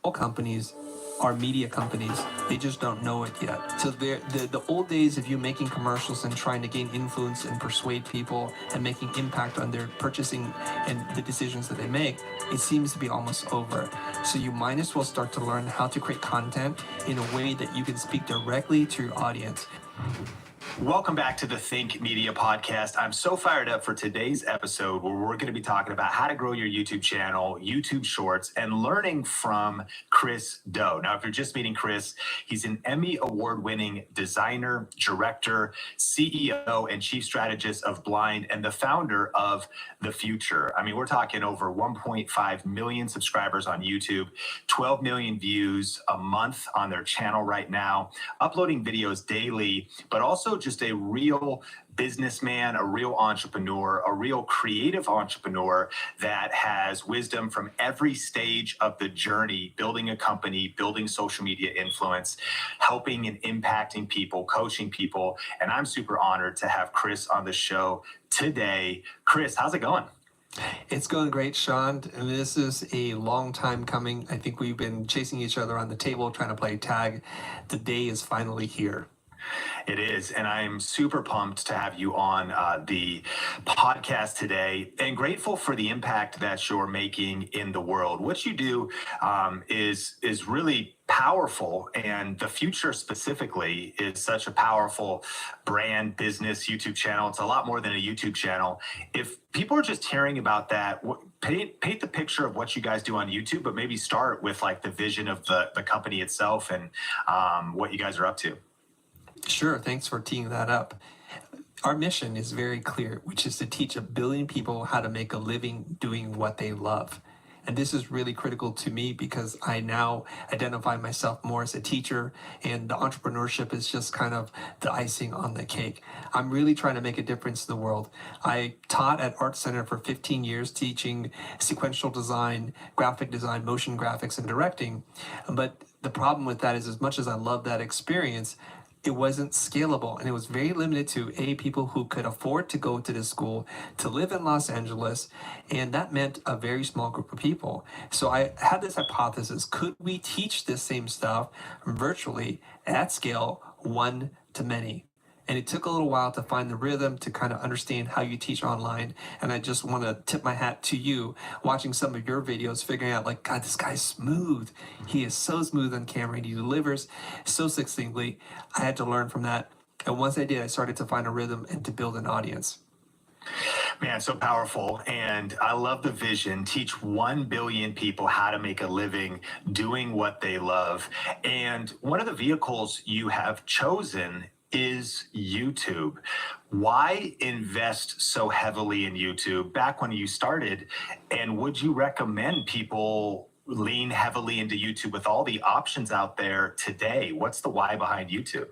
all companies are media companies. They just don't know it yet. So the old days of you making commercials and trying to gain influence and persuade people and making impact on their purchasing and the decisions that they make, it seems to be almost over. So you might as well start to learn how to create content in a way that you can speak directly to your audience. Welcome back to the Think Media Podcast. I'm so fired up for today's episode where we're going to be talking about how to grow your YouTube channel, YouTube Shorts, and learning from Chris Do. Now, if you're just meeting Chris, he's an Emmy award-winning designer, director, CEO, and chief strategist of Blind, and the founder of The Future. I mean, we're talking over 1.5 million subscribers on YouTube, 12 million views a month on their channel right now, uploading videos daily, but also just a real businessman, a real entrepreneur, a real creative entrepreneur that has wisdom from every stage of the journey, building a company, building social media influence, helping and impacting people, coaching people. And I'm super honored to have Chris on the show today. Chris, how's it going? It's going great, Sean. And this is a long time coming. I think we've been chasing each other on the table, trying to play tag. The day is finally here. It is, and I'm super pumped to have you on the podcast today, and grateful for the impact that you're making in the world. What you do is really powerful, and The Future specifically is such a powerful brand, business, YouTube channel. It's a lot more than a YouTube channel. If people are just hearing about that, paint the picture of what you guys do on YouTube, but maybe start with like the vision of the company itself and what you guys are up to. Sure, thanks for teeing that up. Our mission is very clear, which is to teach 1 billion people how to make a living doing what they love. And this is really critical to me because I now identify myself more as a teacher, and the entrepreneurship is just kind of the icing on the cake. I'm really trying to make a difference in the world. I taught at Art Center for 15 years, teaching sequential design, graphic design, motion graphics, and directing. But the problem with that is, as much as I love that experience, it wasn't scalable, and it was very limited to people who could afford to go to this school, to live in Los Angeles, and that meant a very small group of people. So I had this hypothesis: could we teach this same stuff virtually at scale, one to many? And it took a little while to find the rhythm, to kind of understand how you teach online. And I just want to tip my hat to you, watching some of your videos, figuring out like, God, this guy's smooth. He is so smooth on camera, and he delivers so succinctly. I had to learn from that. And once I did, I started to find a rhythm and to build an audience. Man, so powerful. And I love the vision. Teach 1 billion people how to make a living doing what they love. And one of the vehicles you have chosen is YouTube. Why invest so heavily in YouTube back when you started? And would you recommend people lean heavily into YouTube with all the options out there today? What's the why behind YouTube?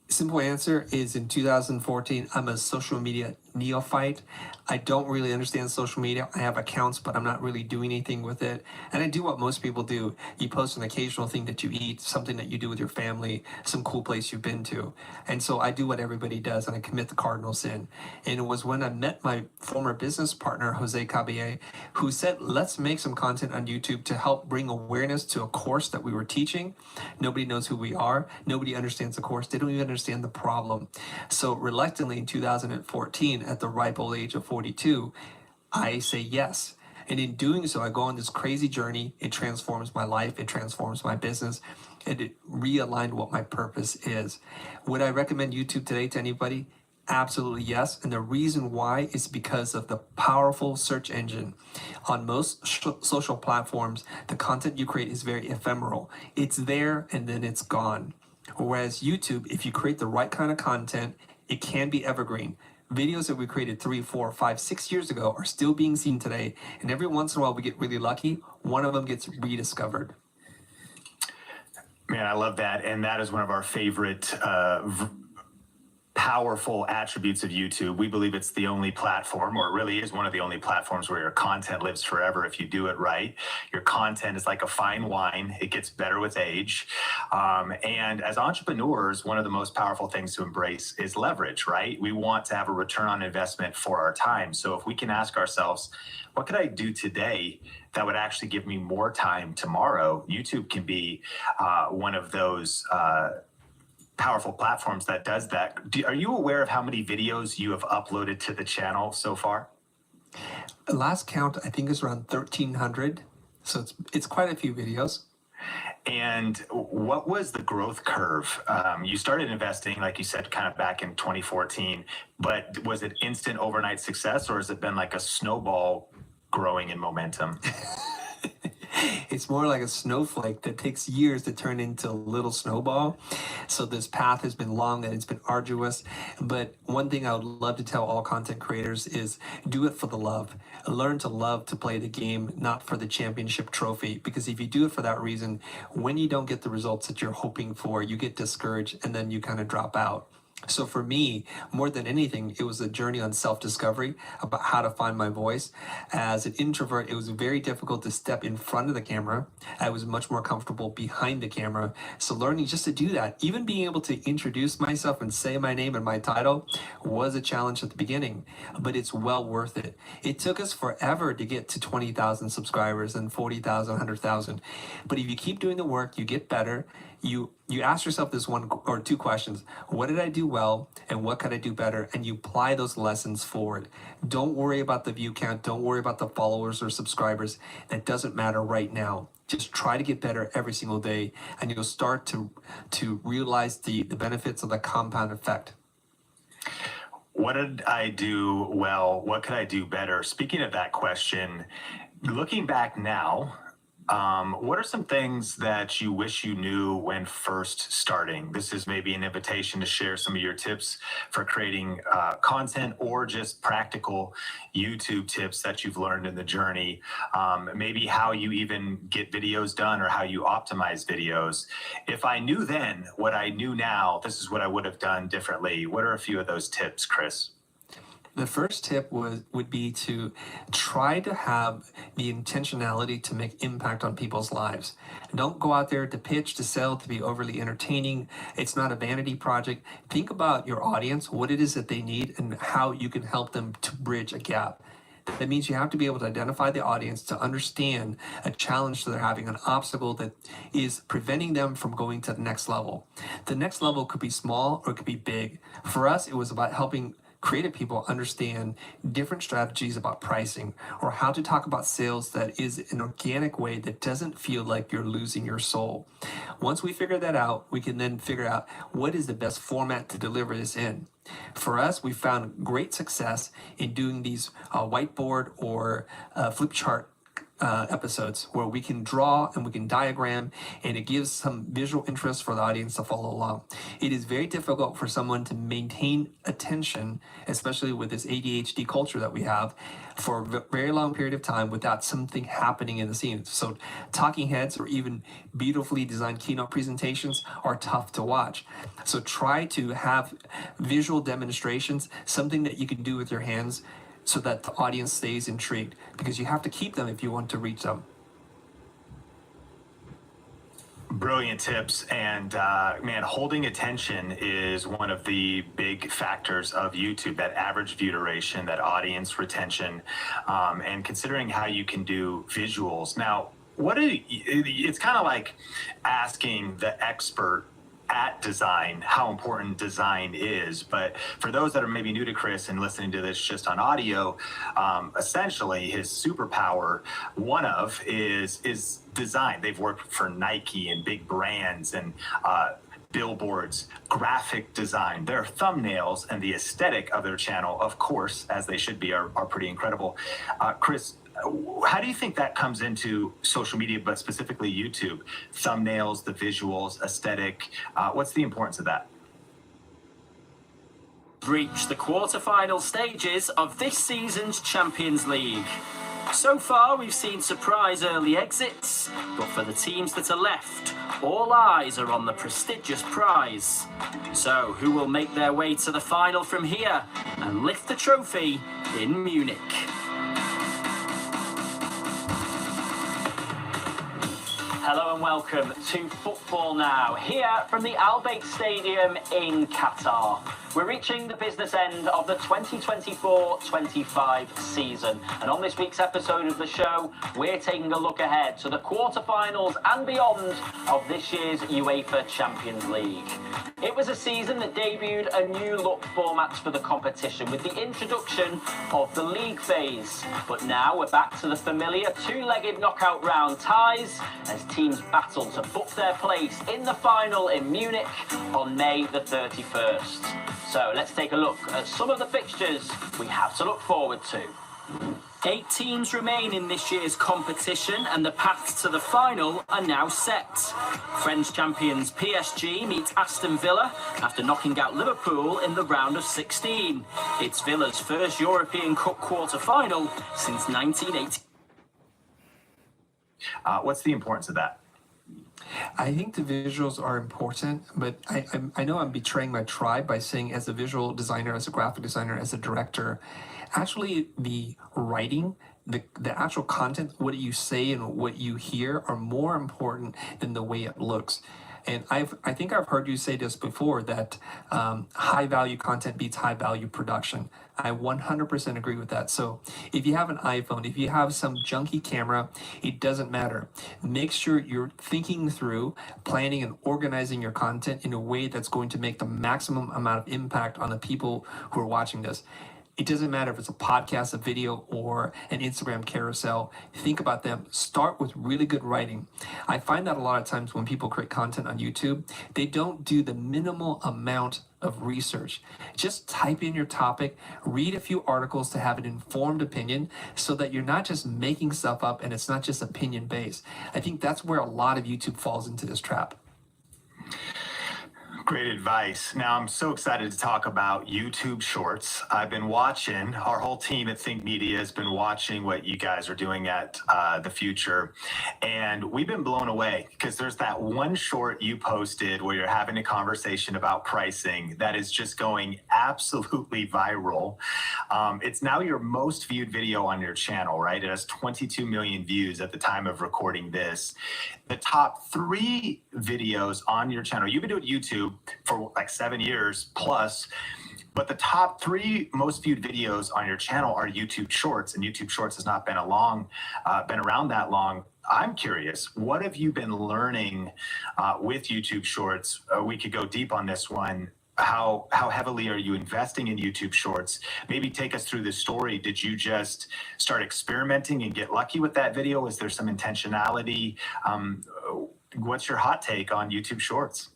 Simple answer is, in 2014, I'm a social media neophyte. I don't really understand social media. I have accounts, but I'm not really doing anything with it. And I do what most people do. You post an occasional thing that you eat, something that you do with your family, some cool place you've been to. And so I do what everybody does, and I commit the cardinal sin. And it was when I met my former business partner, Jose Caballé, who said, let's make some content on YouTube to help bring awareness to a course that we were teaching. Nobody knows who we are. Nobody understands the course. They don't even understand the problem. So reluctantly, in 2014, at the ripe old age of 42, I say yes. And in doing so, I go on this crazy journey. It transforms my life. It transforms my business. And it realigned what my purpose is. Would I recommend YouTube today to anybody? Absolutely yes. And the reason why is because of the powerful search engine. On most social platforms, the content you create is very ephemeral. It's there and then it's gone. Whereas YouTube, if you create the right kind of content, it can be evergreen. Videos that we created 3, 4, 5, 6 years ago are still being seen today. And every once in a while, we get really lucky. One of them gets rediscovered. Man, I love that. And that is one of our favorite powerful attributes of YouTube. We believe it's the only platform, or it really is one of the only platforms where your content lives forever if you do it right. Your content is like a fine wine. It gets better with age. And as entrepreneurs, one of the most powerful things to embrace is leverage, right? We want to have a return on investment for our time. So if we can ask ourselves, what could I do today that would actually give me more time tomorrow? YouTube can be one of those powerful platforms that does that. Are you aware of how many videos you have uploaded to the channel so far? Last count, I think, is around 1,300. So it's quite a few videos. And what was the growth curve? You started investing, like you said, kind of back in 2014, but was it instant overnight success, or has it been like a snowball growing in momentum? It's more like a snowflake that takes years to turn into a little snowball. So this path has been long and it's been arduous. But one thing I would love to tell all content creators is do it for the love. Learn to love to play the game, not for the championship trophy. Because if you do it for that reason, when you don't get the results that you're hoping for, you get discouraged and then you kind of drop out. So for me, more than anything, it was a journey on self-discovery about how to find my voice. As an introvert, it was very difficult to step in front of the camera. I was much more comfortable behind the camera. So learning just to do that, even being able to introduce myself and say my name and my title was a challenge at the beginning, but it's well worth it. It took us forever to get to 20,000 subscribers and 40,000, 100,000. But if you keep doing the work, you get better. You ask yourself this one or two questions. What did I do well and what could I do better? And you apply those lessons forward. Don't worry about the view count. Don't worry about the followers or subscribers. That doesn't matter right now. Just try to get better every single day and you'll start to realize the benefits of the compound effect. What did I do well? What could I do better? Speaking of that question, looking back now, what are some things that you wish you knew when first starting? This is maybe an invitation to share some of your tips for creating content or just practical YouTube tips that you've learned in the journey. Maybe how you even get videos done or how you optimize videos. If I knew then what I knew now, this is what I would have done differently. What are a few of those tips, Chris? The first tip would be to try to have the intentionality to make impact on people's lives. Don't go out there to pitch, to sell, to be overly entertaining. It's not a vanity project. Think about your audience, what it is that they need, and how you can help them to bridge a gap. That means you have to be able to identify the audience to understand a challenge that they're having, an obstacle that is preventing them from going to the next level. The next level could be small or it could be big. For us, it was about helping creative people understand different strategies about pricing or how to talk about sales that is an organic way that doesn't feel like you're losing your soul. Once we figure that out, we can then figure out what is the best format to deliver this in. For us, we found great success in doing these whiteboard or flip chart episodes where we can draw and we can diagram and it gives some visual interest for the audience to follow along. It is very difficult for someone to maintain attention, especially with this ADHD culture that we have, for a very long period of time without something happening in the scene. So talking heads or even beautifully designed keynote presentations are tough to watch. So try to have visual demonstrations, something that you can do with your hands so that the audience stays intrigued, because you have to keep them if you want to reach them. Brilliant tips. And man, holding attention is one of the big factors of YouTube, that average view duration, that audience retention, and considering how you can do visuals. Now, it's kind of like asking the expert at design how important design is. But for those that are maybe new to Chris and listening to this just on audio, essentially his superpower, is design. They've worked for Nike and big brands and billboards, graphic design. Their thumbnails and the aesthetic of their channel, of course, as they should be, are pretty incredible. Chris, how do you think that comes into social media, but specifically YouTube? Thumbnails, the visuals, aesthetic. What's the importance of that? Reach the quarterfinal stages of this season's Champions League. So far, we've seen surprise early exits, but for the teams that are left, all eyes are on the prestigious prize. So, who will make their way to the final from here and lift the trophy in Munich? Hello and welcome to Football Now, here from the Al Bayt Stadium in Qatar. We're reaching the business end of the 2024-25 season, and on this week's episode of the show, we're taking a look ahead to the quarterfinals and beyond of this year's UEFA Champions League. It was a season that debuted a new look format for the competition with the introduction of the league phase. But now we're back to the familiar two-legged knockout round ties as teams battle to book their place in the final in Munich on May the 31st. So let's take a look at some of the fixtures we have to look forward to. 8 teams remain in this year's competition and the paths to the final are now set. French champions PSG meet Aston Villa after knocking out Liverpool in the round of 16. It's Villa's first European Cup quarter-final since 1980. What's the importance of that? I think the visuals are important, but I know I'm betraying my tribe by saying as a visual designer, as a graphic designer, as a director, actually the writing, the actual content, what you say and what you hear are more important than the way it looks. And I think I've heard you say this before, that high value content beats high value production. I 100% agree with that. So if you have an iPhone, if you have some junky camera, it doesn't matter. Make sure you're thinking through, planning and organizing your content in a way that's going to make the maximum amount of impact on the people who are watching this. It doesn't matter if it's a podcast, a video, or an Instagram carousel. Think about them. Start with really good writing. I find that a lot of times when people create content on YouTube, they don't do the minimal amount of research. Just type in your topic, read a few articles to have an informed opinion so that you're not just making stuff up and it's not just opinion based. I think that's where a lot of YouTube falls into this trap. Great advice. Now, I'm so excited to talk about YouTube Shorts. I've been watching, our whole team at Think Media has been watching what you guys are doing at The Future. And we've been blown away because there's that one short you posted where you're having a conversation about pricing that is just going absolutely viral. It's now your most viewed video on your channel, right? It has 22 million views at the time of recording this. The top 3 videos on your channel, you've been doing YouTube for like 7 years plus, but the top 3 most viewed videos on your channel are YouTube Shorts, and YouTube Shorts has not been around that long. I'm curious, what have you been learning with YouTube Shorts? We could go deep on this one. How heavily are you investing in YouTube Shorts? Maybe take us through the story. Did you just start experimenting and get lucky with that video? Is there some intentionality? What's your hot take on YouTube Shorts?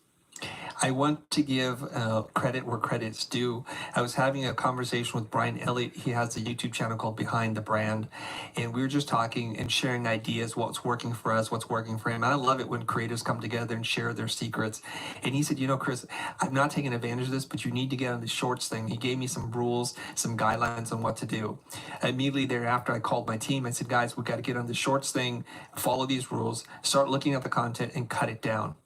I want to give credit where credit's due. I was having a conversation with Brian Elliott. He has a YouTube channel called Behind the Brand. And we were just talking and sharing ideas, what's working for us, what's working for him. And I love it when creators come together and share their secrets. And he said, you know, Chris, I'm not taking advantage of this, but you need to get on the shorts thing. He gave me some rules, some guidelines on what to do. Immediately thereafter, I called my team. I said, guys, we've got to get on the shorts thing, follow these rules, start looking at the content and cut it down.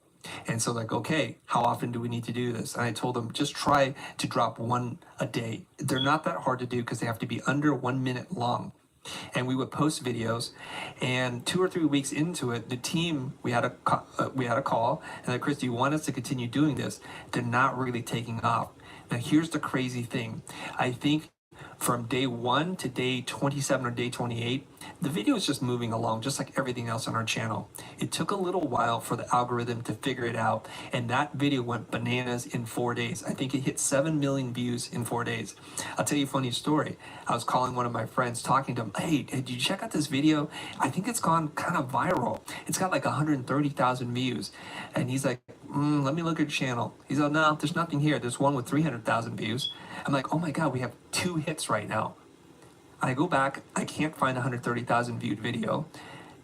And so like, okay, how often do we need to do this? And I told them, just try to drop 1 a day. They're not that hard to do because they have to be under 1 minute long. And we would post videos, and 2 or 3 weeks into it, the team, we had a call, and like, Chris, do you want us to continue doing this? They're not really taking off. Now, here's the crazy thing. I think from day 1 to day 27 or day 28, the video is just moving along just like everything else on our channel. It took a little while for the algorithm to figure it out, and that video went bananas in 4 days. I think it hit 7 million views in 4 days. I'll tell you a funny story. I was calling one of my friends, talking to him, hey, did you check out this video? I think it's gone kind of viral. It's got like 130,000 views. And he's like, let me look at your channel. He's like, no, there's nothing here. There's one with 300,000 views. I'm like, oh my God, we have 2 hits right now. I go back, I can't find a 130,000 viewed video.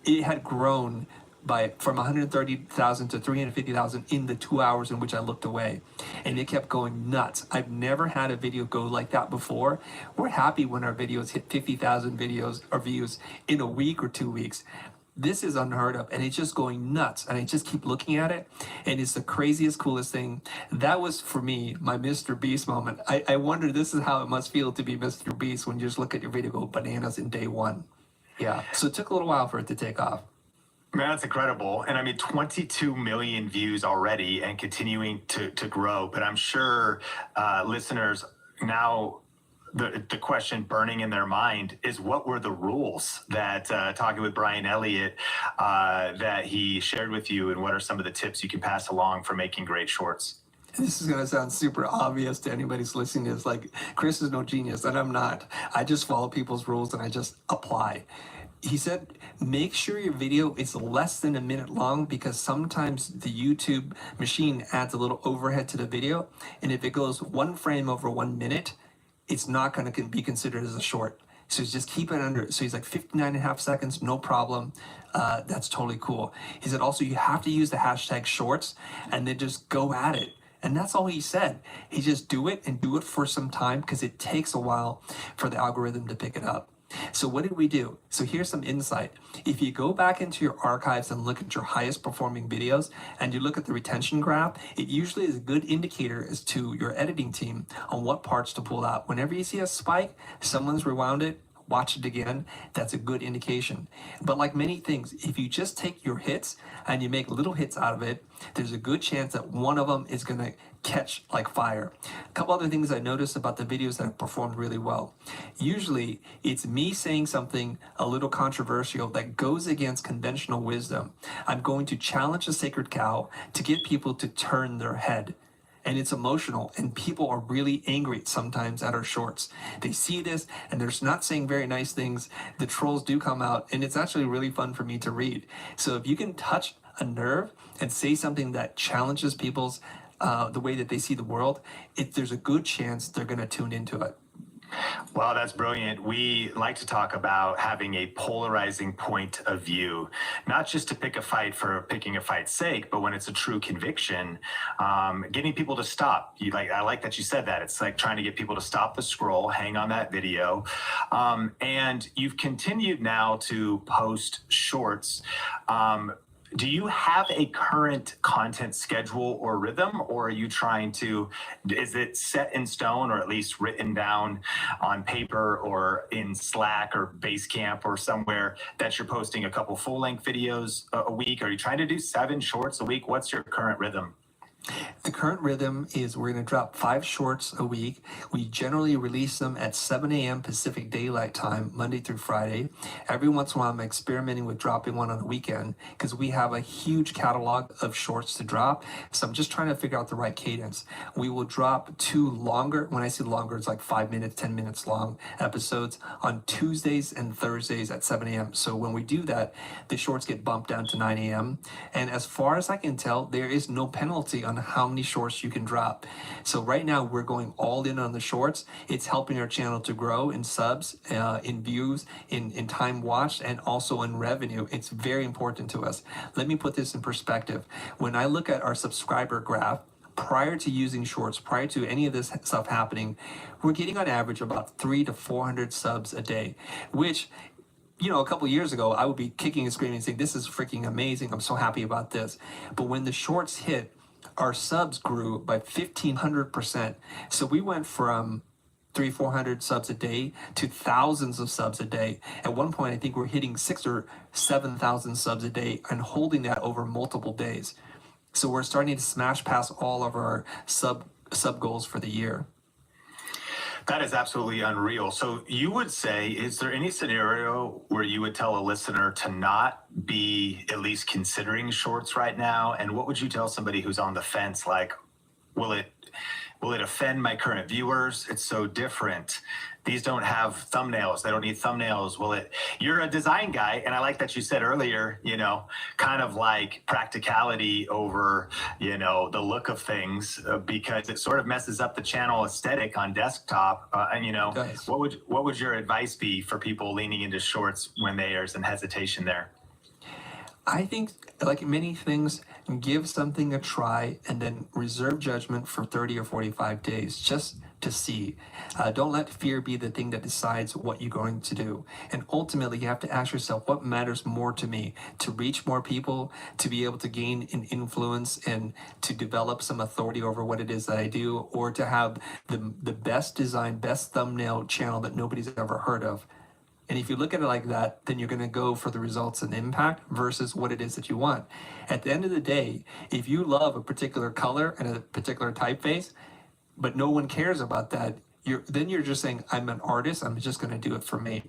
It had grown from 130,000 to 350,000 in the 2 hours in which I looked away. And it kept going nuts. I've never had a video go like that before. We're happy when our videos hit 50,000 videos or views in a week or 2 weeks. This is unheard of, and it's just going nuts. And I just keep looking at it, and it's the craziest, coolest thing. That was, for me, my Mr. Beast moment. I wonder, this is how it must feel to be Mr. Beast when you just look at your video go bananas in day one. Yeah, so it took a little while for it to take off. Man, that's incredible. And I mean, 22 million views already and continuing to grow. But I'm sure listeners now, the question burning in their mind is, what were the rules that, talking with Brian Elliott, that he shared with you, and what are some of the tips you can pass along for making great shorts? This is going to sound super obvious to anybody who's listening. It's like, Chris is no genius, and I'm not. I just follow people's rules and I just apply. He said, make sure your video is less than a minute long, because sometimes the YouTube machine adds a little overhead to the video. And if it goes one frame over 1 minute, it's not going to be considered as a short. So just keep it under. So he's like 59.5 seconds, no problem. That's totally cool. He said also, you have to use the hashtag shorts and then just go at it. And that's all he said. He just do it and do it for some time, because it takes a while for the algorithm to pick it up. So what did we do? So here's some insight. If you go back into your archives and look at your highest performing videos and you look at the retention graph, it usually is a good indicator as to your editing team on what parts to pull out. Whenever you see a spike, someone's rewound it, watch it again, that's a good indication. But like many things, if you just take your hits and you make little hits out of it, there's a good chance that one of them is going to catch like fire. A couple other things I noticed about the videos that have performed really well. Usually it's me saying something a little controversial that goes against conventional wisdom. I'm going to challenge a sacred cow to get people to turn their head. And it's emotional, and people are really angry sometimes at our shorts. They see this and they're not saying very nice things. The trolls do come out, and it's actually really fun for me to read. So if you can touch a nerve and say something that challenges people's the way that they see the world, there's a good chance they're going to tune into it. Wow, that's brilliant. We like to talk about having a polarizing point of view, not just to pick a fight for picking a fight's sake, but when it's a true conviction, getting people to stop. I like that you said that. It's like trying to get people to stop the scroll, hang on that video. And you've continued now to post shorts. Do you have a current content schedule or rhythm, or are you trying to, is it set in stone, or at least written down on paper or in Slack or Basecamp or somewhere, that you're posting a couple full-length videos a week? Are you trying to do 7 shorts a week? What's your current rhythm? The current rhythm is we're going to drop 5 shorts a week. We generally release them at 7 a.m. Pacific Daylight Time, Monday through Friday. Every once in a while, I'm experimenting with dropping one on the weekend, because we have a huge catalog of shorts to drop. So I'm just trying to figure out the right cadence. We will drop 2 longer, when I say longer, it's like 5 minutes, 10 minutes long episodes on Tuesdays and Thursdays at 7 a.m. So when we do that, the shorts get bumped down to 9 a.m. And as far as I can tell, there is no penalty on how many shorts you can drop. So right now we're going all in on the shorts. It's helping our channel to grow in subs, in views, in time watched, and also in revenue. It's very important to us. Let me put this in perspective. When I look at our subscriber graph, prior to using shorts, prior to any of this stuff happening, we're getting on average about 300 to 400 subs a day, which, a couple of years ago, I would be kicking and screaming and saying, this is freaking amazing. I'm so happy about this. But when the shorts hit, our subs grew by 1,500%. So we went from 300-400 subs a day to thousands of subs a day. At one point, I think we're hitting 6,000 or 7,000 subs a day and holding that over multiple days. So we're starting to smash past all of our sub goals for the year. That is absolutely unreal. So you would say, is there any scenario where you would tell a listener to not be at least considering shorts right now? And what would you tell somebody who's on the fence? Like, will it offend my current viewers? It's so different. These don't have thumbnails. They don't need thumbnails. You're a design guy, and I like that you said earlier, kind of like practicality over, the look of things, because it sort of messes up the channel aesthetic on desktop. What would your advice be for people leaning into shorts when there's some hesitation there? I think, like many things, give something a try and then reserve judgment for 30 or 45 days just to see. Don't let fear be the thing that decides what you're going to do. And ultimately, you have to ask yourself, what matters more to me? To reach more people, to be able to gain an influence and to develop some authority over what it is that I do, or to have the best design, best thumbnail channel that nobody's ever heard of. And if you look at it like that, then you're going to go for the results and impact versus what it is that you want. At the end of the day, if you love a particular color and a particular typeface, but no one cares about that, you're just saying, I'm an artist, I'm just going to do it for me.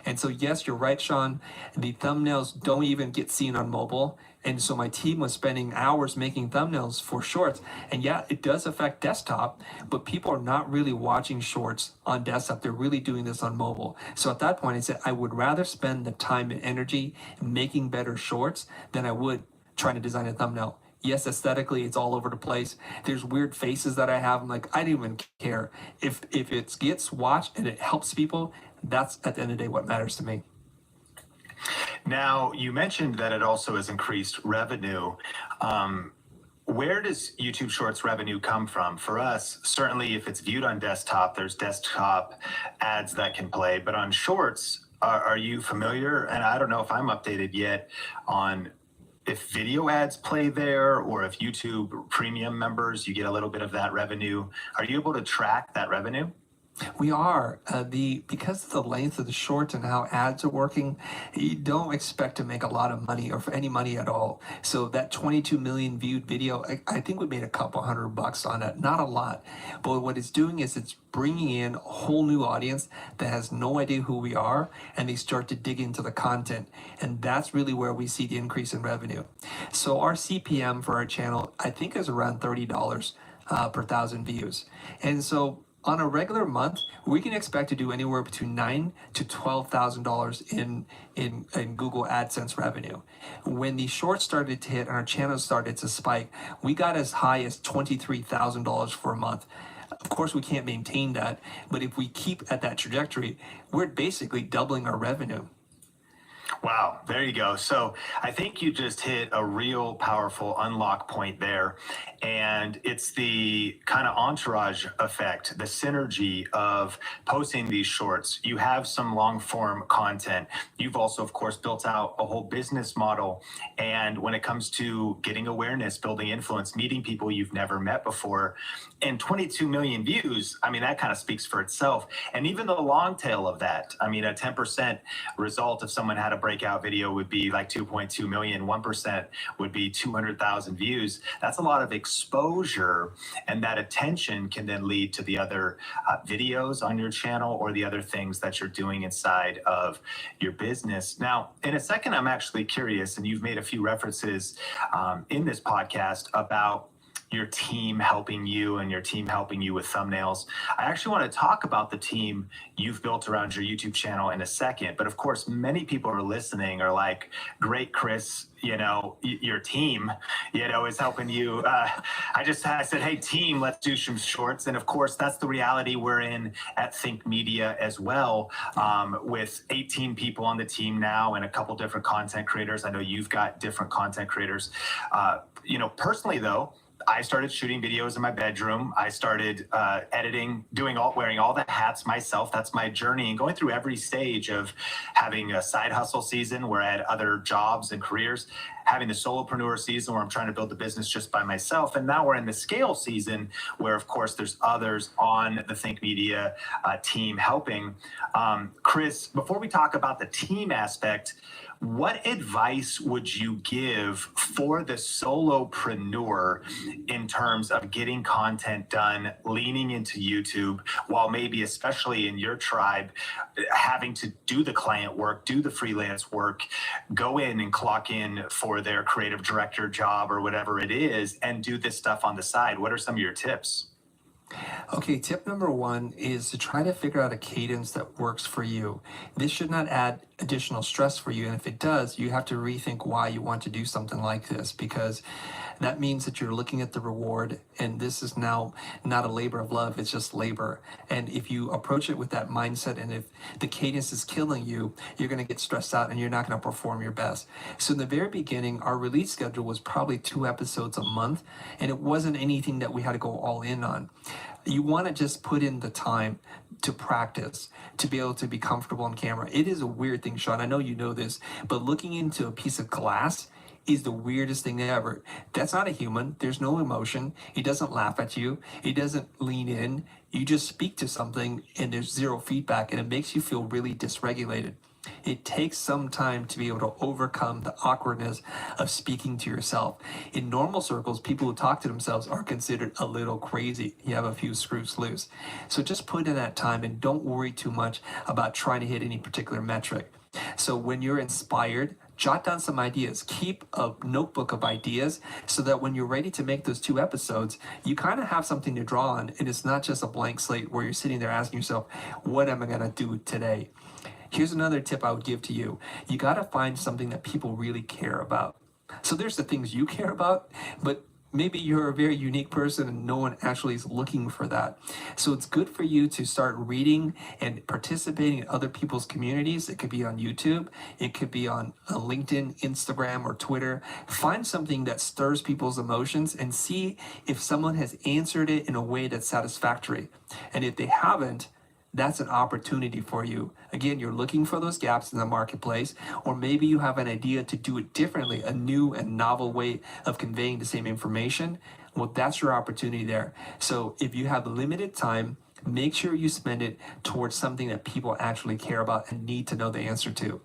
And so yes, you're right, Sean, the thumbnails don't even get seen on mobile. And so my team was spending hours making thumbnails for shorts. And yeah, it does affect desktop, but people are not really watching shorts on desktop. They're really doing this on mobile. So at that point, I said, I would rather spend the time and energy making better shorts than I would trying to design a thumbnail. Yes, aesthetically, it's all over the place. There's weird faces that I have. I'm like, I don't even care. If it gets watched and it helps people, that's at the end of the day what matters to me. Now, you mentioned that it also has increased revenue. Where does YouTube Shorts revenue come from? For us, certainly if it's viewed on desktop, there's desktop ads that can play. But on Shorts, are you familiar? And I don't know if I'm updated yet on if video ads play there, or if YouTube Premium members, you get a little bit of that revenue. Are you able to track that revenue? We are because of the length of the short and how ads are working, you don't expect to make a lot of money or for any money at all. So that 22 million viewed video, I think we made a couple $100 on it, not a lot. But what it's doing is it's bringing in a whole new audience that has no idea who we are, and they start to dig into the content. And that's really where we see the increase in revenue. So our CPM for our channel, I think, is around $30 per thousand views. And so on a regular month, we can expect to do anywhere between $9,000 to $12,000 in Google AdSense revenue. When the shorts started to hit and our channel started to spike, we got as high as $23,000 for a month. Of course, we can't maintain that, but if we keep at that trajectory, we're basically doubling our revenue. Wow, there you go. So I think you just hit a real powerful unlock point there. And it's the kind of entourage effect, the synergy of posting these shorts. You have some long form content. You've also, of course, built out a whole business model. And when it comes to getting awareness, building influence, meeting people you've never met before, and 22 million views, I mean, that kind of speaks for itself. And even the long tail of that, I mean, a 10% result if someone had a breakout video would be like 2.2 million, 1% would be 200,000 views. That's a lot of exposure, and that attention can then lead to the other videos on your channel or the other things that you're doing inside of your business. Now, in a second, I'm actually curious, and you've made a few references in this podcast about your team helping you and your team helping you with thumbnails. I actually want to talk about the team you've built around your YouTube channel in a second. But of course, many people are listening are like, great, Chris, you know, your team, you know, is helping you. I said, hey, team, let's do some shorts. And of course, that's the reality we're in at Think Media as well, with 18 people on the team now and a couple different content creators. I know you've got different content creators. You know, personally, though, I started shooting videos in my bedroom. I started editing, wearing all the hats myself. That's my journey, and going through every stage of having a side hustle season where I had other jobs and careers, having the solopreneur season where I'm trying to build the business just by myself. And now we're in the scale season where, of course, there's others on the Think Media team helping. Chris, before we talk about the team aspect, what advice would you give for the solopreneur in terms of getting content done, leaning into YouTube, while maybe, especially in your tribe, having to do the client work, do the freelance work, go in and clock in for their creative director job or whatever it is, and do this stuff on the side? What are some of your tips? Okay, tip number one is to try to figure out a cadence that works for you. This should not add additional stress for you. And if it does, you have to rethink why you want to do something like this, because that means that you're looking at the reward. And this is now not a labor of love, it's just labor. And if you approach it with that mindset, and if the cadence is killing you, you're going to get stressed out and you're not going to perform your best. So in the very beginning, our release schedule was probably 2 episodes a month, and it wasn't anything that we had to go all in on. You want to just put in the time to practice, to be able to be comfortable on camera. It is a weird thing, Sean. I know you know this, but looking into a piece of glass is the weirdest thing ever. That's not a human. There's no emotion. He doesn't laugh at you. He doesn't lean in. You just speak to something and there's zero feedback, and it makes you feel really dysregulated. It takes some time to be able to overcome the awkwardness of speaking to yourself. In normal circles, people who talk to themselves are considered a little crazy. You have a few screws loose. So just put in that time and don't worry too much about trying to hit any particular metric. So when you're inspired, jot down some ideas. Keep a notebook of ideas so that when you're ready to make those 2 episodes, you kind of have something to draw on, and it's not just a blank slate where you're sitting there asking yourself, what am I going to do today? Here's another tip I would give to you. You got to find something that people really care about. So there's the things you care about, but maybe you're a very unique person and no one actually is looking for that. So it's good for you to start reading and participating in other people's communities. It could be on YouTube, it could be on LinkedIn, Instagram, or Twitter. Find something that stirs people's emotions and see if someone has answered it in a way that's satisfactory. And if they haven't, that's an opportunity for you. Again, you're looking for those gaps in the marketplace, or maybe you have an idea to do it differently, a new and novel way of conveying the same information. Well, that's your opportunity there. So if you have limited time, make sure you spend it towards something that people actually care about and need to know the answer to.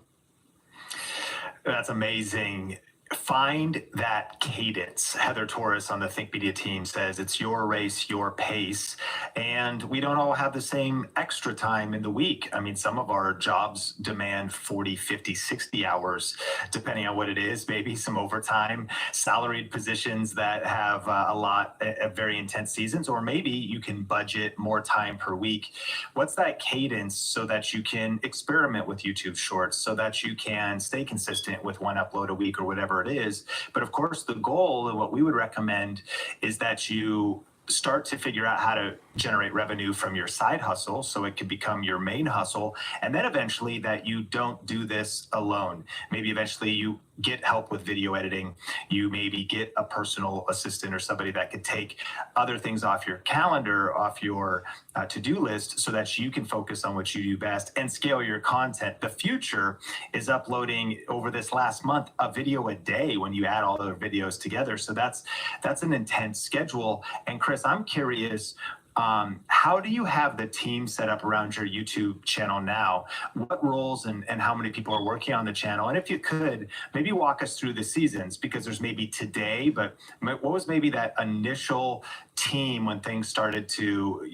That's amazing. Find that cadence. Heather Torres on the Think Media team says it's your race, your pace. And we don't all have the same extra time in the week. I mean, some of our jobs demand 40, 50, 60 hours, depending on what it is, maybe some overtime, salaried positions that have a lot of very intense seasons, or maybe you can budget more time per week. What's that cadence so that you can experiment with YouTube Shorts, so that you can stay consistent with one upload a week or whatever it is? But of course, the goal and what we would recommend is that you start to figure out how to generate revenue from your side hustle so it can become your main hustle. And then eventually that you don't do this alone. Maybe eventually you get help with video editing. You maybe get a personal assistant or somebody that could take other things off your calendar, off your to-do list, so that you can focus on what you do best and scale your content. The future is uploading over this last month a video a day when you add all the videos together. So that's an intense schedule. And Chris, I'm curious, how do you have the team set up around your YouTube channel now? What roles and how many people are working on the channel? And if you could, maybe walk us through the seasons, because there's maybe today, but what was maybe that initial team when things started to,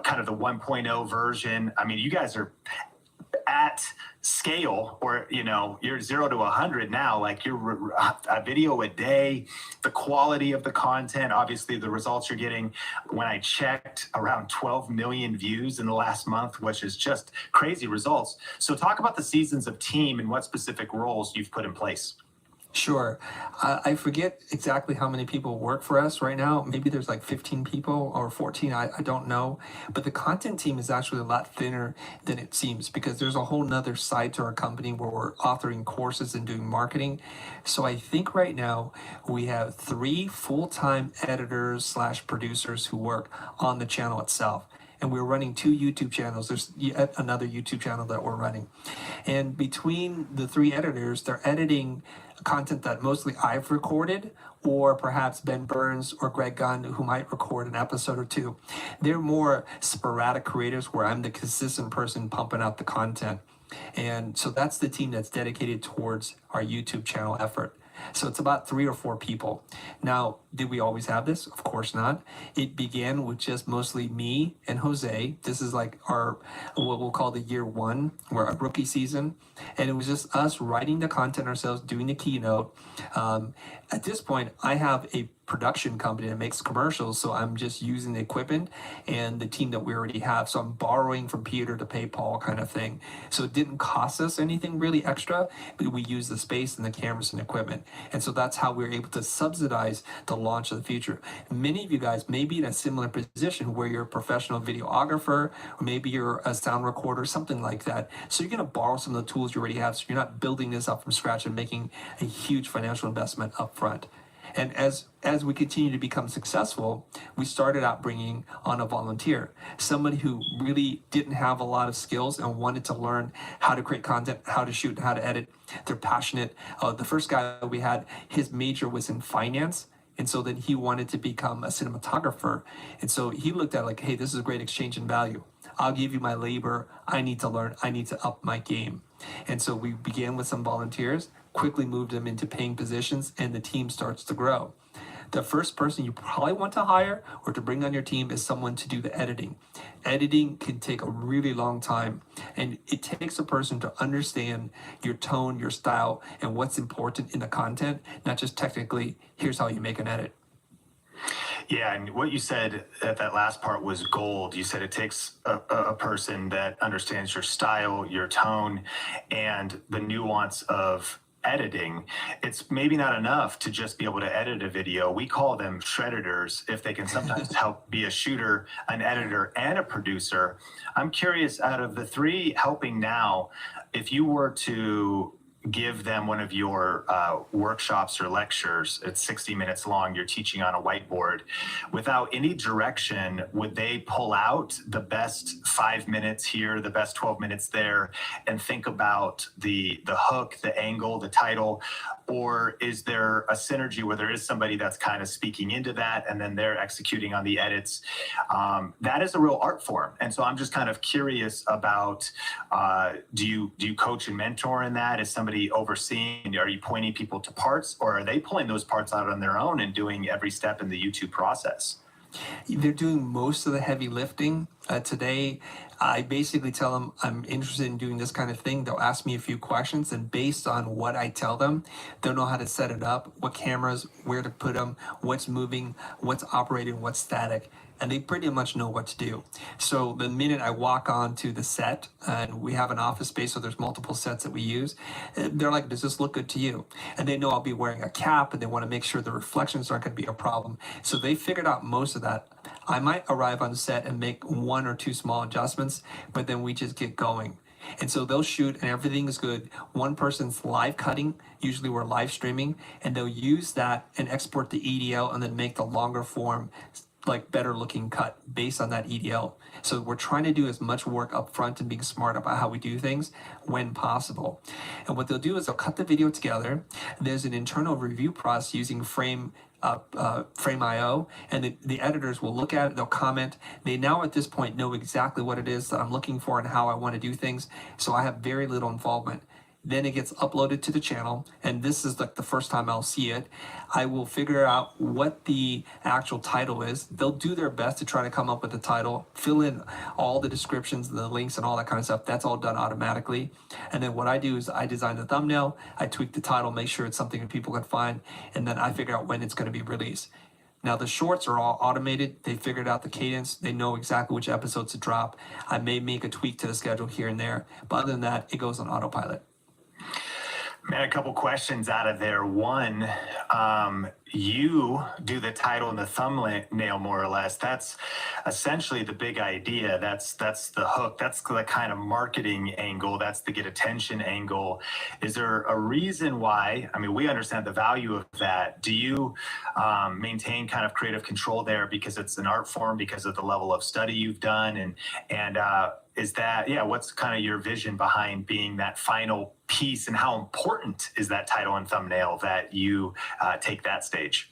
kind of the 1.0 version? I mean, you guys are at scale, or you're 0 to 100 now, like you're a video a day, the quality of the content, obviously the results you're getting. When I checked, around 12 million views in the last month, which is just crazy results. So talk about the seasons of team and what specific roles you've put in place. Sure. I forget exactly how many people work for us right now. Maybe there's like 15 people or 14. I don't know. But the content team is actually a lot thinner than it seems, because there's a whole nother side to our company where we're authoring courses and doing marketing. So I think right now we have 3 full-time editors / producers who work on the channel itself. And we're running 2 YouTube channels. There's yet another YouTube channel that we're running. And between the 3 editors, they're editing content that mostly I've recorded, or perhaps Ben Burns or Greg Gunn, who might record an episode or 2. They're more sporadic creators where I'm the consistent person pumping out the content. And so that's the team that's dedicated towards our YouTube channel effort. So it's about 3 or 4 people. Now, did we always have this? Of course not. It began with just mostly me and Jose. This is like our, what we'll call the year one, or our rookie season. And it was just us writing the content ourselves, doing the keynote. At this point, I have a production company that makes commercials, so I'm just using the equipment and the team that we already have. So I'm borrowing from Peter to pay Paul, kind of thing. So it didn't cost us anything really extra, but we use the space and the cameras and equipment. And so that's how we were able to subsidize the launch of the future. Many of you guys may be in a similar position where you're a professional videographer, or maybe you're a sound recorder, something like that. So you're going to borrow some of the tools you already have, so you're not building this up from scratch and making a huge financial investment up front. And as we continue to become successful, we started out bringing on a volunteer, somebody who really didn't have a lot of skills and wanted to learn how to create content, how to shoot, how to edit. They're passionate. The first guy we had, his major was in finance. And so then he wanted to become a cinematographer. And so he looked at it like, hey, this is a great exchange in value. I'll give you my labor. I need to learn. I need to up my game. And so we began with some volunteers, quickly moved them into paying positions, and the team starts to grow. The first person you probably want to hire or to bring on your team is someone to do the editing. Editing can take a really long time, and it takes a person to understand your tone, your style, and what's important in the content, not just technically, here's how you make an edit. Yeah, and what you said at that last part was gold. You said it takes a person that understands your style, your tone, and the nuance of editing. It's maybe not enough to just be able to edit a video. We call them shredders, if they can sometimes help be a shooter, an editor, and a producer. I'm curious, out of the three helping now, if you were to give them one of your workshops or lectures, it's 60 minutes long, you're teaching on a whiteboard, without any direction, would they pull out the best 5 minutes here, the best 12 minutes there, and think about the hook, the angle, the title? Or is there a synergy where there is somebody that's kind of speaking into that and then they're executing on the edits? That is a real art form. And so I'm just kind of curious about, do you coach and mentor in that? Is somebody overseeing? Are you pointing people to parts, or are they pulling those parts out on their own and doing every step in the YouTube process? They're doing most of the heavy lifting. Today, I basically tell them I'm interested in doing this kind of thing. They'll ask me a few questions, and based on what I tell them, they'll know how to set it up, what cameras, where to put them, what's moving, what's operating, what's static. And they pretty much know what to do. So the minute I walk onto the set, and we have an office space, so there's multiple sets that we use, they're like, does this look good to you? And they know I'll be wearing a cap, and they want to make sure the reflections aren't going to be a problem. So they figured out most of that. I might arrive on set and make 1 or 2 small adjustments, but then we just get going. And so they'll shoot and everything is good. One person's live cutting, usually we're live streaming, and they'll use that and export the EDL and then make the longer form, like better looking cut based on that EDL. So we're trying to do as much work up front and being smart about how we do things when possible. And what they'll do is they'll cut the video together. There's an internal review process using Frame.io, and the editors will look at it, they'll comment. They now at this point know exactly what it is that I'm looking for and how I want to do things. So I have very little involvement. Then it gets uploaded to the channel, and this is like the first time I'll see it. I will figure out what the actual title is. They'll do their best to try to come up with the title, fill in all the descriptions, the links, and all that kind of stuff. That's all done automatically. And then what I do is I design the thumbnail, I tweak the title, make sure it's something that people can find, and then I figure out when it's going to be released. Now the shorts are all automated. They figured out the cadence. They know exactly which episodes to drop. I may make a tweak to the schedule here and there, but other than that, it goes on autopilot. Man, a couple questions out of there. One, you do the title and the thumbnail more or less. That's essentially the big idea. That's the hook. That's the kind of marketing angle. That's the get attention angle. Is there a reason why? I mean, we understand the value of that. Do you maintain kind of creative control there because it's an art form, because of the level of study you've done, and is that, what's kind of your vision behind being that final piece, and how important is that title and thumbnail that you take that stage?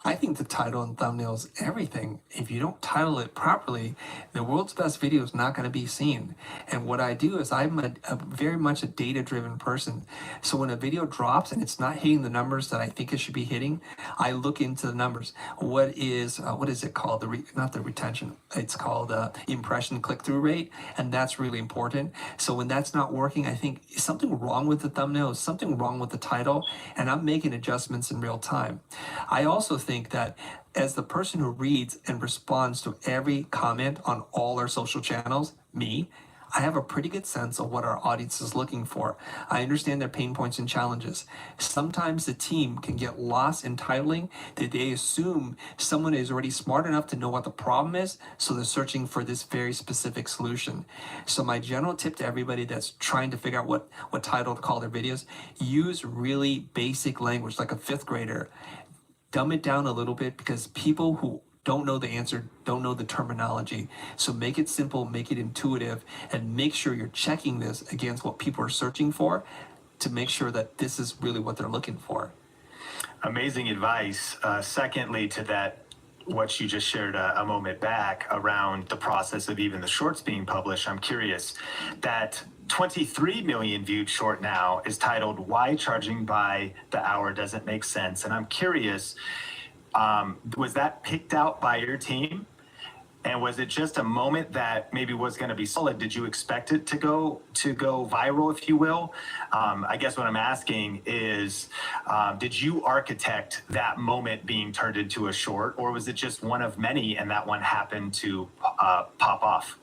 I think the title and thumbnail is everything. If you don't title it properly, the world's best video is not going to be seen. And what I do is I'm a very much a data-driven person. So when a video drops and it's not hitting the numbers that I think it should be hitting, I look into the numbers. What is it called? Not the retention. It's called impression click-through rate, and that's really important. So when that's not working, I think is something wrong with the thumbnail, is something wrong with the title, and I'm making adjustments in real time. I also think that as the person who reads and responds to every comment on all our social channels, me, I have a pretty good sense of what our audience is looking for. I understand their pain points and challenges. Sometimes the team can get lost in titling that they assume someone is already smart enough to know what the problem is, so they're searching for this very specific solution. So my general tip to everybody that's trying to figure out what title to call their videos, use really basic language like a fifth grader. Dumb it down a little bit, because people who don't know the answer don't know the terminology. So make it simple, make it intuitive, and make sure you're checking this against what people are searching for to make sure that this is really what they're looking for. Amazing advice. Secondly, to that, what you just shared a moment back around the process of even the shorts being published, I'm curious, that 23 million viewed short now is titled "Why Charging by the Hour Doesn't Make Sense." And I'm curious, was that picked out by your team? And was it just a moment that maybe was going to be solid? Did you expect it to go viral, if you will? I guess what I'm asking is, did you architect that moment being turned into a short, or was it just one of many and that one happened to pop off?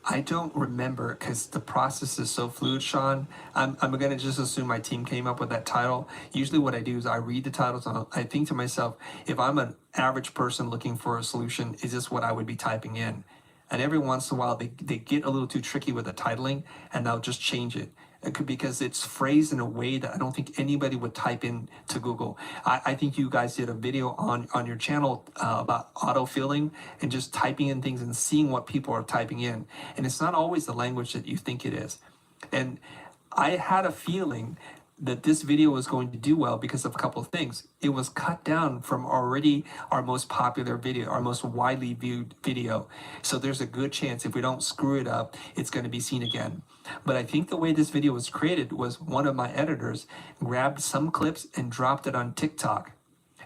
I don't remember, because the process is so fluid, Sean. I'm going to just assume my team came up with that title. Usually what I do is I read the titles and I think to myself, if I'm an average person looking for a solution, is this what I would be typing in? And every once in a while, they get a little too tricky with the titling, and they'll just change it. Because it's phrased in a way that I don't think anybody would type in to Google. I think you guys did a video on your channel about autofilling and just typing in things and seeing what people are typing in. And it's not always the language that you think it is. And I had a feeling that this video was going to do well because of a couple of things. It was cut down from already our most popular video, our most widely viewed video. So there's a good chance if we don't screw it up, it's going to be seen again. But I think the way this video was created was one of my editors grabbed some clips and dropped it on TikTok.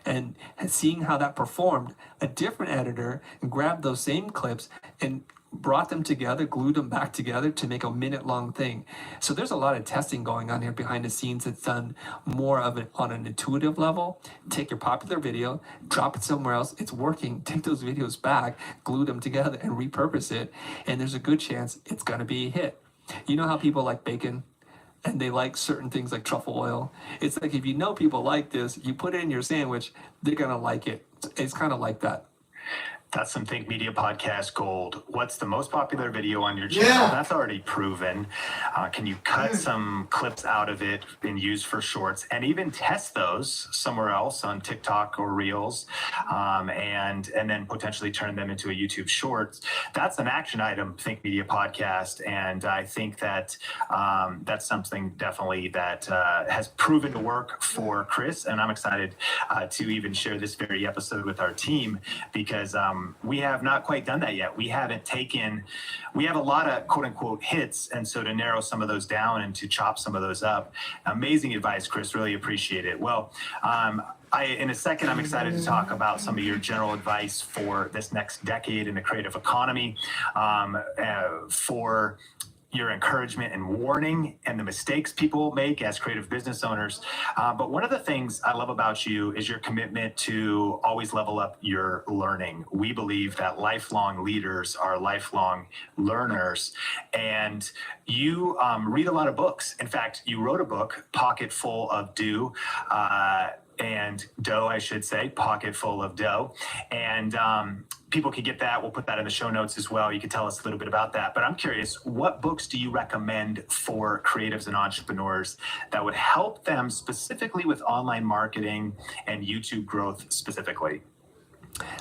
And seeing how that performed, a different editor grabbed those same clips and brought them together, glued them back together to make a minute-long thing. So there's a lot of testing going on here behind the scenes. It's done more of it on an intuitive level. Take your popular video, drop it somewhere else. It's working. Take those videos back, glue them together, and repurpose it. And there's a good chance it's going to be a hit. You know how people like bacon? And they like certain things like truffle oil. It's like, if you know people like this, you put it in your sandwich, they're going to like it. It's kind of like that. That's some Think Media Podcast gold. What's the most popular video on your channel? Yeah. That's already proven. Can you cut some clips out of it and use for shorts, and even test those somewhere else on TikTok or Reels, and then potentially turn them into a YouTube Shorts? That's an action item, Think Media Podcast, and I think that that's something definitely that has proven to work for Chris, and I'm excited to even share this very episode with our team, because we have not quite done that yet. We have a lot of quote unquote hits. And so to narrow some of those down and to chop some of those up, amazing advice, Chris, really appreciate it. Well, in a second, I'm excited to talk about some of your general advice for this next decade in the creative economy, for your encouragement and warning and the mistakes people make as creative business owners. But one of the things I love about you is your commitment to always level up your learning. We believe that lifelong leaders are lifelong learners, and you read a lot of books. In fact, you wrote a book, Pocket Full of Dough, I should say, Pocket Full of Dough. And people can get that. We'll put that in the show notes as well. You can tell us a little bit about that. But I'm curious, what books do you recommend for creatives and entrepreneurs that would help them specifically with online marketing and YouTube growth specifically?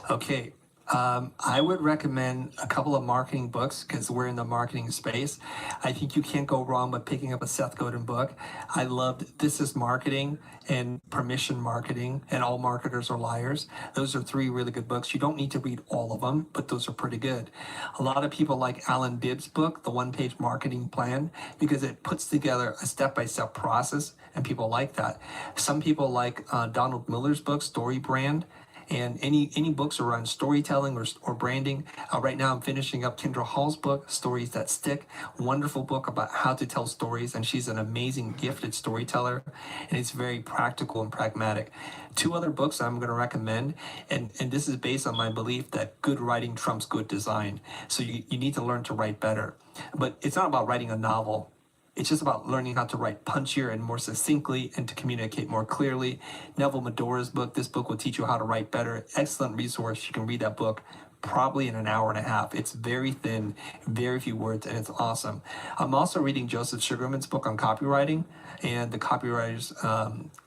Okay. I would recommend a couple of marketing books because we're in the marketing space. I think you can't go wrong with picking up a Seth Godin book. I loved This is Marketing and Permission Marketing and All Marketers Are Liars. Those are three really good books. You don't need to read all of them, but those are pretty good. A lot of people like Alan Bibb's book, The One-Page Marketing Plan, because it puts together a step-by-step process, and people like that. Some people like Donald Miller's book, Story Brand, and any books around storytelling or branding. Right now I'm finishing up Kendra Hall's book, Stories That Stick. Wonderful book about how to tell stories, and she's an amazing, gifted storyteller, and it's very practical and pragmatic. Two other books I'm going to recommend, and this is based on my belief that good writing trumps good design. So you need to learn to write better. But it's not about writing a novel. It's just about learning how to write punchier and more succinctly and to communicate more clearly. Neville Medora's book, this book will teach you how to write better. Excellent resource. You can read that book probably in an hour and a half. It's very thin, very few words, and it's awesome. I'm also reading Joseph Sugarman's book on copywriting and the copywriters,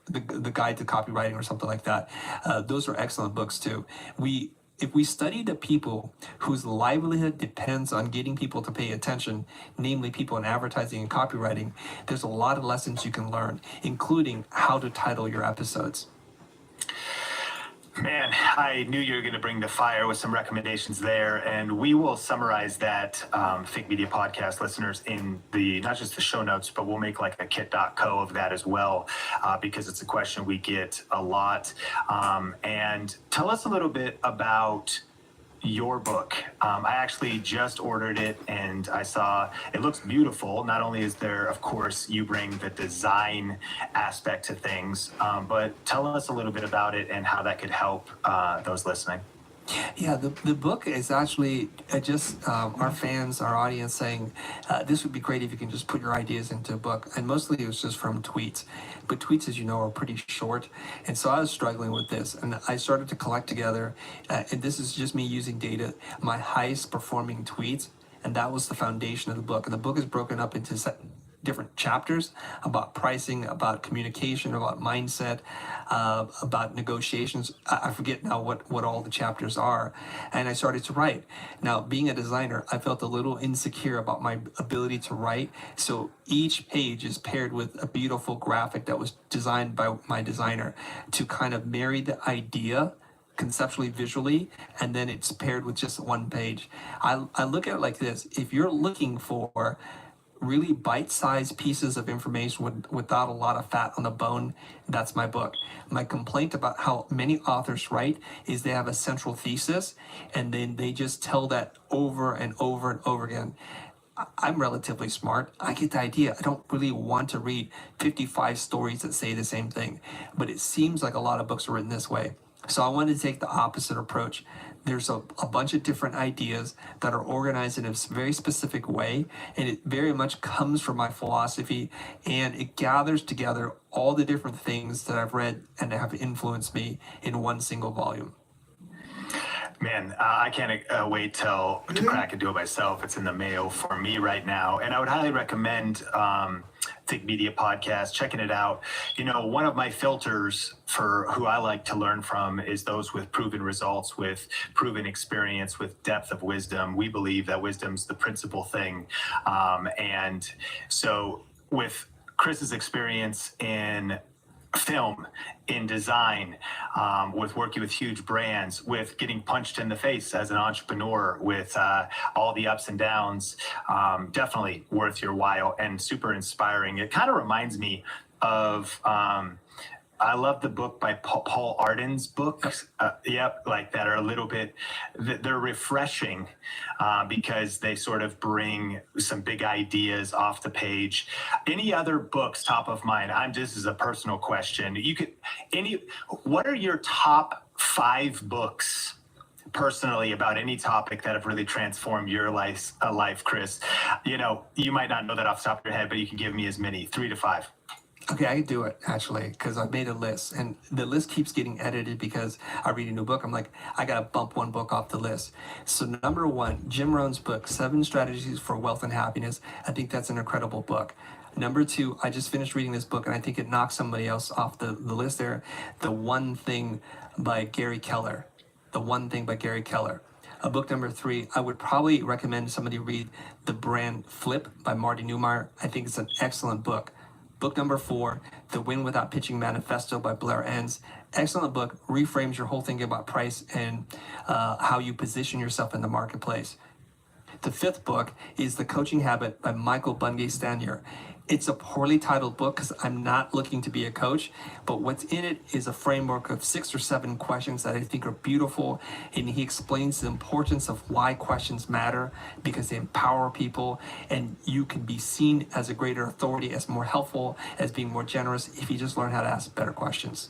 the guide to copywriting or something like that. Those are excellent books too. If we study the people whose livelihood depends on getting people to pay attention, namely people in advertising and copywriting, there's a lot of lessons you can learn, including how to title your episodes. Man, I knew you were going to bring the fire with some recommendations there, and we will summarize that Think Media podcast listeners in the not just the show notes, but we'll make like a kit.co of that as well, because it's a question we get a lot. And tell us a little bit about your book. I actually just ordered it and I saw it looks beautiful. Not only is there, of course, you bring the design aspect to things, but tell us a little bit about it and how that could help those listening. Yeah, the book is actually just our fans, our audience saying, this would be great if you can just put your ideas into a book. And mostly it was just from tweets. But tweets, as you know, are pretty short. And so I was struggling with this. And I started to collect together, and this is just me using data, my highest performing tweets. And that was the foundation of the book. And the book is broken up into different chapters about pricing, about communication, about mindset, about negotiations. I forget now what all the chapters are. And I started to write. Now, being a designer, I felt a little insecure about my ability to write. So each page is paired with a beautiful graphic that was designed by my designer to kind of marry the idea conceptually, visually, and then it's paired with just one page. I look at it like this. If you're looking for really bite-sized pieces of information without a lot of fat on the bone, that's my book. My complaint about how many authors write is they have a central thesis and then they just tell that over and over and over again. I'm relatively smart. I get the idea. I don't really want to read 55 stories that say the same thing, but it seems like a lot of books are written this way. So I wanted to take the opposite approach. There's a bunch of different ideas that are organized in a very specific way, and it very much comes from my philosophy, and it gathers together all the different things that I've read and have influenced me in one single volume. Man, I can't wait to crack into it myself. It's in the mail for me right now. And I would highly recommend Think Media Podcast, checking it out. You know, one of my filters for who I like to learn from is those with proven results, with proven experience, with depth of wisdom. We believe that wisdom's the principal thing. And so with Chris's experience in film, in design, with working with huge brands, with getting punched in the face as an entrepreneur, with all the ups and downs, definitely worth your while and super inspiring. It kind of reminds me of I love the book by Paul Arden's books. Like that are a little bit, they're refreshing because they sort of bring some big ideas off the page. Any other books top of mind? This is a personal question. What are your top 5 books personally about any topic that have really transformed your life, Chris? You know, you might not know that off the top of your head, but you can give me as many, 3 to 5. Okay, I can do it actually because I've made a list and the list keeps getting edited because I read a new book. I'm like, I got to bump one book off the list. So number 1, Jim Rohn's book, 7 Strategies for Wealth and Happiness. I think that's an incredible book. Number 2, I just finished reading this book and I think it knocks somebody else off the list there. The One Thing by Gary Keller. The One Thing by Gary Keller. Book number 3, I would probably recommend somebody read The Brand Flip by Marty Neumeyer. I think it's an excellent book. Book number 4, The Win Without Pitching Manifesto by Blair Enns. Excellent book, reframes your whole thinking about price and how you position yourself in the marketplace. The 5th book is The Coaching Habit by Michael Bungay Stanier. It's a poorly titled book because I'm not looking to be a coach, but what's in it is a framework of 6 or 7 questions that I think are beautiful, and he explains the importance of why questions matter because they empower people, and you can be seen as a greater authority, as more helpful, as being more generous if you just learn how to ask better questions.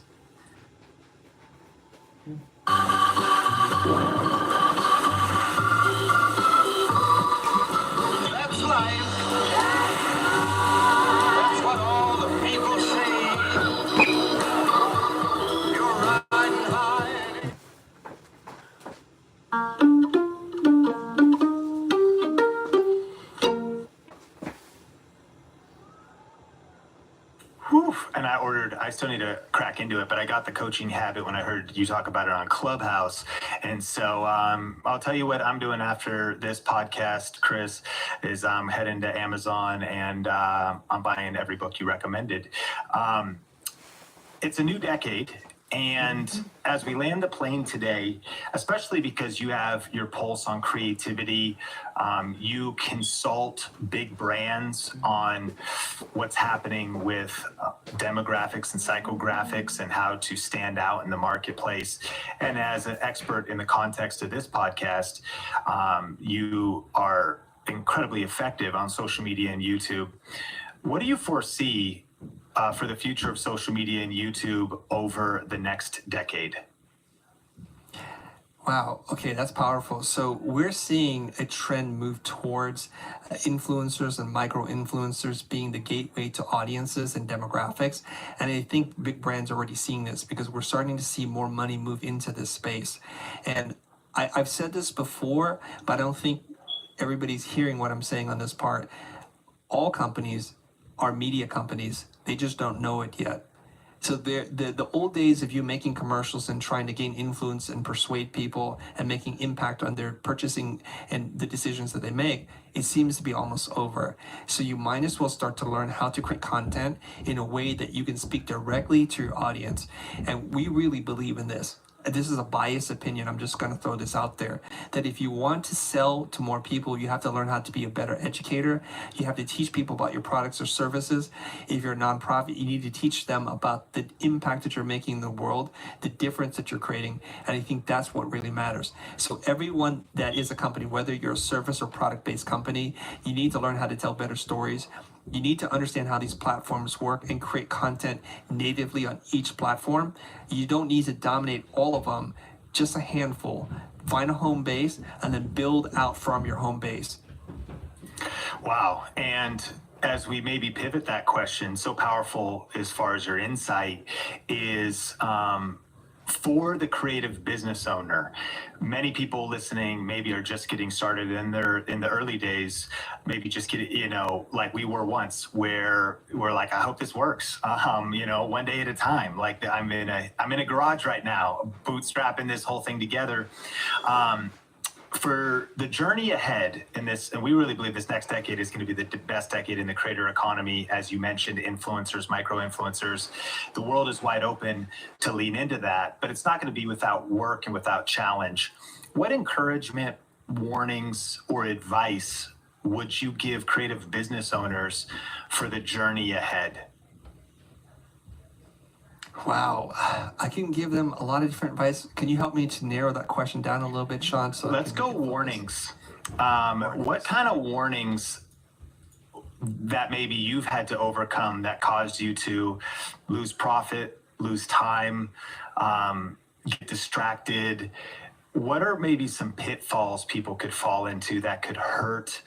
That's life. That's what all the people say. You're riding high. Whew. And I still need to crack into it, but I got The Coaching Habit when I heard you talk about it on Clubhouse. And so I'll tell you what I'm doing after this podcast, Chris, is I'm heading to Amazon and I'm buying every book you recommended. It's a new decade. And as we land the plane today, especially because you have your pulse on creativity, you consult big brands on what's happening with demographics and psychographics and how to stand out in the marketplace. And as an expert in the context of this podcast, you are incredibly effective on social media and YouTube. What do you foresee for the future of social media and YouTube over the next decade? Wow. Okay, that's powerful. So we're seeing a trend move towards influencers and micro influencers being the gateway to audiences and demographics. And I think big brands are already seeing this because we're starting to see more money move into this space. And I've said this before, but I don't think everybody's hearing what I'm saying on this part. All companies are media companies. They just don't know it yet. So the old days of you making commercials and trying to gain influence and persuade people and making impact on their purchasing and the decisions that they make, it seems to be almost over. So you might as well start to learn how to create content in a way that you can speak directly to your audience. And we really believe in this. This is a biased opinion, I'm just going to throw this out there, that if you want to sell to more people, you have to learn how to be a better educator. You have to teach people about your products or services. If you're a nonprofit, you need to teach them about the impact that you're making in the world, the difference that you're creating, and I think that's what really matters. So everyone that is a company, whether you're a service or product-based company, you need to learn how to tell better stories. You need to understand how these platforms work and create content natively on each platform. You don't need to dominate all of them, just a handful. Find a home base and then build out from your home base. Wow. And as we maybe pivot that question, so powerful as far as your insight is for the creative business owner. Many people listening maybe are just getting started in the early days, maybe just getting, like we were once, where we're like, I hope this works. One day at a time. Like I'm in a garage right now, bootstrapping this whole thing together. For the journey ahead in this, and we really believe this next decade is going to be the best decade in the creator economy, as you mentioned, influencers, micro influencers. The world is wide open to lean into that, but it's not going to be without work and without challenge. What encouragement, warnings, or advice would you give creative business owners for the journey ahead? Wow, I can give them a lot of different advice. Can you help me to narrow that question down a little bit, Sean? So let's go warnings. What kind of warnings that maybe you've had to overcome that caused you to lose profit, lose time, get distracted? What are maybe some pitfalls people could fall into that could hurt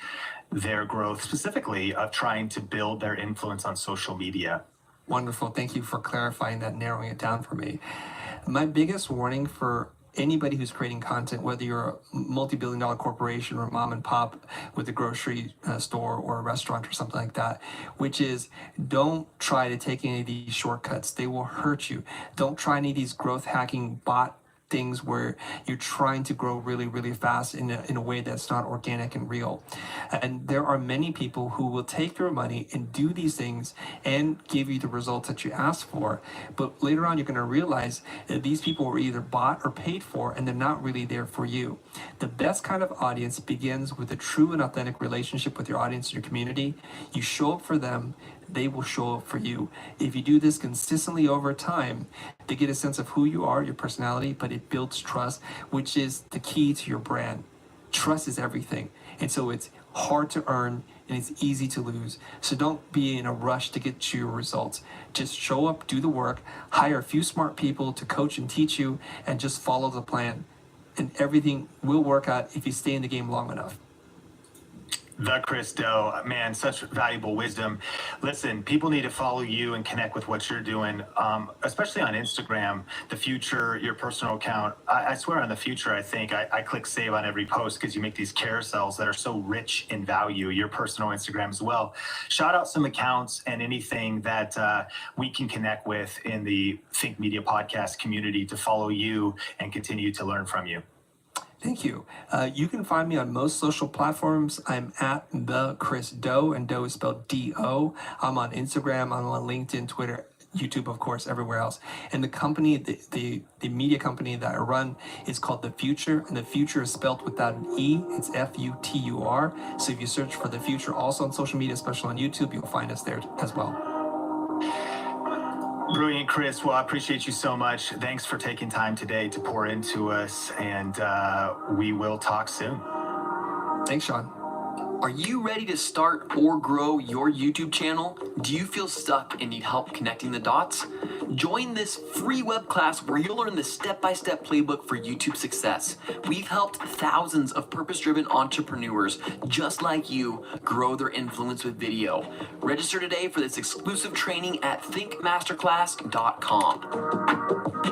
their growth, specifically of trying to build their influence on social media? Wonderful. Thank you for clarifying that, narrowing it down for me. My biggest warning for anybody who's creating content, whether you're a multi-billion-dollar corporation or a mom and pop with a grocery store or a restaurant or something like that, which is don't try to take any of these shortcuts. They will hurt you. Don't try any of these growth hacking bot things where you're trying to grow really, really fast in a way that's not organic and real. And there are many people who will take your money and do these things and give you the results that you asked for. But later on, you're going to realize that these people were either bought or paid for, and they're not really there for you. The best kind of audience begins with a true and authentic relationship with your audience and your community. You show up for them, they will show up for you. If you do this consistently over time, they get a sense of who you are, your personality, but it builds trust, which is the key to your brand. Trust is everything. And so it's hard to earn and it's easy to lose. So don't be in a rush to get to your results. Just show up, do the work, hire a few smart people to coach and teach you, and just follow the plan. And everything will work out if you stay in the game long enough. The Chris Do, man, such valuable wisdom. Listen, people need to follow you and connect with what you're doing, especially on Instagram, The Future, your personal account. I swear on The Future, I think I click save on every post because you make these carousels that are so rich in value, your personal Instagram as well. Shout out some accounts and anything that we can connect with in the Think Media podcast community to follow you and continue to learn from you. Thank you. You can find me on most social platforms. I'm at the Chris Do, and Do is spelled D-O. I'm on Instagram, I'm on LinkedIn, Twitter, YouTube, of course, everywhere else. And the company, the media company that I run is called The Future, and The Future is spelled without an E. It's F-U-T-U-R. So if you search for The Future also on social media, especially on YouTube, you'll find us there as well. Brilliant, Chris. Well, I appreciate you so much. Thanks for taking time today to pour into us, and we will talk soon. Thanks, Sean. Are you ready to start or grow your YouTube channel? Do you feel stuck and need help connecting the dots? Join this free web class where you'll learn the step-by-step playbook for YouTube success. We've helped thousands of purpose-driven entrepreneurs just like you grow their influence with video. Register today for this exclusive training at thinkmasterclass.com.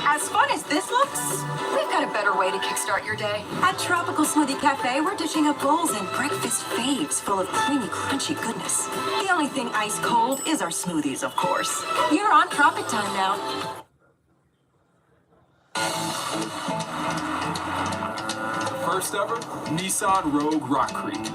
As fun as this looks, we've got a better way to kickstart your day. At Tropical Smoothie Cafe, we're dishing up bowls and breakfast faves full of creamy, crunchy goodness. The only thing ice cold is our smoothies, of course. You're on Tropic Time now. First ever, Nissan Rogue Rock Creek.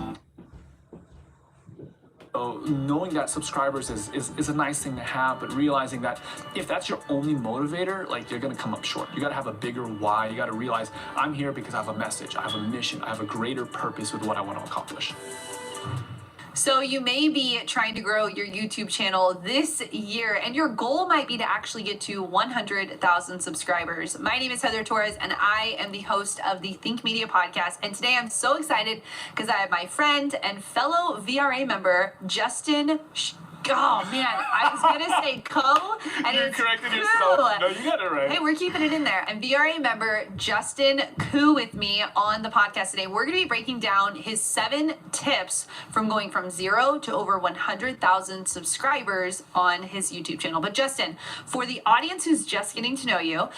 So knowing that subscribers is a nice thing to have, but realizing that if that's your only motivator, like, you're gonna come up short. You gotta have a bigger why. You gotta realize, I'm here because I have a message, I have a mission, I have a greater purpose with what I want to accomplish. So you may be trying to grow your YouTube channel this year, and your goal might be to actually get to 100,000 subscribers. My name is Heather Torres, and I am the host of the Think Media podcast. And today I'm so excited because I have my friend and fellow VRA member, Justin. Oh man, I was gonna say Co, and You it's corrected Koo. yourself. No, you got it right. Hey, we're keeping it in there. And VRA member Justin Koo with me on the podcast today. We're gonna be breaking down his 7 tips from going from 0 to over 100,000 subscribers on his YouTube channel. But Justin, for the audience who's just getting to know you,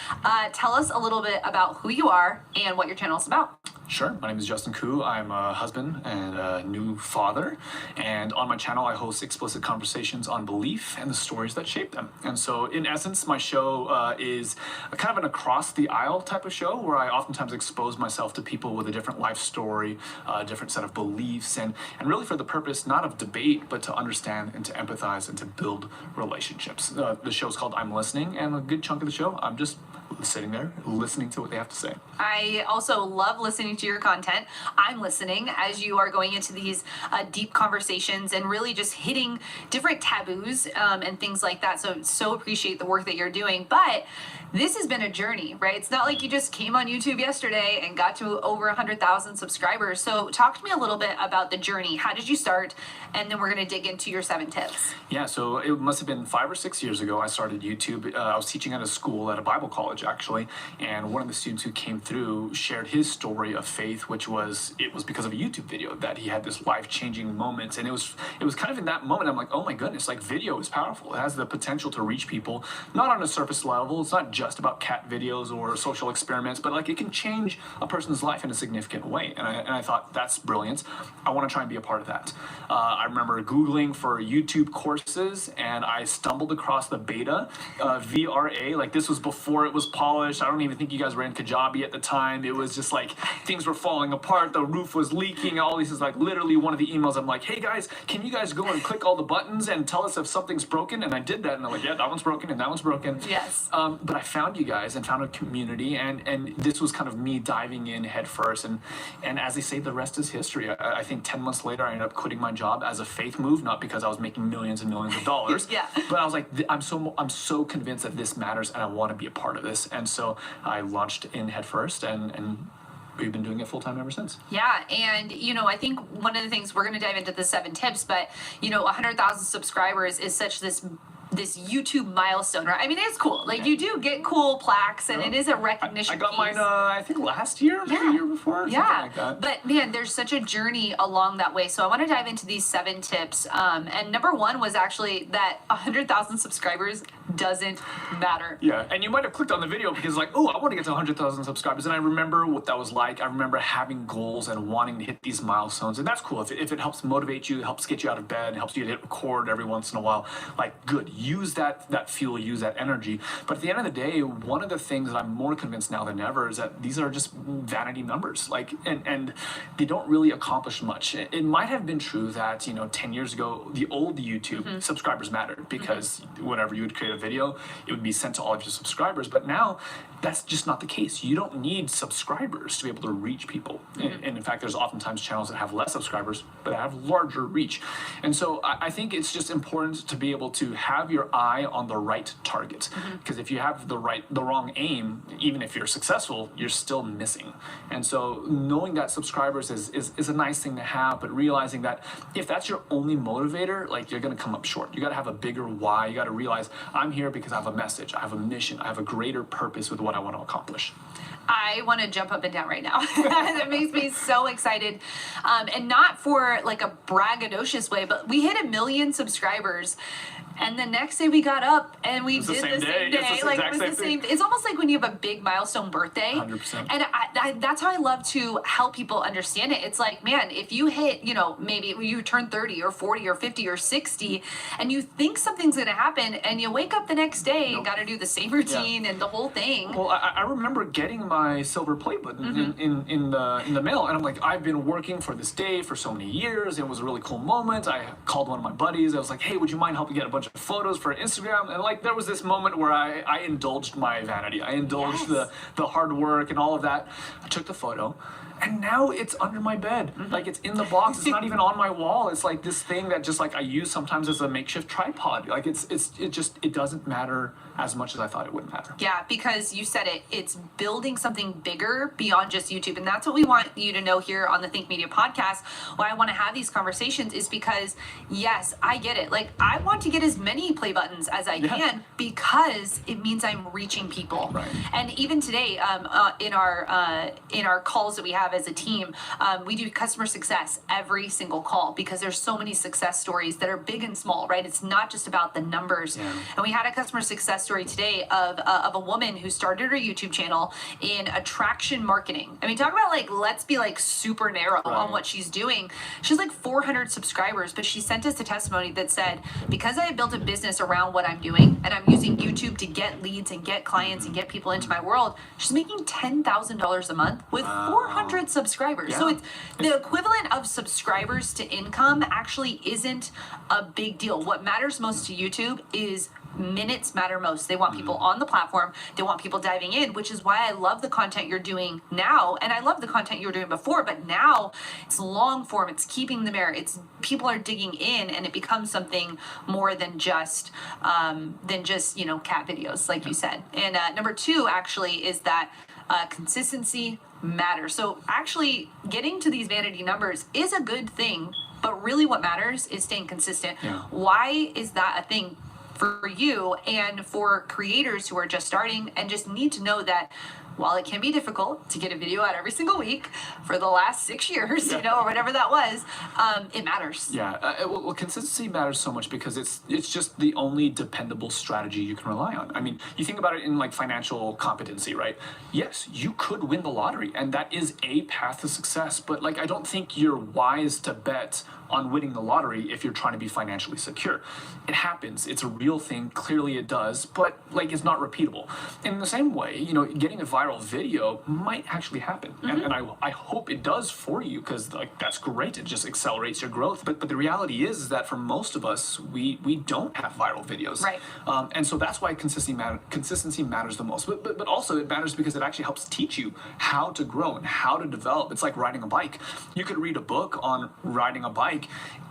tell us a little bit about who you are and what your channel is about. Sure. My name is Justin Koo. I'm a husband and a new father. And on my channel, I host explicit conversations on belief and the stories that shape them. And so, in essence, my show is a kind of an across-the-aisle type of show where I oftentimes expose myself to people with a different life story, a different set of beliefs, and really for the purpose not of debate, but to understand and to empathize and to build relationships. The show's called I'm Listening, and a good chunk of the show, I'm just sitting there listening to what they have to say. I also love listening to your content. I'm listening as you are going into these deep conversations and really just hitting different taboos and things like that. So appreciate the work that you're doing. But this has been a journey, right? It's not like you just came on YouTube yesterday and got to over 100,000 subscribers. So talk to me a little bit about the journey. How did you start? And then we're going to dig into your 7 tips. Yeah, so it must have been 5 or 6 years ago I started YouTube. I was teaching at a school, at a Bible college, actually, and one of the students who came through shared his story of faith, which was because of a YouTube video that he had this life-changing moment, and it was kind of in that moment I'm like, oh my goodness, like video is powerful. It has the potential to reach people, not on a surface level. It's not just about cat videos or social experiments, but like it can change a person's life in a significant way. And I thought that's brilliant. I want to try and be a part of that. I remember Googling for YouTube courses, and I stumbled across the beta VRA. Like this was before it was polished. I don't even think you guys were in Kajabi at the time. It was just like things were falling apart. The roof was leaking. All these is like literally one of the emails. I'm like, hey guys, can you guys go and click all the buttons and tell us if something's broken? And I did that, and they're like, yeah, that one's broken and that one's broken. Yes. But I found you guys and found a community, and this was kind of me diving in head first. And as they say, the rest is history. I think 10 months later, I ended up quitting my job as a faith move, not because I was making millions and millions of dollars. Yeah. But I was like, I'm so convinced that this matters, and I want to be a part of this. And so I launched in head first, and we've been doing it full time ever since. Yeah, and I think one of the things we're going to dive into the 7 tips, but 100,000 subscribers is such this YouTube milestone, right? I mean, it's cool. Like you do get cool plaques, and it is a recognition. I got piece. mine, I think last year, maybe the year before, something like that. But man, there's such a journey along that way. So I want to dive into these 7 tips. And number 1 was actually that 100,000 subscribers doesn't matter. Yeah, and you might have clicked on the video because like, oh, I want to get to 100,000 subscribers, and I remember what that was like. I remember having goals and wanting to hit these milestones, and that's cool. If it helps motivate you, helps get you out of bed, helps you to hit record every once in a while, like good. Use that fuel, use that energy. But at the end of the day, one of the things that I'm more convinced now than ever is that these are just vanity numbers. Like, and they don't really accomplish much. It might have been true that 10 years ago, the old YouTube subscribers mattered because whenever you would create a video, it would be sent to all of your subscribers. But now that's just not the case. You don't need subscribers to be able to reach people. And in fact, there's oftentimes channels that have less subscribers, but have larger reach. And so I think it's just important to be able to have your eye on the right target. Because if you have the wrong aim, even if you're successful, you're still missing. And so knowing that subscribers is a nice thing to have, but realizing that if that's your only motivator, like you're gonna come up short. You gotta have a bigger why. You gotta realize I'm here because I have a message, I have a mission, I have a greater purpose with what I want to accomplish. I want to jump up and down right now. That makes me so excited. And not for like a braggadocious way, but we hit 1 million subscribers. And the next day we got up and we did the same day. Like it was the same. It's almost like when you have a big milestone birthday. 100%. And that's how I love to help people understand it. It's like, man, if you hit, maybe you turn 30 or 40 or 50 or 60 and you think something's going to happen and you wake up the next day and got to do the same routine and the whole thing. Well, I remember getting my silver play button in the mail, and I'm like, I've been working for this day for so many years. It was a really cool moment. I called one of my buddies. I was like, hey, would you mind helping get a bunch of photos for Instagram? And like there was this moment where I indulged my vanity. I indulged the hard work and all of that. I took the photo, and now it's under my bed. Like it's in the box. It's not even on my wall. It's like this thing that just like I use sometimes as a makeshift tripod. Like it doesn't matter as much as I thought it would matter. Yeah, because you said it, it's building something bigger beyond just YouTube. And that's what we want you to know here on the Think Media podcast. Why I want to have these conversations is because, yes, I get it. Like, I want to get as many play buttons as I can because it means I'm reaching people. Right. And even today, in our calls that we have as a team, we do customer success every single call because there's so many success stories that are big and small, right? It's not just about the numbers. Yeah. And we had a customer success story today of a woman who started her YouTube channel in attraction marketing. I mean, talk about like, let's be like super narrow on what she's doing. She's like 400 subscribers, but she sent us a testimony that said, because I have built a business around what I'm doing and I'm using YouTube to get leads and get clients and get people into my world, she's making $10,000 a month with 400 subscribers. Yeah. So it's the equivalent of subscribers to income actually isn't a big deal. What matters most to YouTube is minutes matter most. They want people on the platform. They want people diving in, which is why I love the content you're doing now. And I love the content you were doing before, but now it's long form. It's keeping them there. It's people are digging in, and it becomes something more than just cat videos, like you said. And number 2 actually is that consistency matters. So actually getting to these vanity numbers is a good thing, but really what matters is staying consistent. Yeah. Why is that a thing? for you and for creators who are just starting and just need to know that while it can be difficult to get a video out every single week for the last 6 years, you know, or whatever that was, it matters. Yeah, well, consistency matters so much because it's just the only dependable strategy you can rely on. I mean, you think about it in like financial competency, right? Yes, you could win the lottery, and that is a path to success. But like, I don't think you're wise to bet on winning the lottery if you're trying to be financially secure. It happens. It's a real thing. Clearly, it does, but like, it's not repeatable. In the same way, you know, getting a viral video might actually happen, and I hope it does for you because like that's great. It just accelerates your growth. But the reality is that for most of us, we don't have viral videos, right? And so that's why consistency matters the most. But also it matters because it actually helps teach you how to grow and how to develop. It's like riding a bike. You could read a book on riding a bike,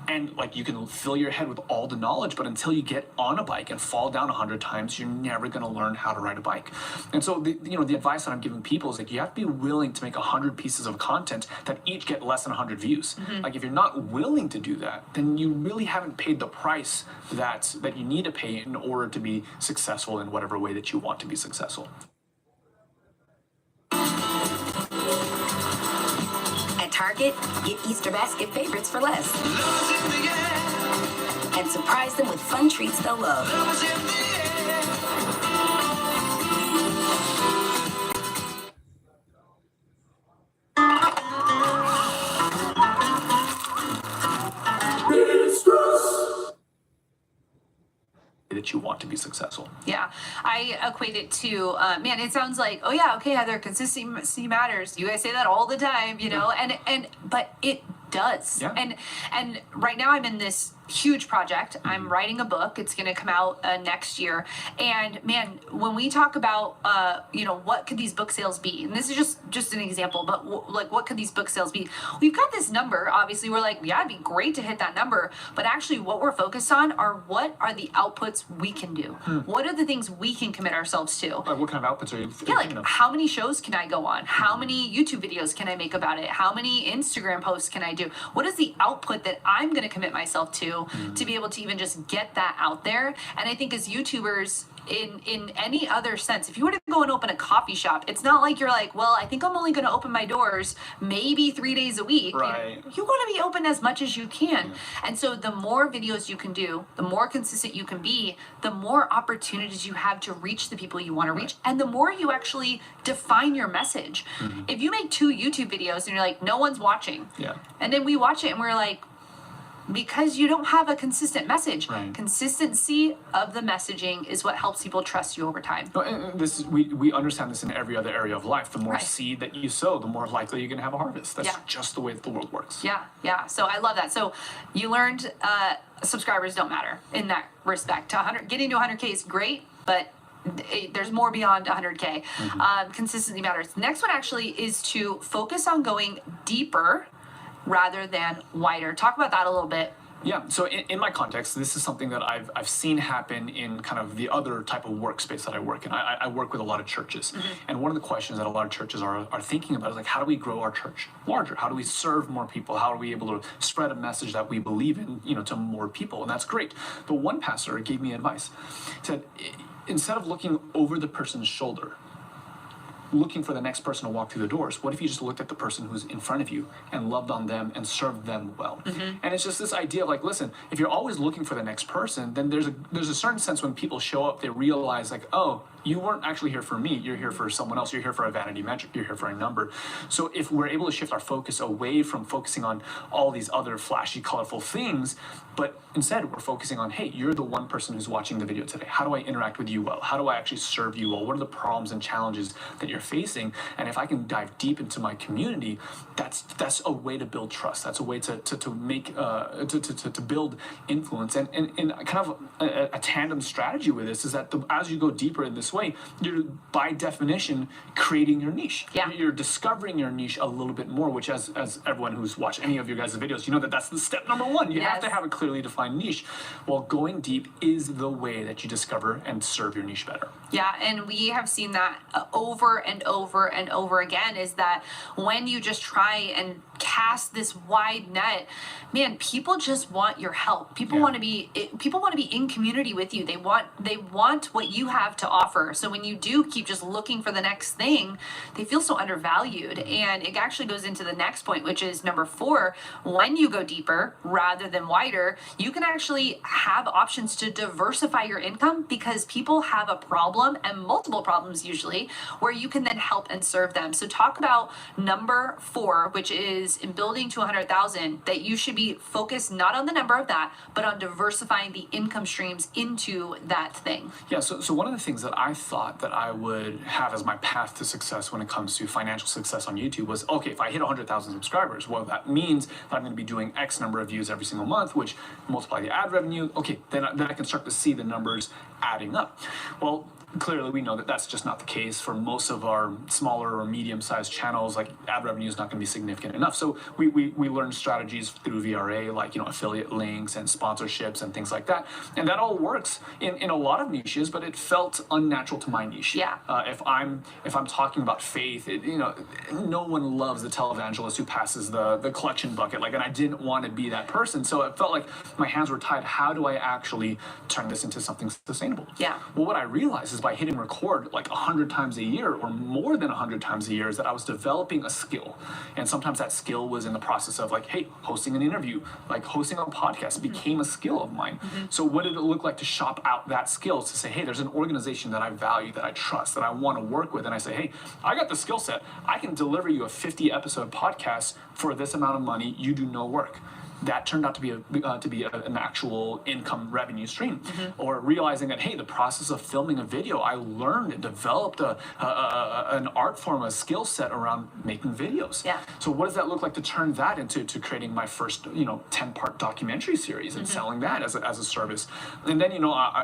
and like you can fill your head with all the knowledge, but until you get on a bike and fall down 100 times, you're never going to learn how to ride a bike. And so the advice that I'm giving people is like, you have to be willing to make 100 pieces of content that each get less than 100 views. Like if you're not willing to do that, then you really haven't paid the price that you need to pay in order to be successful in whatever way that you want to be successful. At Target, get Easter basket favorites for less. And surprise them with fun treats they'll love. That you want to be successful. Yeah, I equate it to, man, it sounds like, oh yeah, okay, Heather, consistency matters. You guys say that all the time, you know, but it does. Yeah. And right now I'm in this huge project. I'm writing a book. It's going to come out next year. And man, when we talk about, you know, what could these book sales be? And this is just an example, but like, what could these book sales be? We've got this number. Obviously, we're like, yeah, it'd be great to hit that number. But actually, what we're focused on are what are the outputs we can do? What are the things we can commit ourselves to? Like what kind of outputs are you? Yeah, like how many shows can I go on? How many YouTube videos can I make about it? How many Instagram posts can I do? What is the output that I'm going to commit myself to be able to even just get that out there? And I think as YouTubers, in any other sense, if you were to go and open a coffee shop, it's not like you're like, well, I think I'm only going to open my doors maybe 3 days a week. Right. You want to be open as much as you can. And so the more videos you can do, the more consistent you can be, the more opportunities you have to reach the people you want to reach, and the more you actually define your message. If you make 2 YouTube videos and you're like, no one's watching, and then we watch it and we're like, because you don't have a consistent message. Right. Consistency of the messaging is what helps people trust you over time. No, and this is, we understand this in every other area of life. The more Right. seed that you sow, the more likely you're going to have a harvest. That's just the way that the world works. Yeah. So I love that. So you learned subscribers don't matter in that respect. Getting to 100K is great, but there's more beyond 100K. Consistency matters. Next one actually is to focus on going deeper rather than wider. Talk about that a little bit. Yeah, so in my context, this is something that I've seen happen in kind of the other type of workspace that I work in. I work with a lot of churches, and one of the questions that a lot of churches are thinking about is like, how do we grow our church larger? How do we serve more people? How are we able to spread a message that we believe in, you know, to more people? And that's great. But one pastor gave me advice. He said, instead of looking over the person's shoulder, looking for the next person to walk through the doors, what if you just looked at the person who's in front of you and loved on them and served them well? And it's just this idea of like, listen, if you're always looking for the next person, then there's a certain sense when people show up, they realize like, oh, you weren't actually here for me, you're here for someone else, you're here for a vanity metric, you're here for a number. So if we're able to shift our focus away from focusing on all these other flashy, colorful things, but instead we're focusing on, hey, you're the one person who's watching the video today. How do I interact with you well? How do I actually serve you well? What are the problems and challenges that you're facing? And if I can dive deep into my community, that's a way to build trust. That's a way to make to build influence. And kind of a tandem strategy with this is that as you go deeper in this way, you're by definition creating your niche. Yeah. You're discovering your niche a little bit more, which as everyone who's watched any of your guys' videos, you know that that's the step number one. You have to have a clearly defined niche. Well, going deep is the way that you discover and serve your niche better. Yeah, and we have seen that over and over and over again, is that when you just try and cast this wide net, man, people just want your help. People want to be in community with you. They want what you have to offer. So when you do keep just looking for the next thing, they feel so undervalued. And it actually goes into the next point, which is number 4. When you go deeper rather than wider, you can actually have options to diversify your income, because people have a problem, and multiple problems usually, where you can then help and serve them. So talk about number 4, which is in building to 100,000, that you should be focused not on the number of that, but on diversifying the income streams into that thing. Yeah, so one of the things that I thought that I would have as my path to success when it comes to financial success on YouTube was, okay, if I hit 100,000 subscribers, well, that means that I'm going to be doing X number of views every single month, which multiply the ad revenue. Okay, then I can start to see the numbers adding up. Well, clearly we know that that's just not the case for most of our smaller or medium-sized channels. Like, ad revenue is not going to be significant enough. So we learn strategies through VRA, like, affiliate links and sponsorships and things like that. And that all works in a lot of niches, but it felt unnatural to my niche. Yeah. If I'm talking about faith, no one loves the televangelist who passes the collection bucket. Like, and I didn't want to be that person. So it felt like my hands were tied. How do I actually turn this into something sustainable? Yeah. Well, what I realized is by hitting record like 100 times a year or more than 100 times a year is that I was developing a skill. And sometimes that skill was in the process of like, hey, hosting an interview, like hosting a podcast became a skill of mine. So what did it look like to shop out that skill, to say, hey, there's an organization that I value, that I trust, that I want to work with. And I say, hey, I got the skill set. I can deliver you a 50 episode podcast for this amount of money. You do no work. That turned out to be an actual income revenue stream. Or realizing that, hey, the process of filming a video, I learned and developed an art form, a skill set around making videos. Yeah. So what does that look like to turn that into creating my first 10-part documentary series and selling that as a service? And then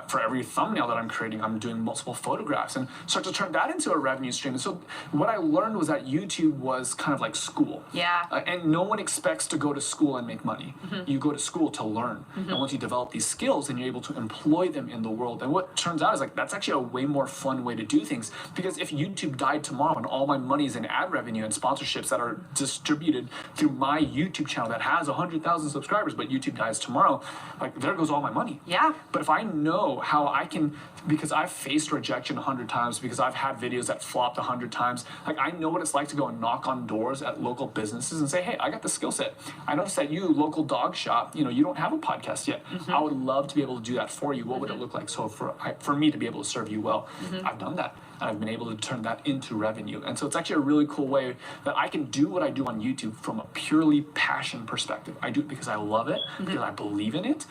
for every thumbnail that I'm creating, I'm doing multiple photographs and start to turn that into a revenue stream. And so what I learned was that YouTube was kind of like school. Yeah. And no one expects to go to school and make money. You go to school to learn. And once you develop these skills, then you're able to employ them in the world. And what turns out is like that's actually a way more fun way to do things. Because if YouTube died tomorrow and all my money is in ad revenue and sponsorships that are distributed through my YouTube channel that has 100,000 subscribers, but YouTube dies tomorrow, like there goes all my money. Yeah. But if I know how I can, because I've faced rejection 100 times, because I've had videos that flopped 100 times, like I know what it's like to go and knock on doors at local businesses and say, hey, I got the skill set. I noticed that you, local dog shop, you don't have a podcast yet. I would love to be able to do that for you. What would it look like? So for me to be able to serve you well, I've done that. And I've been able to turn that into revenue. And so it's actually a really cool way that I can do what I do on YouTube from a purely passion perspective. I do it because I love it, because I believe in it.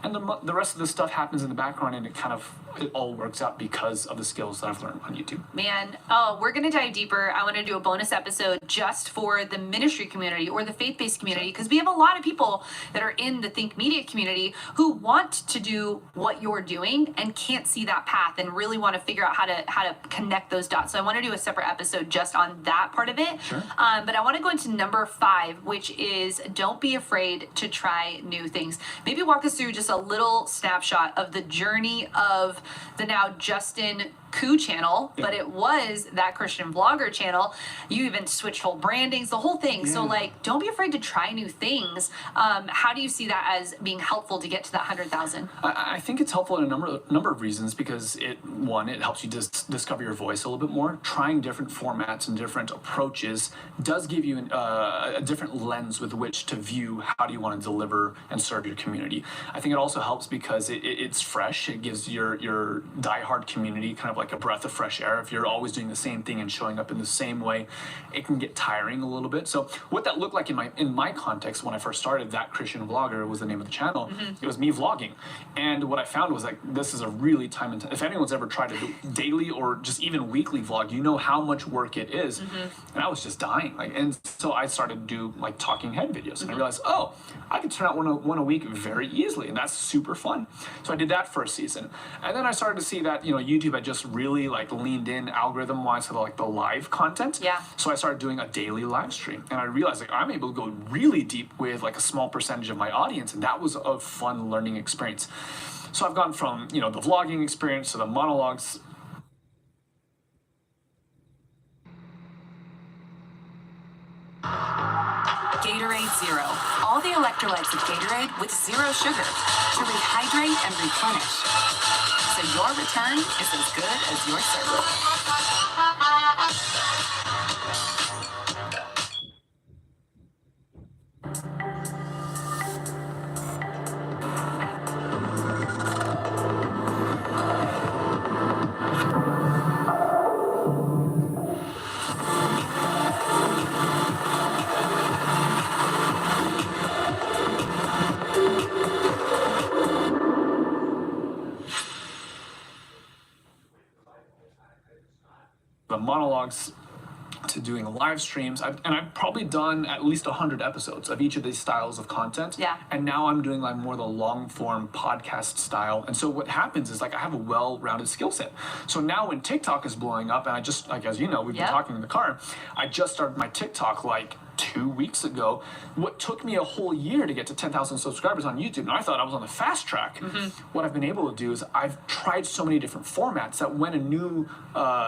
And the rest of the stuff happens in the background, and it all works out because of the skills that I've learned on YouTube. Man, we're going to dive deeper. I want to do a bonus episode just for the ministry community or the faith-based community, because we have a lot of people that are in the Think Media community who want to do what you're doing and can't see that path and really want to figure out how to connect those dots. So I want to do a separate episode just on that part of it. Sure. But I want to go into number 5, which is don't be afraid to try new things. Maybe walk us through just a little snapshot of the journey of the now Justin Koo channel, but it was that Christian vlogger channel. You even switched whole brandings, the whole thing. So like, don't be afraid to try new things. How do you see that as being helpful to get to that 100,000? I think it's helpful in a number of reasons, because it helps you discover your voice a little bit more. Trying different formats and different approaches does give you a different lens with which to view how do you want to deliver and serve your community. I think it also helps because it's fresh. It gives your diehard community kind of like a breath of fresh air. If you're always doing the same thing and showing up in the same way, it can get tiring a little bit. So what that looked like in my context when I first started, that Christian vlogger was the name of the channel. It was me vlogging, and what I found was like this is a really time intensive. If anyone's ever tried to do daily or just even weekly vlog, you know how much work it is. And I was just dying. And so I started to do like talking head videos, and I realized, oh, I could turn out one a week very easily, and that's super fun. So I did that for a season, and then I started to see that YouTube had just really like leaned in algorithm wise to like the live content. Yeah. So I started doing a daily live stream, and I realized like I'm able to go really deep with like a small percentage of my audience, and that was a fun learning experience. So I've gone from, you know, the vlogging experience to the monologues. Gatorade Zero. All the electrolytes of Gatorade with zero sugar to rehydrate and replenish. So your return is as good as your service. The monologues to doing live streams. I've probably done at least 100 episodes of each of these styles of content. Yeah. And now I'm doing like more the long form podcast style. And so what happens is like I have a well-rounded skill set. So now when TikTok is blowing up, and I just, like, as you know, we've been talking in the car, I just started my TikTok like 2 weeks ago. What took me a whole year to get to 10,000 subscribers on YouTube, and I thought I was on the fast track. What I've been able to do is I've tried so many different formats that when a new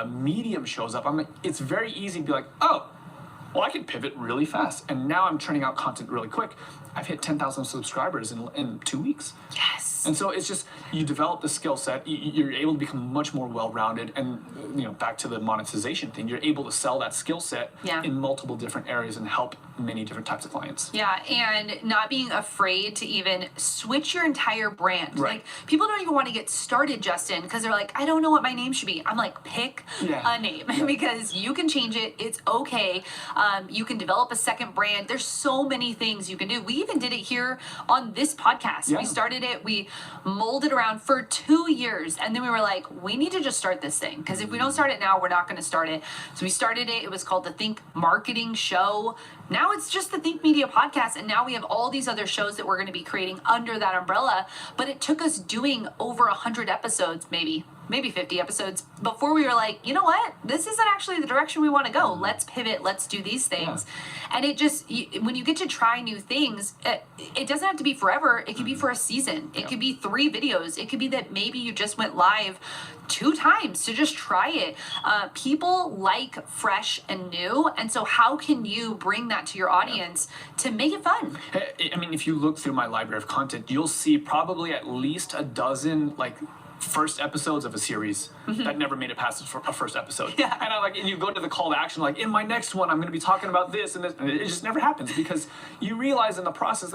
medium shows up, it's very easy to be like, oh, well, I can pivot really fast. And now I'm churning out content really quick. I've hit 10,000 subscribers in 2 weeks. Yes. And so it's just, you develop the skill set, you're able to become much more well-rounded, and, you know, back to the monetization thing, you're able to sell that skill set in multiple different areas and help many different types of clients. Yeah, and not being afraid to even switch your entire brand. Right. Like, people don't even want to get started, Justin, because they're like, I don't know what my name should be. I'm like, pick a name because you can change it. It's okay. You can develop a second brand. There's so many things you can do. We even did it here on this podcast. Yeah. We started it, we molded around for 2 years, and then we were like, we need to just start this thing, because if we don't start it now, we're not going to start it. So we started it. It was called the Think Marketing Show. Now it's just the Think Media Podcast, and now we have all these other shows that we're going to be creating under that umbrella. But it took us doing over 100 episodes, maybe 50 episodes, before we were like, you know what? This isn't actually the direction we want to go. Let's pivot. Let's do these things. And it just, when you get to try new things, it doesn't have to be forever. It could be for a season. It could be 3 videos. It could be that maybe you just went live 2 times to just try it. People like fresh and new. And so how can you bring that to your audience to make it fun? I mean, if you look through my library of content, you'll see probably at least a dozen, like, first episodes of a series that never made it past a first episode. Yeah. And you go to the call to action, like, in my next one, I'm going to be talking about this and this, and it just never happens because you realize in the process,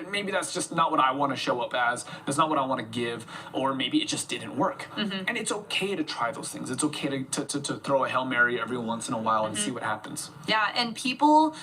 maybe that's just not what I want to show up as, that's not what I want to give, or maybe it just didn't work. And it's okay to try those things. It's okay to throw a Hail Mary every once in a while and see what happens. Yeah, and people,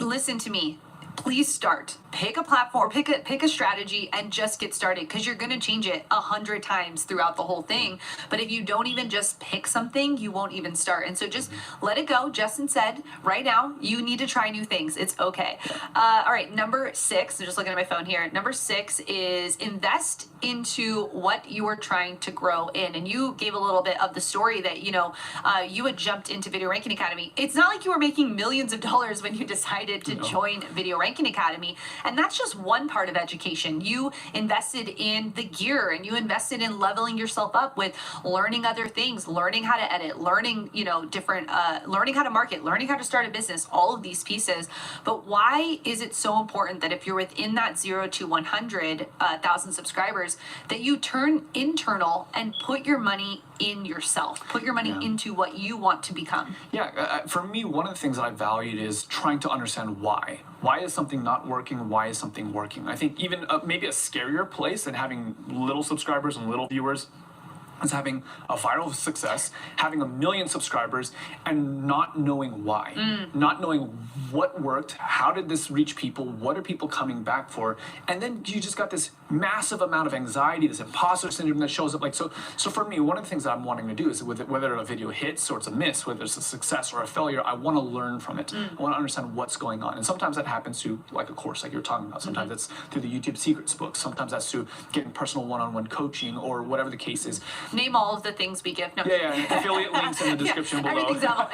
listen to me. Please start. Pick a platform, pick a strategy, and just get started, because you're gonna change it 100 times throughout the whole thing. But if you don't even just pick something, you won't even start. And so just let it go. Justin said, right now, you need to try new things. It's okay. All right, number 6, I'm just looking at my phone here. Number 6 is invest into what you are trying to grow in. And you gave a little bit of the story that, you had jumped into Video Ranking Academy. It's not like you were making millions of dollars when you decided to join Video Ranking Academy. And that's just one part of education. You invested in the gear, and you invested in leveling yourself up with learning other things, learning how to edit, learning, different, learning how to market, learning how to start a business, all of these pieces. But why is it so important that if you're within that 0 to 100,000 subscribers, that you turn internal and put your money in yourself, put your money into what you want to become? For me, one of the things that I valued is trying to understand why. Why is something not working? Why is something working? I think even maybe a scarier place than having little subscribers and little viewers is having a viral success, having 1 million subscribers, and not knowing why, not knowing what worked, how did this reach people, what are people coming back for, and then you just got this massive amount of anxiety, this imposter syndrome that shows up. Like so for me, one of the things that I'm wanting to do is whether a video hits or it's a miss, whether it's a success or a failure, I want to learn from it. I want to understand what's going on, and sometimes that happens through like a course, like you're talking about. Sometimes it's through the YouTube Secrets book. Sometimes that's through getting personal one-on-one coaching or whatever the case is. Name all of the things we give. No. Yeah, affiliate links in the description below. Everything's out.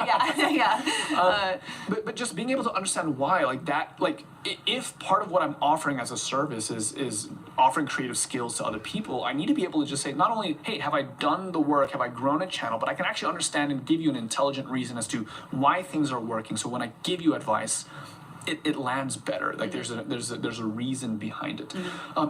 Yeah. But just being able to understand why, like that, like if part of what I'm offering as a service is offering creative skills to other people, I need to be able to just say, not only, hey, have I done the work, have I grown a channel, but I can actually understand and give you an intelligent reason as to why things are working. So when I give you advice, it lands better. Like there's a reason behind it.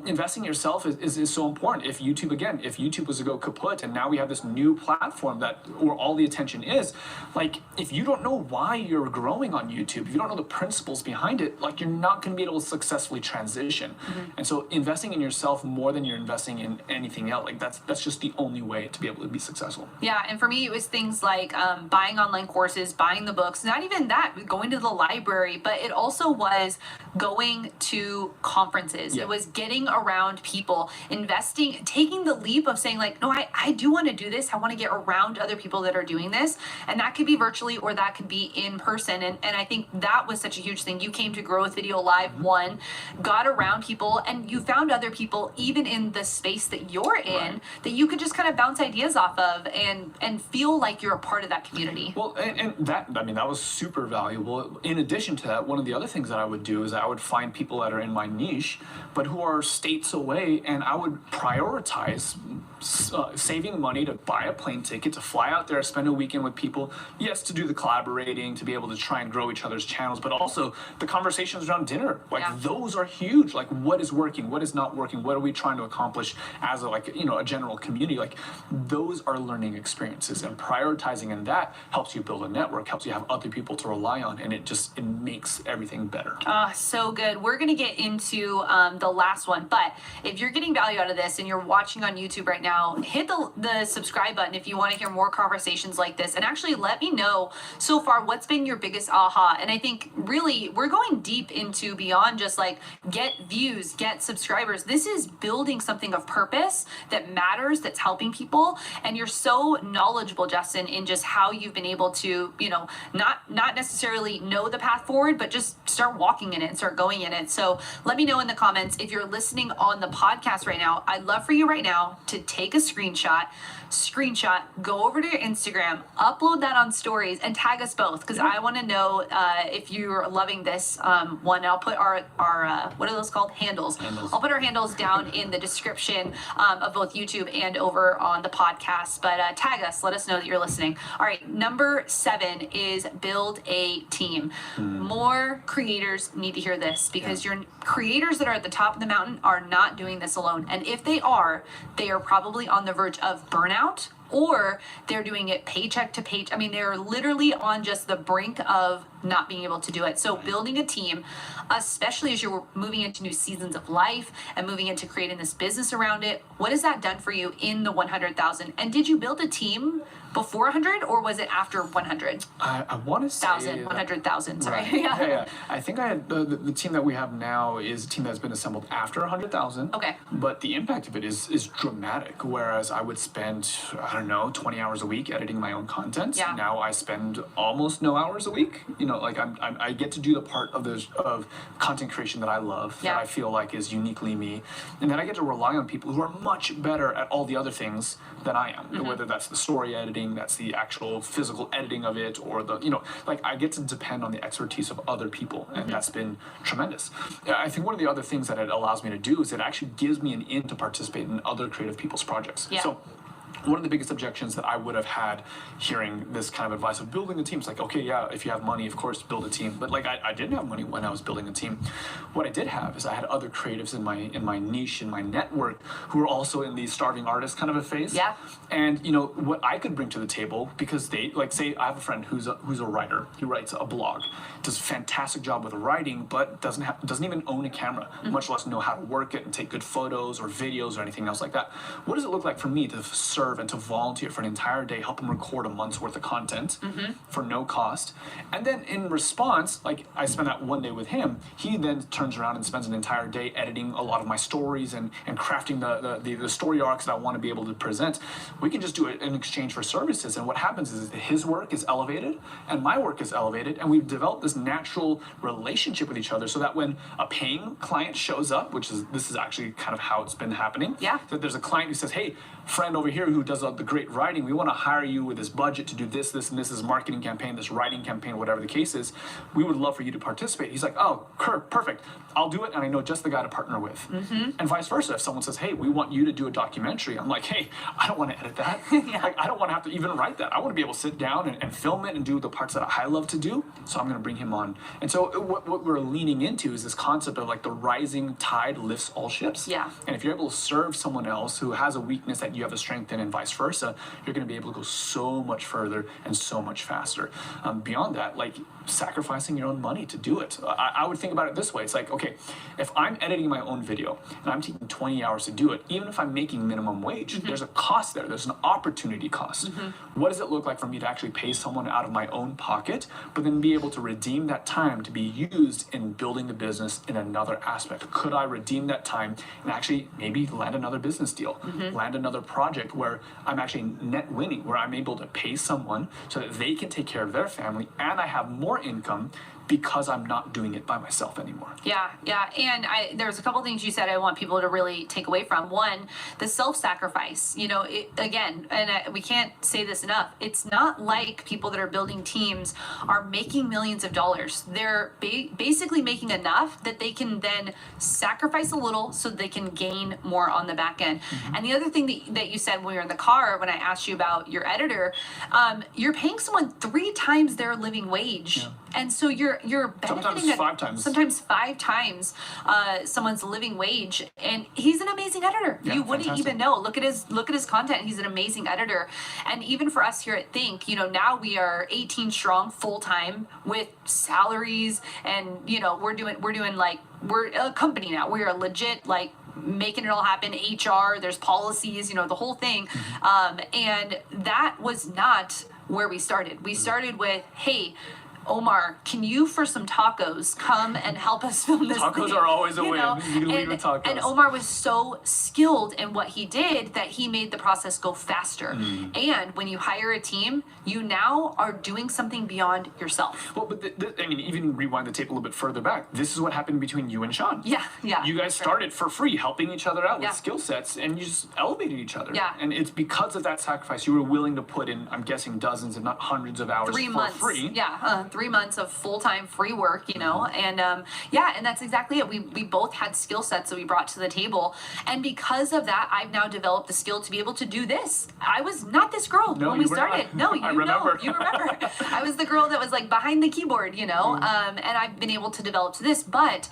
Investing in yourself is so important. If YouTube was to go kaput and now we have this new platform where all the attention is, like if you don't know why you're growing on YouTube, if you don't know the principles behind it, like you're not going to be able to successfully transition. And so investing in yourself more than you're investing in anything else, like that's just the only way to be able to be successful. Yeah, and for me it was things like buying online courses, buying the books, not even that, going to the library, but it also was going to conferences. Yeah. It was getting around people, investing, taking the leap of saying like, no, I do want to do this. I want to get around other people that are doing this. And that could be virtually or that could be in person. And I think that was such a huge thing. You came to Grow with Video Live, one, got around people, and you found other people even in the space that you're in that you could just kind of bounce ideas off of and feel like you're a part of that community. Well, and that was super valuable. In addition to that, one of the other things that I would do is I would find people that are in my niche, but who are states away, and I would prioritize saving money to buy a plane ticket, to fly out there, spend a weekend with people, yes, to do the collaborating, to be able to try and grow each other's channels, but also the conversations around dinner. Like those are huge. Like what is working, what is not working, what are we trying to accomplish as a general community? Like those are learning experiences, and prioritizing in that helps you build a network, helps you have other people to rely on, and it makes everything better. So good. We're going to get into the last one, but if you're getting value out of this and you're watching on YouTube right now, hit the subscribe button if you want to hear more conversations like this, and actually let me know so far what's been your biggest aha. And I think really we're going deep into beyond just like get views, get subscribers. This is building something of purpose that matters, that's helping people, and you're so knowledgeable, Justin, in just how you've been able to, not necessarily know the path forward, but just start walking in it and start going in it. So let me know in the comments if you're listening on the podcast right now. I'd love for you right now to take a screenshot, go over to your Instagram, upload that on stories, and tag us both, because I want to know if you're loving this one. I'll put our what are those called? Handles. I'll put our handles down in the description of both YouTube and over on the podcast. But tag us, let us know that you're listening. All right, number 7 is build a team. More creators need to hear this, because your creators that are at the top of the mountain are not doing this alone. And if they are probably on the verge of burnout, or they're doing it paycheck to paycheck. I mean, they're literally on just the brink of not being able to do it. So building a team, especially as you're moving into new seasons of life and moving into creating this business around it, what has that done for you in the 100,000? And did you build a team before 100, or was it after 100? I want to say 100,000, sorry. Right. Yeah. I think I had the team that we have now is a team that's been assembled after 100,000. Okay. But the impact of it is dramatic. Whereas I would spend, 20 hours a week editing my own content. Yeah. Now I spend almost no hours a week. I get to do the part of content creation that I love, that I feel like is uniquely me, and then I get to rely on people who are much better at all the other things than I am. Whether that's the story editing, that's the actual physical editing of it, or I get to depend on the expertise of other people, and that's been tremendous. I think one of the other things that it allows me to do is it actually gives me an in to participate in other creative people's projects. Yeah. So one of the biggest objections that I would have had hearing this kind of advice of building a team is like, okay, yeah, if you have money, of course, build a team. But I didn't have money when I was building a team. What I did have is I had other creatives in my niche, in my network, who were also in the starving artist kind of a phase. Yeah. And what I could bring to the table, because they say I have a friend who's a writer. He writes a blog, does a fantastic job with writing, but doesn't even own a camera, much less know how to work it and take good photos or videos or anything else like that. What does it look like for me to serve and to volunteer for an entire day, help him record a month's worth of content for no cost? And then in response, I spend that one day with him, he then turns around and spends an entire day editing a lot of my stories and crafting the story arcs that I want to be able to present. We can just do it in exchange for services, and what happens is his work is elevated and my work is elevated, and we've developed this natural relationship with each other, so that when a paying client shows up, this is actually kind of how it's been happening, that there's a client who says, hey, friend over here who who does the great writing, we want to hire you with this budget to do this, this, and this marketing campaign, this writing campaign, whatever the case is. We would love for you to participate. He's like, oh, Kurt, perfect. I'll do it, and I know just the guy to partner with. And vice versa. If someone says, hey, we want you to do a documentary, I'm like, hey, I don't want to edit that. Like, I don't want to have to even write that. I want to be able to sit down and film it and do the parts that I love to do. So I'm going to bring him on. And so what we're leaning into is this concept of like the rising tide lifts all ships. Yeah. And if you're able to serve someone else who has a weakness that you have a strength in and vice versa, you're going to be able to go so much further and so much faster. Beyond that, like sacrificing your own money to do it. I would think about it this way. It's like, okay, if I'm editing my own video and I'm taking 20 hours to do it, even if I'm making minimum wage, there's a cost there. There's an opportunity cost. What does it look like for me to actually pay someone out of my own pocket, but then be able to redeem that time to be used in building the business in another aspect? Could I redeem that time and actually maybe land another business deal, land another project where I'm actually net winning, where I'm able to pay someone so that they can take care of their family and I have more income because I'm not doing it by myself anymore. Yeah. And there's a couple things you said I want people to really take away from. One, the self-sacrifice. You know, again, and we can't say this enough, it's not like people that are building teams are making millions of dollars. They're basically making enough that they can then sacrifice a little so they can gain more on the back end. And the other thing that you said when we were in the car, when I asked you about your editor, you're paying someone 3 times their living wage. And so you're benefiting sometimes five times someone's living wage, and he's an amazing editor. You wouldn't even know. Look at his content. He's an amazing editor. And even for us here at Think, you know, now we are 18 strong full time with salaries, and you know, we're doing like, we're a company now. We are legit, like, making it all happen. HR, there's policies, you know, the whole thing. And that was not where we started. We started with, hey, Omar, can you, for some tacos, come and help us film this Tacos thing? are always a You win. know? You can leave with tacos. And Omar was so skilled in what he did that he made the process go faster. And when you hire a team, you now are doing something beyond yourself. Well, but I mean, even rewind the tape a little bit further back. This is what happened between you and Sean. Yeah. You guys started for free, helping each other out Yeah. with skill sets, and you just elevated each other. Yeah. And it's because of that sacrifice you were willing to put in, I'm guessing, dozens, if not hundreds of hours 3 for months. free. Yeah, 3 months of full-time free work, you know, and and that's exactly it. We both had skill sets that we brought to the table, and because of that, I've now developed the skill to be able to do this. I was not this girl when we started. No, you remember. know, you remember. I was the girl that was like behind the keyboard, you know, and I've been able to develop to this, but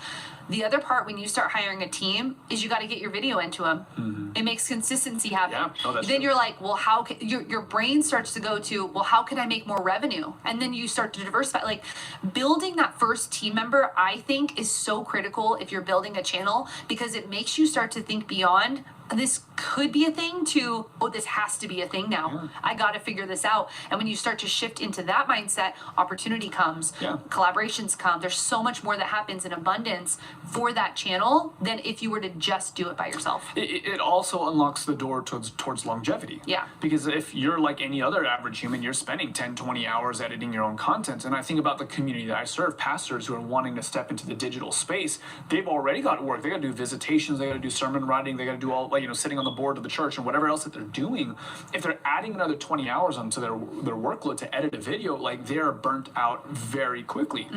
the other part when you start hiring a team is you got to get your video into them. It makes consistency happen. Yeah. Oh, that's then true. you're like, well, how can your brain starts to go to, well, how can I make more revenue? And then you start to diversify. Like, building that first team member, I think, is so critical if you're building a channel, because it makes you start to think beyond, this could be a thing, to, oh, this has to be a thing now. I got to figure this out. And when you start to shift into that mindset, opportunity comes, collaborations come. There's so much more that happens in abundance for that channel than if you were to just do it by yourself. It also unlocks the door towards longevity. Yeah. Because if you're like any other average human, you're spending 10, 20 hours editing your own content. And I think about the community that I serve, pastors who are wanting to step into the digital space. They've already got work. They got to do visitations. They got to do sermon writing. They got to do all, like, you know, sitting on the board of the church and whatever else that they're doing. If they're adding another 20 hours onto their workload to edit a video, like, they're burnt out very quickly.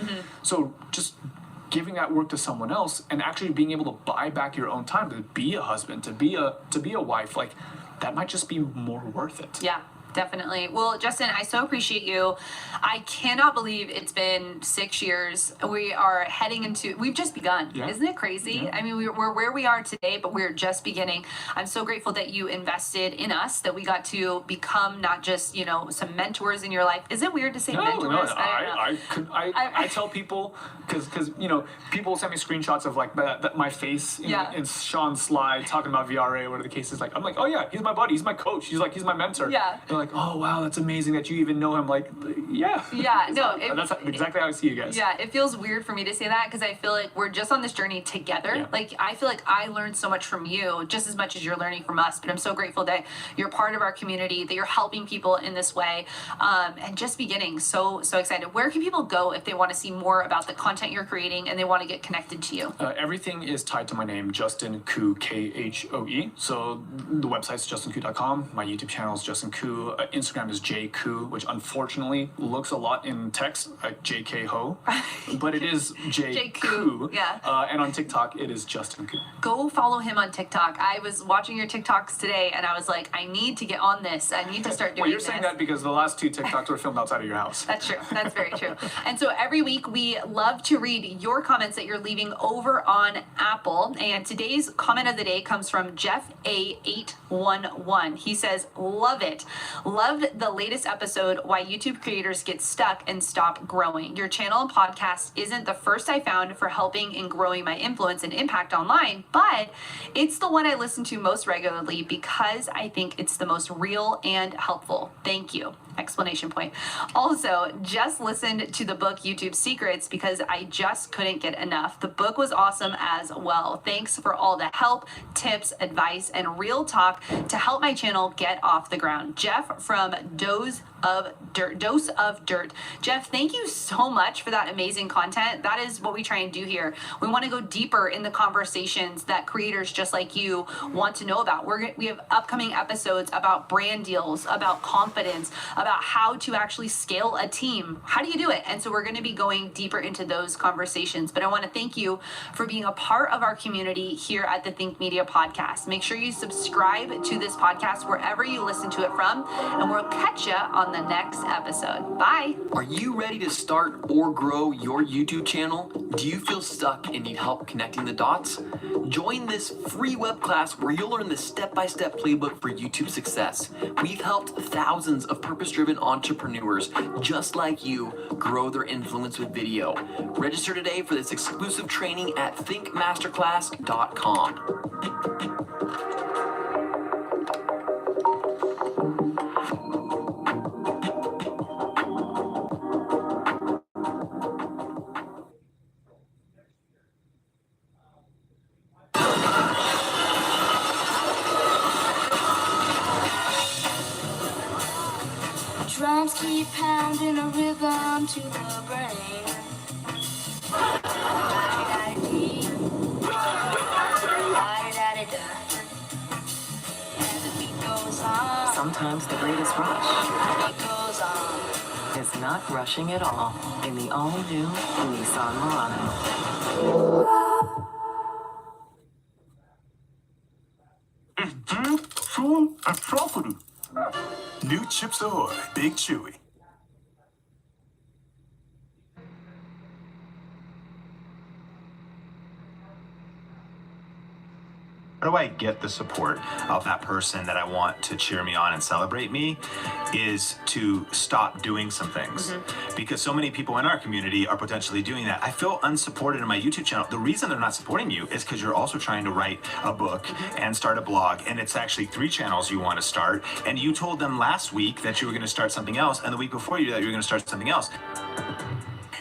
So just giving that work to someone else and actually being able to buy back your own time to be a husband, to be a wife, like, that might just be more worth it. Yeah. Definitely. Well, Justin, I so appreciate you. I cannot believe it's been 6 years. We are heading into, we've just begun. Yeah. Isn't it crazy? I mean, we're where we are today, but we're just beginning. I'm so grateful that you invested in us, that we got to become not just, you know, some mentors in your life. Is it weird to say mentors? No, I don't know. I tell people, because you know, people send me screenshots of like my face in Sean's slide talking about VRA or whatever the case is. Like, I'm like, oh yeah, he's my buddy, he's my coach, he's my mentor. Yeah. And like, oh wow, that's amazing that you even know him. Like, yeah. Yeah, no, That's exactly how I see you guys. Yeah, it feels weird for me to say that because I feel like we're just on this journey together. Yeah. Like, I feel like I learned so much from you just as much as you're learning from us. But I'm so grateful that you're part of our community, that you're helping people in this way, and just beginning. So excited. Where can people go if they want to see more about the content you're creating and they want to get connected to you? Everything is tied to my name, Justin Koo, Khoe. So the website's justinkoo.com. My YouTube channel is Justin Koo. Instagram is jkoo, which unfortunately looks a lot in text like JK-ho, but it is J-Koo. Yeah. And on TikTok, it is Justin Koo. Go follow him on TikTok. I was watching your TikToks today and I was like, I need to get on this. I need to start doing Well, you're this. saying that because the last 2 TikToks were filmed outside of your house. That's true. That's very true. And so every week we love to read your comments that you're leaving over on Apple. And today's comment of the day comes from Jeff A811. He says, love it. Loved the latest episode, Why YouTube Creators Get Stuck and Stop Growing. Your channel and podcast isn't the first I found for helping in growing my influence and impact online, but it's the one I listen to most regularly because I think it's the most real and helpful. Thank you. Explanation point. Also, just listened to the book YouTube Secrets because I just couldn't get enough. The book was awesome as well. Thanks for all the help, tips, advice, and real talk to help my channel get off the ground. Jeff from Dose of Dirt. Jeff, thank you so much for that amazing content. That is what we try and do here. We want to go deeper in the conversations that creators just like you want to know about. We have upcoming episodes about brand deals, about confidence, about how to actually scale a team. How do you do it? And so we're going to be going deeper into those conversations. But I want to thank you for being a part of our community here at the Think Media Podcast. Make sure you subscribe to this podcast wherever you listen to it from, and we'll catch you on the next episode. Bye. Are you ready to start or grow your YouTube channel? Do you feel stuck and need help connecting the dots? Join this free web class where you'll learn the step-by-step playbook for YouTube success. We've helped thousands of purpose-driven entrepreneurs just like you grow their influence with video. Register today for this exclusive training at thinkmasterclass.com. Drums keep pounding a rhythm to the brain. La-di-da-di-dee. La-di-da-di-da. And the beat goes on. Sometimes the greatest rush The beat goes on. is not rushing at all in the all-new Nissan Murano. New Chips Ahoy, Big Chewy. How do I get the support of that person that I want to cheer me on and celebrate me is to stop doing some things. Because so many people in our community are potentially doing that. I feel unsupported in my YouTube channel. The reason they're not supporting you is because you're also trying to write a book and start a blog. And it's actually 3 channels you want to start. And you told them last week that you were going to start something else. And the week before you that you were going to start something else.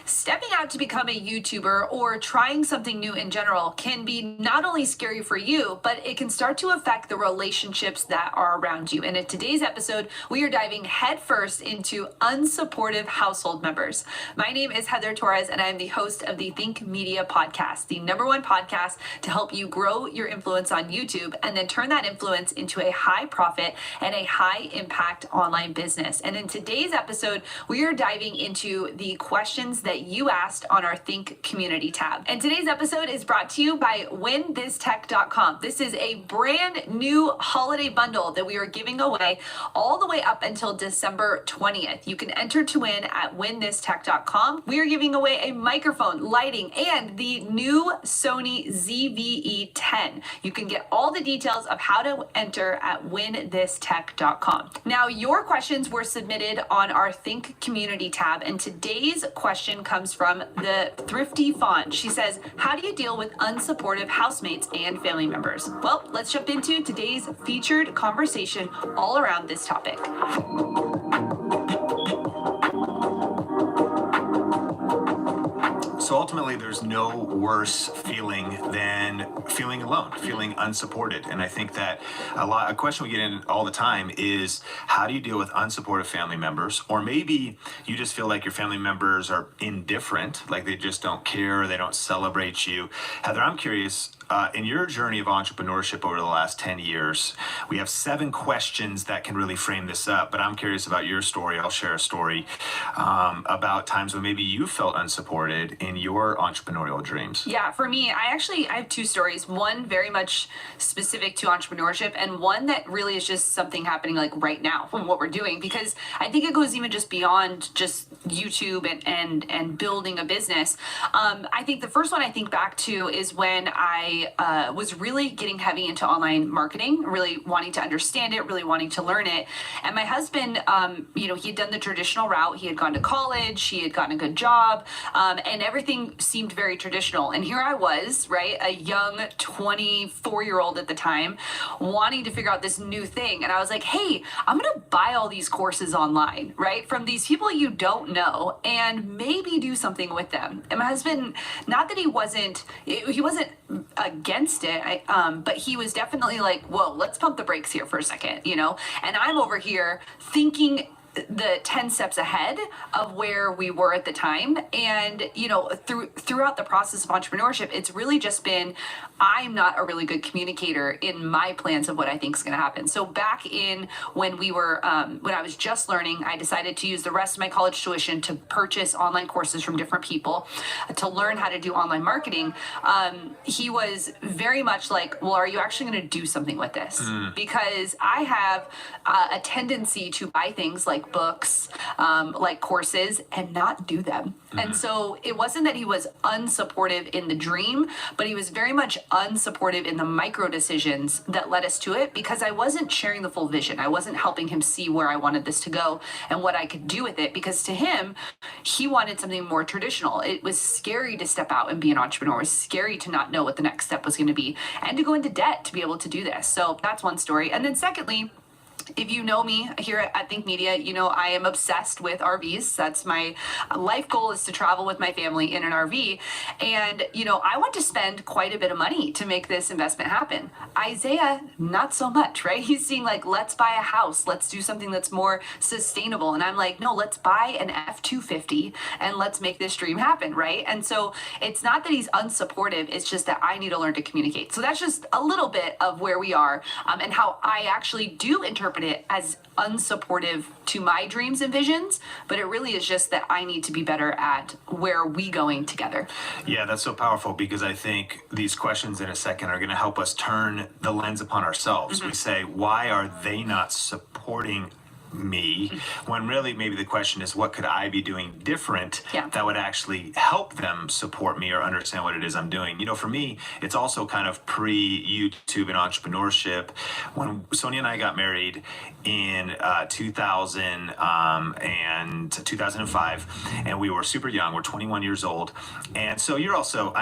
Stepping out to become a YouTuber or trying something new in general can be not only scary for you, but it can start to affect the relationships that are around you. And in today's episode, we are diving headfirst into unsupportive household members. My name is Heather Torres, and I am the host of the Think Media Podcast, the #1 podcast to help you grow your influence on YouTube and then turn that influence into a high profit and a high impact online business. And in today's episode, we are diving into the questions that you asked on our Think Community tab. And today's episode is brought to you by winthisTech.com. This is a brand new holiday bundle that we are giving away all the way up until December 20th. You can enter to win at winthisTech.com. We are giving away a microphone, lighting, and the new Sony ZV-E10. You can get all the details of how to enter at winthisTech.com. Now, your questions were submitted on our Think Community tab, and today's question question comes from the Thrifty Font. She says, how do you deal with unsupportive housemates and family members? Well, let's jump into today's featured conversation all around this topic. So ultimately, there's no worse feeling than feeling alone, feeling unsupported. And I think that a question we get in all the time is, how do you deal with unsupportive family members? Or maybe you just feel like your family members are indifferent, like they just don't care, they don't celebrate you. Heather, I'm curious, in your journey of entrepreneurship over the last 10 years, we have 7 questions that can really frame this up, but I'm curious about your story. I'll share a story about times when maybe you felt unsupported in your entrepreneurial dreams. Yeah, for me, I have 2 stories. One very much specific to entrepreneurship, and one that really is just something happening like right now from what we're doing, because I think it goes even just beyond just YouTube and building a business. I think the first one I think back to is when I was really getting heavy into online marketing, really wanting to understand it, really wanting to learn it. And my husband, he had done the traditional route. He had gone to college, he had gotten a good job, and everything seemed very traditional. And here I was, right, a young 24-year-old at the time, wanting to figure out this new thing. And I was like, hey, I'm going to buy all these courses online, right, from these people you don't know, and maybe do something with them. And my husband, not that he wasn't against it, but he was definitely like, whoa, let's pump the brakes here for a second, and I'm over here thinking the 10 steps ahead of where we were at the time. And throughout the process of entrepreneurship, it's really just been, I'm not a really good communicator in my plans of what I think is going to happen. So back in when we were when I was just learning, I decided to use the rest of my college tuition to purchase online courses from different people to learn how to do online marketing. He was very much like, well, are you actually going to do something with this? Because I have a tendency to buy things like books, like courses, and not do them. And so it wasn't that he was unsupportive in the dream, but he was very much unsupportive in the micro decisions that led us to it, because I wasn't sharing the full vision. I wasn't helping him see where I wanted this to go and what I could do with it, because to him, he wanted something more traditional. It was scary to step out and be an entrepreneur. It was scary to not know what the next step was going to be and to go into debt to be able to do this. So that's one story. And then secondly, if you know me here at Think Media, I am obsessed with RVs. That's my life goal, is to travel with my family in an RV. And, I want to spend quite a bit of money to make this investment happen. Isaiah, not so much, right? He's seeing like, let's buy a house. Let's do something that's more sustainable. And I'm like, no, let's buy an F-250 and let's make this dream happen, right? And so it's not that he's unsupportive. It's just that I need to learn to communicate. So that's just a little bit of where we are, and how I actually do interpret it as unsupportive to my dreams and visions, but it really is just that I need to be better at where are we going together. Yeah, that's so powerful, because I think these questions in a second are going to help us turn the lens upon ourselves. We say, why are they not supporting me, when really maybe the question is, what could I be doing different that would actually help them support me or understand what it is I'm doing? For me, it's also kind of pre-YouTube and entrepreneurship. When Sonia and I got married in 2000 and 2005, and we were super young, we're 21 years old. And so you're also,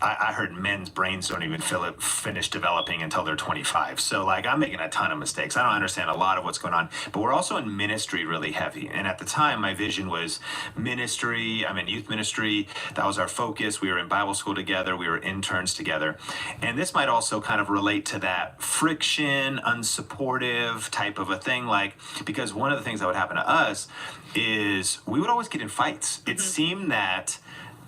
I heard men's brains don't even finish developing until they're 25. So I'm making a ton of mistakes. I don't understand a lot of what's going on, but we're also in ministry really heavy. And at the time, my vision was ministry. I'm in youth ministry. That was our focus. We were in Bible school together. We were interns together. And this might also kind of relate to that friction, unsupportive type of a thing. Because one of the things that would happen to us is we would always get in fights. It seemed that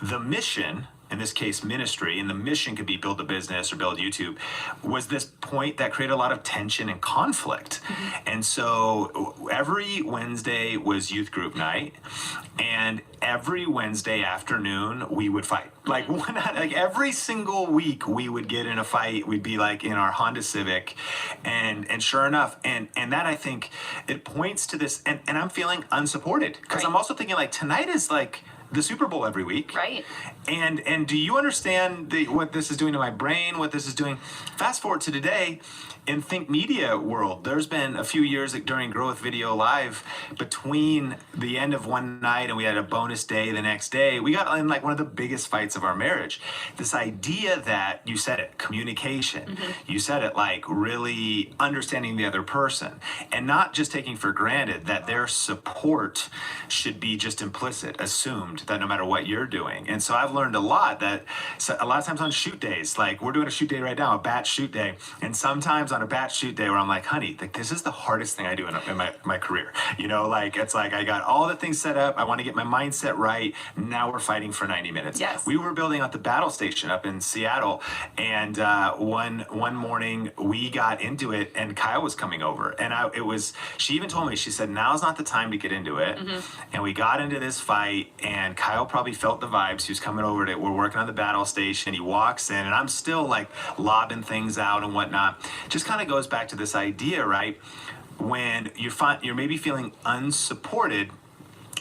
the mission, in this case ministry, and the mission could be build a business or build YouTube, was this point that created a lot of tension and conflict. And so every Wednesday was youth group night, and every Wednesday afternoon we would fight. Every single week we would get in a fight. We'd be in our Honda Civic, and sure enough, and that, I think it points to this, and I'm feeling unsupported, because I'm also thinking tonight is the Super Bowl every week. Right. And do you understand what this is doing to my brain, what this is doing? Fast forward to today, in Think Media world, there's been a few years during Growth Video Live, between the end of one night and we had a bonus day the next day, we got in like one of the biggest fights of our marriage. This idea that, you said it, communication, you said it, like really understanding the other person and not just taking for granted that their support should be just implicit, assumed that no matter what you're doing. And so I've learned a lot that a lot of times on shoot days, like we're doing a shoot day right now, a batch shoot day, and sometimes on a batch shoot day where I'm like, honey, like this is the hardest thing I do in my career. You know, like it's like I got all the things set up. I want to get my mindset right. Now we're fighting for 90 minutes. Yes. We were building out the battle station up in Seattle, and one morning we got into it, and Kyle was coming over, and she even told me, she said, now's not the time to get into it. And we got into this fight, and Kyle probably felt the vibes. He was coming over to it. We're working on the battle station. He walks in, and I'm still like lobbing things out and whatnot. Just kind of goes back to this idea, right? When you're maybe feeling unsupported,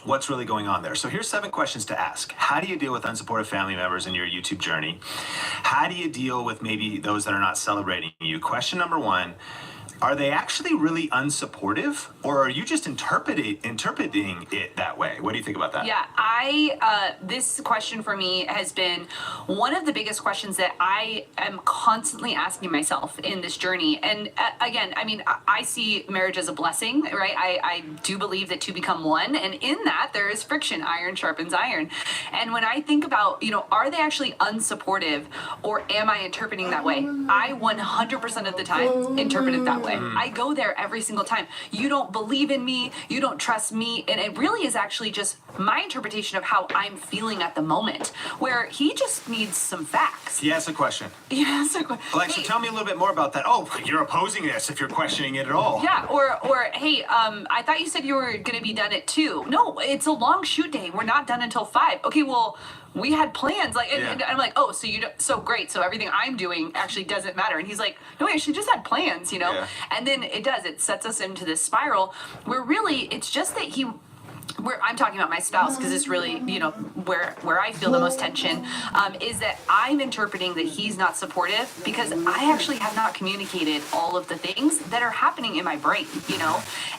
what's really going on there? So here's 7 questions to ask. How do you deal with unsupportive family members in your YouTube journey? How do you deal with maybe those that are not celebrating you? Question number 1, are they actually really unsupportive, or are you just interpreting it that way? What do you think about that? Yeah, this question for me has been one of the biggest questions that I am constantly asking myself in this journey. And again, I mean, I see marriage as a blessing, right? I do believe that two become one, and in that there is friction. Iron sharpens iron. And when I think about, are they actually unsupportive, or am I interpreting that way? I 100% of the time interpret it that way. I go there every single time. You don't believe in me, you don't trust me, and it really is actually just my interpretation of how I'm feeling at the moment, where he just needs some facts. He asked a question. Yes. Like, so tell me a little bit more about that. Oh, you're opposing this if you're questioning it at all. Yeah, or hey, I thought you said you were gonna be done at 2. No, it's a long shoot day. We're not done until 5. Okay, well, we had plans, like, and I'm like, oh, so great, so everything I'm doing actually doesn't matter. And he's like, no, we actually just had plans, Yeah. And then it sets us into this spiral where really it's just that I'm talking about my spouse because it's really, where I feel the most tension, is that I'm interpreting that he's not supportive because I actually have not communicated all of the things that are happening in my brain,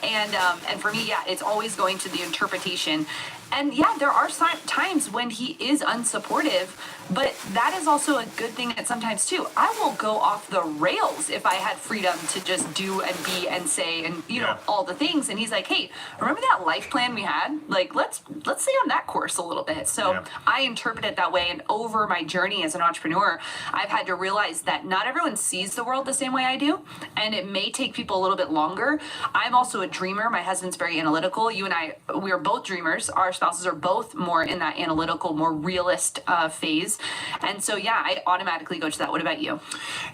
and for me, yeah, it's always going to the interpretation. And yeah, there are times when he is unsupportive, but that is also a good thing at sometimes too. I will go off the rails if I had freedom to just do and be and say and all the things. And he's like, hey, remember that life plan we had? Like, let's stay on that course a little bit. So I interpret it that way. And over my journey as an entrepreneur, I've had to realize that not everyone sees the world the same way I do, and it may take people a little bit longer. I'm also a dreamer. My husband's very analytical. You and I, we are both dreamers. Our spouses are both more in that analytical, more realist phase. And so, yeah, I automatically go to that. What about you?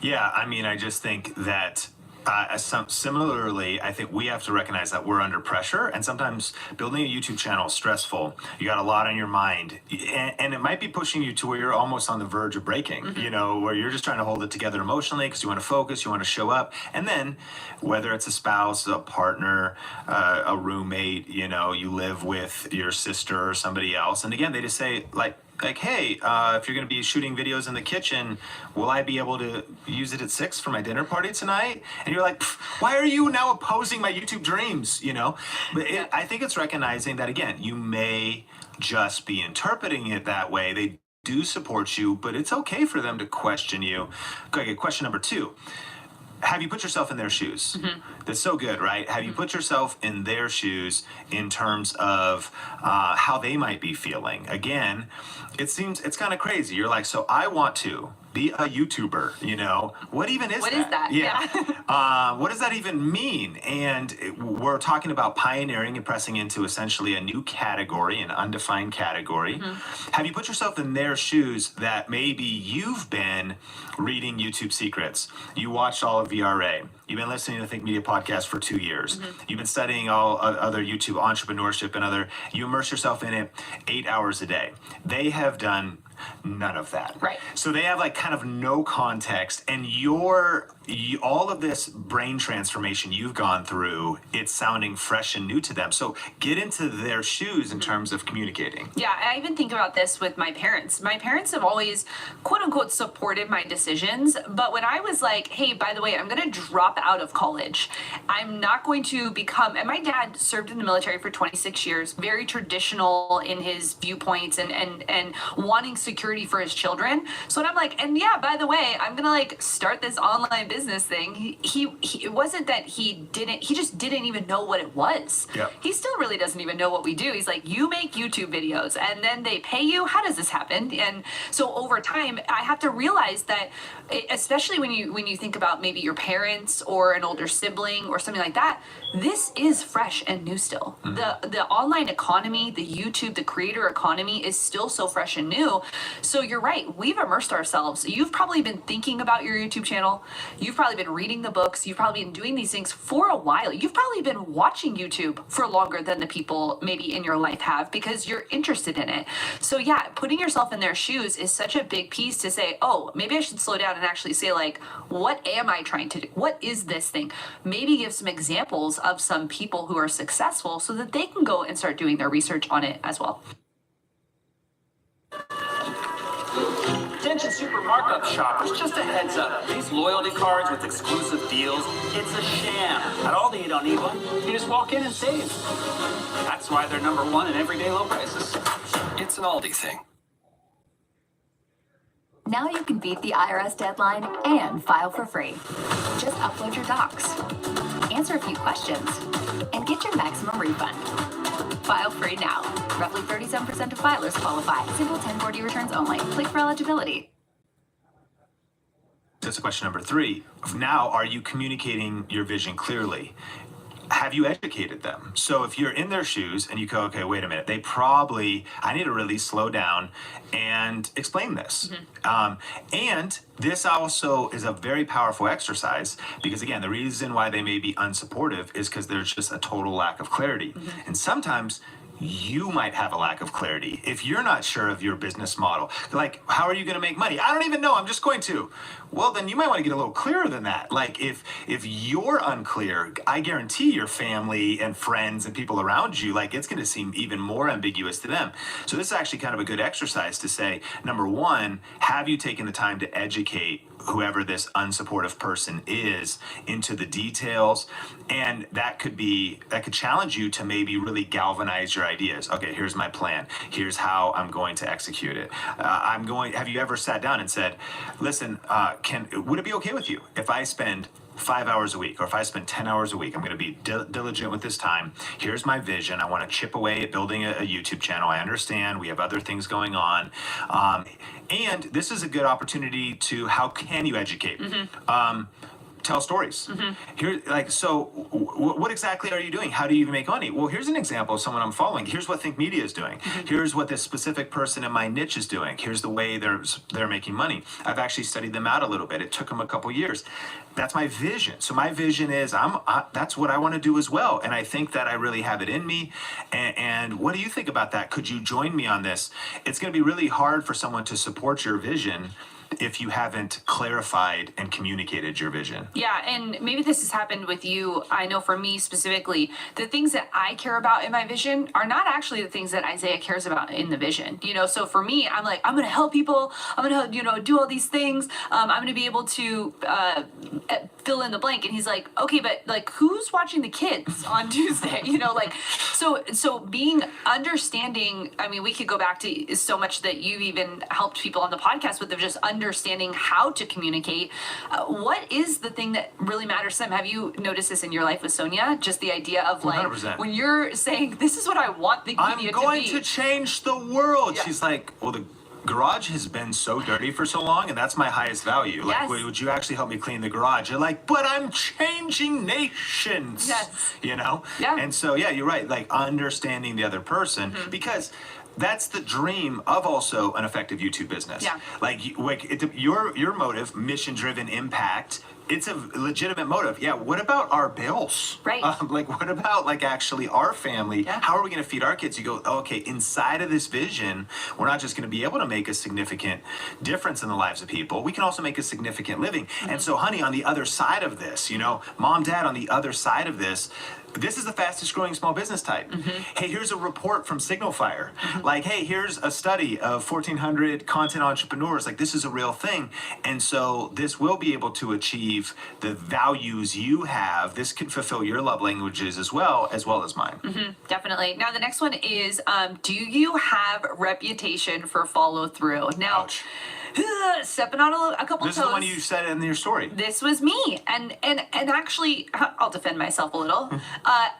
Yeah, I mean, I just think that similarly, I think we have to recognize that we're under pressure, and sometimes building a YouTube channel is stressful. You got a lot on your mind, and it might be pushing you to where you're almost on the verge of breaking, where you're just trying to hold it together emotionally because you want to focus, you want to show up. And then whether it's a spouse, a partner, a roommate, you live with your sister or somebody else, and again, they just say like, hey, if you're going to be shooting videos in the kitchen, will I be able to use it at 6 for my dinner party tonight? And you're like, why are you now opposing my YouTube dreams? But I think it's recognizing that, again, you may just be interpreting it that way. They do support you, but it's okay for them to question you. Okay, question number 2. Have you put yourself in their shoes? That's so good, right? Have you put yourself in their shoes in terms of how they might be feeling? Again, it's kind of crazy. You're like, so I want to be a YouTuber, what even is that? What is that? Yeah. What does that even mean? And we're talking about pioneering and pressing into essentially a new category, an undefined category. Have you put yourself in their shoes that maybe you've been reading YouTube secrets? You watched all of VRA. You've been listening to the Think Media podcast for 2 years. You've been studying all other YouTube entrepreneurship and you immerse yourself in it 8 hours a day. They have done none of that. Right. So they have like kind of no context, and all of this brain transformation you've gone through, it's sounding fresh and new to them. So get into their shoes in terms of communicating. Yeah, I even think about this with my parents. My parents have always, quote unquote, supported my decisions. But when I was like, hey, by the way, I'm going to drop out of college, I'm not going to become, and my dad served in the military for 26 years, very traditional in his viewpoints and wanting security for his children. So when I'm like, and yeah, by the way, I'm going to like start this online business thing, he it wasn't that he just didn't even know what it was. Yep. He still really doesn't even know what we do. He's like, you make YouTube videos and then they pay you? How does this happen? And so over time, I have to realize that, especially when you think about maybe your parents or an older sibling or something like that, this is fresh and new still. The online economy, the YouTube, the creator economy is still so fresh and new. So you're right, we've immersed ourselves. You've probably been thinking about your YouTube channel. You've probably been reading the books. You've probably been doing these things for a while. You've probably been watching YouTube for longer than the people maybe in your life have because you're interested in it. So yeah, putting yourself in their shoes is such a big piece to say, oh, maybe I should slow down and actually say like, what am I trying to do? What is this thing? Maybe give some examples of some people who are successful so that they can go and start doing their research on it as well. Attention super markup shoppers, just a heads up. These loyalty cards with exclusive deals, it's a sham. At Aldi you don't need one. You just walk in and save. That's why they're number one in everyday low prices. It's an Aldi thing. Now you can beat the IRS deadline and file for free. Just upload your docs, answer a few questions, and get your maximum refund. File free now. Roughly 37% of filers qualify. Simple 1040 returns only. Click for eligibility. That's question number 3. Now, are you communicating your vision clearly? Have you educated them? So if you're in their shoes and you go, okay, wait a minute, I need to really slow down and explain this. And this also is a very powerful exercise because, again, the reason why they may be unsupportive is because there's just a total lack of clarity. And sometimes you might have a lack of clarity. If you're not sure of your business model, like, how are you going to make money? I don't even know. I'm just going to. Well, then you might want to get a little clearer than that. Like, if you're unclear, I guarantee your family and friends and people around you, like, it's going to seem even more ambiguous to them. So this is actually kind of a good exercise to say, number one, have you taken the time to educate whoever this unsupportive person is into the details? And that could challenge you to maybe really galvanize your ideas. Okay, here's my plan. Here's how I'm going to execute it. Have you ever sat down and said, listen, would it be okay with you if I spend 5 hours a week, or if I spend 10 hours a week, I'm going to be diligent with this time. Here's my vision. I want to chip away at building a YouTube channel. I understand we have other things going on. And this is a good opportunity to, how can you educate? Tell stories. What exactly are you doing? How do you even make money? Well, here's an example of someone I'm following. Here's what Think Media is doing. Here's what this specific person in my niche is doing. Here's the way they're making money. I've actually studied them out a little bit. It took them a couple years. That's my vision. So my vision is that's what I want to do as well. And I think that I really have it in me. And what do you think about that? Could you join me on this? It's going to be really hard for someone to support your vision if you haven't clarified and communicated your vision. Yeah, and maybe this has happened with you. I know for me specifically, the things that I care about in my vision are not actually the things that Isaiah cares about in the vision. So for me, I'm like, I'm going to help people. I'm going to, do all these things. I'm going to be able to fill in the blank. And he's like, okay, but like, who's watching the kids on Tuesday? So being understanding, I mean, we could go back to so much that you've even helped people on the podcast with, of just understanding how to communicate. What is the thing that really matters to them? Have you noticed this in your life with Sonia? Just the idea of like, 100%. When you're saying, this is what I want the media to be. I'm going to change the world. Yeah. She's like, well, the garage has been so dirty for so long, and that's my highest value. Like, Yes. would you actually help me clean the garage? You're like, but I'm changing nations. Yes. Yeah. And so, yeah, you're right. Like, understanding the other person, because that's the dream of also an effective YouTube business. Yeah. Like your motive, mission-driven impact, It's a legitimate motive. Yeah. What about our bills? Right. Like, what about like actually our family? Yeah. How are we going to feed our kids? You go, okay, inside of this vision, we're not just going to be able to make a significant difference in the lives of people. We can also make a significant living. And so, honey, on the other side of this, you know, mom, dad, on the other side of this is the fastest growing small business type. Hey, here's a report from Signal Fire. Like, hey, here's a study of 1,400 content entrepreneurs. Like, this is a real thing. And so this will be able to achieve the values you have. This can fulfill your love languages as well as mine. Definitely. Now, the next one is, do you have reputation for follow through? Now, Ouch. stepping on a couple This toes. is the one you said in your story. This was me, and actually, I'll defend myself a little.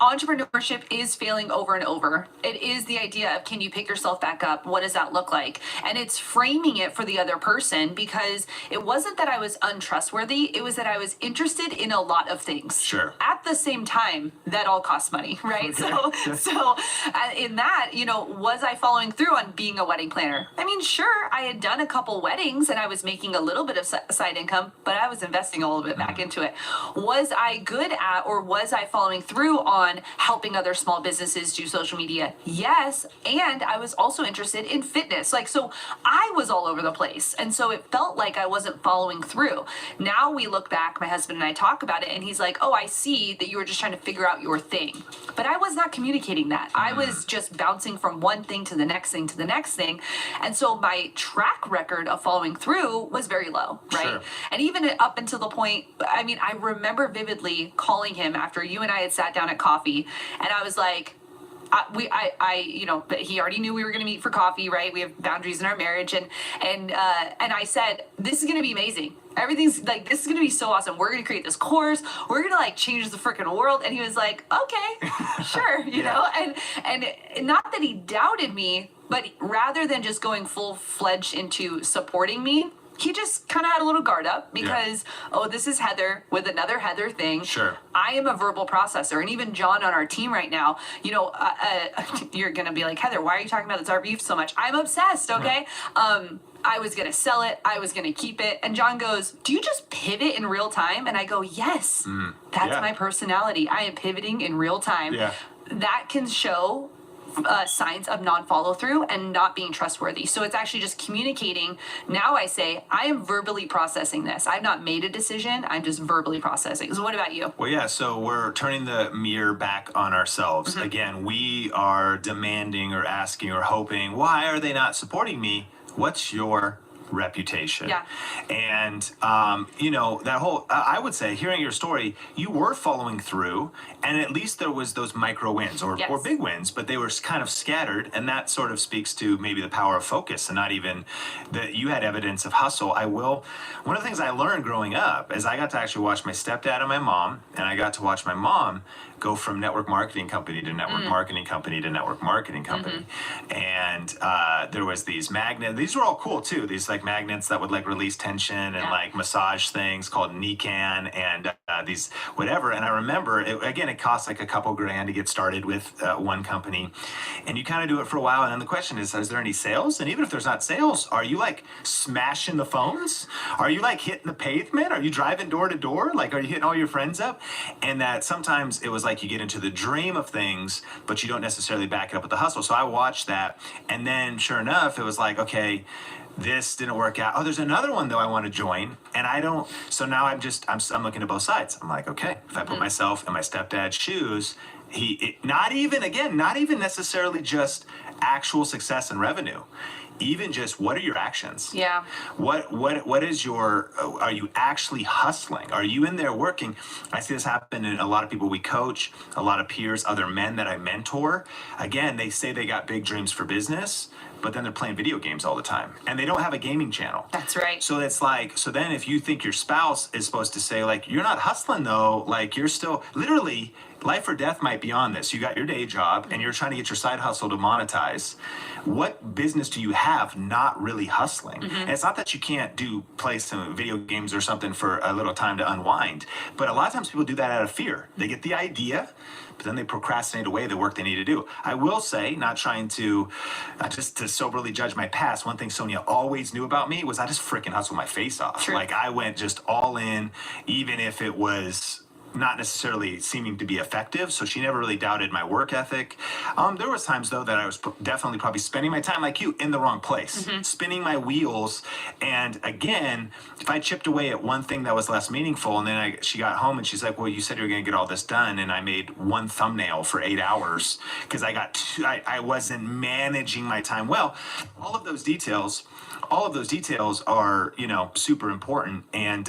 Entrepreneurship is failing over and over. It is the idea of, can you pick yourself back up? What does that look like? And it's framing it for the other person, because it wasn't that I was untrustworthy. It was that I was interested in a lot of things. Sure. At the same time, that all costs money, right? So in that, you know, was I following through on being a wedding planner? I mean, sure, I had done a couple weddings and I was making a little bit of side income, but I was investing a little bit back into it. Was I good at, or was I following through on helping other small businesses do social media? Yes. And I was also interested in fitness. Like, so I was all over the place. And so it felt like I wasn't following through. Now we look back, my husband and I talk about it, and he's like, oh, I see that you were just trying to figure out your thing. But I was not communicating that. I was just bouncing from one thing to the next thing to the next thing. And so my track record of following through was very low, right? Sure. And even up until the point, I mean, I remember vividly calling him after you and I had sat down at coffee, and I was like, you know, but he already knew we were going to meet for coffee, right? We have boundaries in our marriage, and I said, this is going to be amazing. Everything's like, this is going to be so awesome. We're going to create this course. We're going to like change the freaking world. And he was like, okay, sure, you know, and not that he doubted me, but rather than just going full-fledged into supporting me, he just kind of had a little guard up because, oh, this is Heather with another Heather thing. Sure. I am a verbal processor. And even John on our team right now, you know, you're going to be like, Heather, why are you talking about this our beef so much? I'm obsessed, okay? I was going to sell it. I was going to keep it. And John goes, do you just pivot in real time? And I go, yes, that's my personality. I am pivoting in real time. Yeah. That can show signs of non-follow through and not being trustworthy. So it's actually just communicating. Now I say, I am verbally processing this. I've not made a decision. I'm just verbally processing. So what about you? Well, yeah, so we're turning the mirror back on ourselves. Again, we are demanding or asking or hoping, why are they not supporting me? What's your reputation? Yeah. And, you know, that whole, I would say, hearing your story, you were following through, and at least there was those micro wins or big wins, but they were kind of scattered. And that sort of speaks to maybe the power of focus and not even that you had evidence of hustle. One of the things I learned growing up is I got to actually watch my stepdad and my mom, and I got to watch my mom go from network marketing company to network marketing company to network marketing company. And there was these magnets. These were all cool too. These like magnets that would like release tension and like massage things called Nikan and these whatever. And I remember, it costs like a couple grand to get started with one company. And you kind of do it for a while. And then the question is there any sales? And even if there's not sales, are you like smashing the phones? Are you like hitting the pavement? Are you driving door to door? Like, are you hitting all your friends up? And that sometimes it was like you get into the dream of things, but you don't necessarily back it up with the hustle. So I watched that. And then sure enough, it was like, okay, this didn't work out. Oh, there's another one though I want to join. And I don't, so now I'm looking at both sides. I'm like, okay, if I put myself in my stepdad's shoes, not even necessarily just actual success and revenue. Even just what are your actions? Yeah. What is your, are you actually hustling? Are you in there working? I see this happen in a lot of people we coach, a lot of peers, other men that I mentor. Again, they say they got big dreams for business, but then they're playing video games all the time and they don't have a gaming channel. That's right. So it's like, so then if you think your spouse is supposed to say like, you're not hustling though, like you're still literally life or death might be on this. You got your day job and you're trying to get your side hustle to monetize. What business do you have have not really hustling. And it's not that you can't play some video games or something for a little time to unwind, but a lot of times people do that out of fear. They get the idea, but then they procrastinate away the work they need to do. I will say, not trying to just to soberly judge my past, one thing Sonia always knew about me was I just freaking hustled my face off. True. Like I went just all in, even if it was not necessarily seeming to be effective. So she never really doubted my work ethic. There was times though that I was definitely probably spending my time like you in the wrong place, spinning my wheels. And again, if I chipped away at one thing that was less meaningful, and then she got home and she's like, well, you said you were going to get all this done. And I made one thumbnail for 8 hours because I wasn't managing my time well. All of those details are, super important. And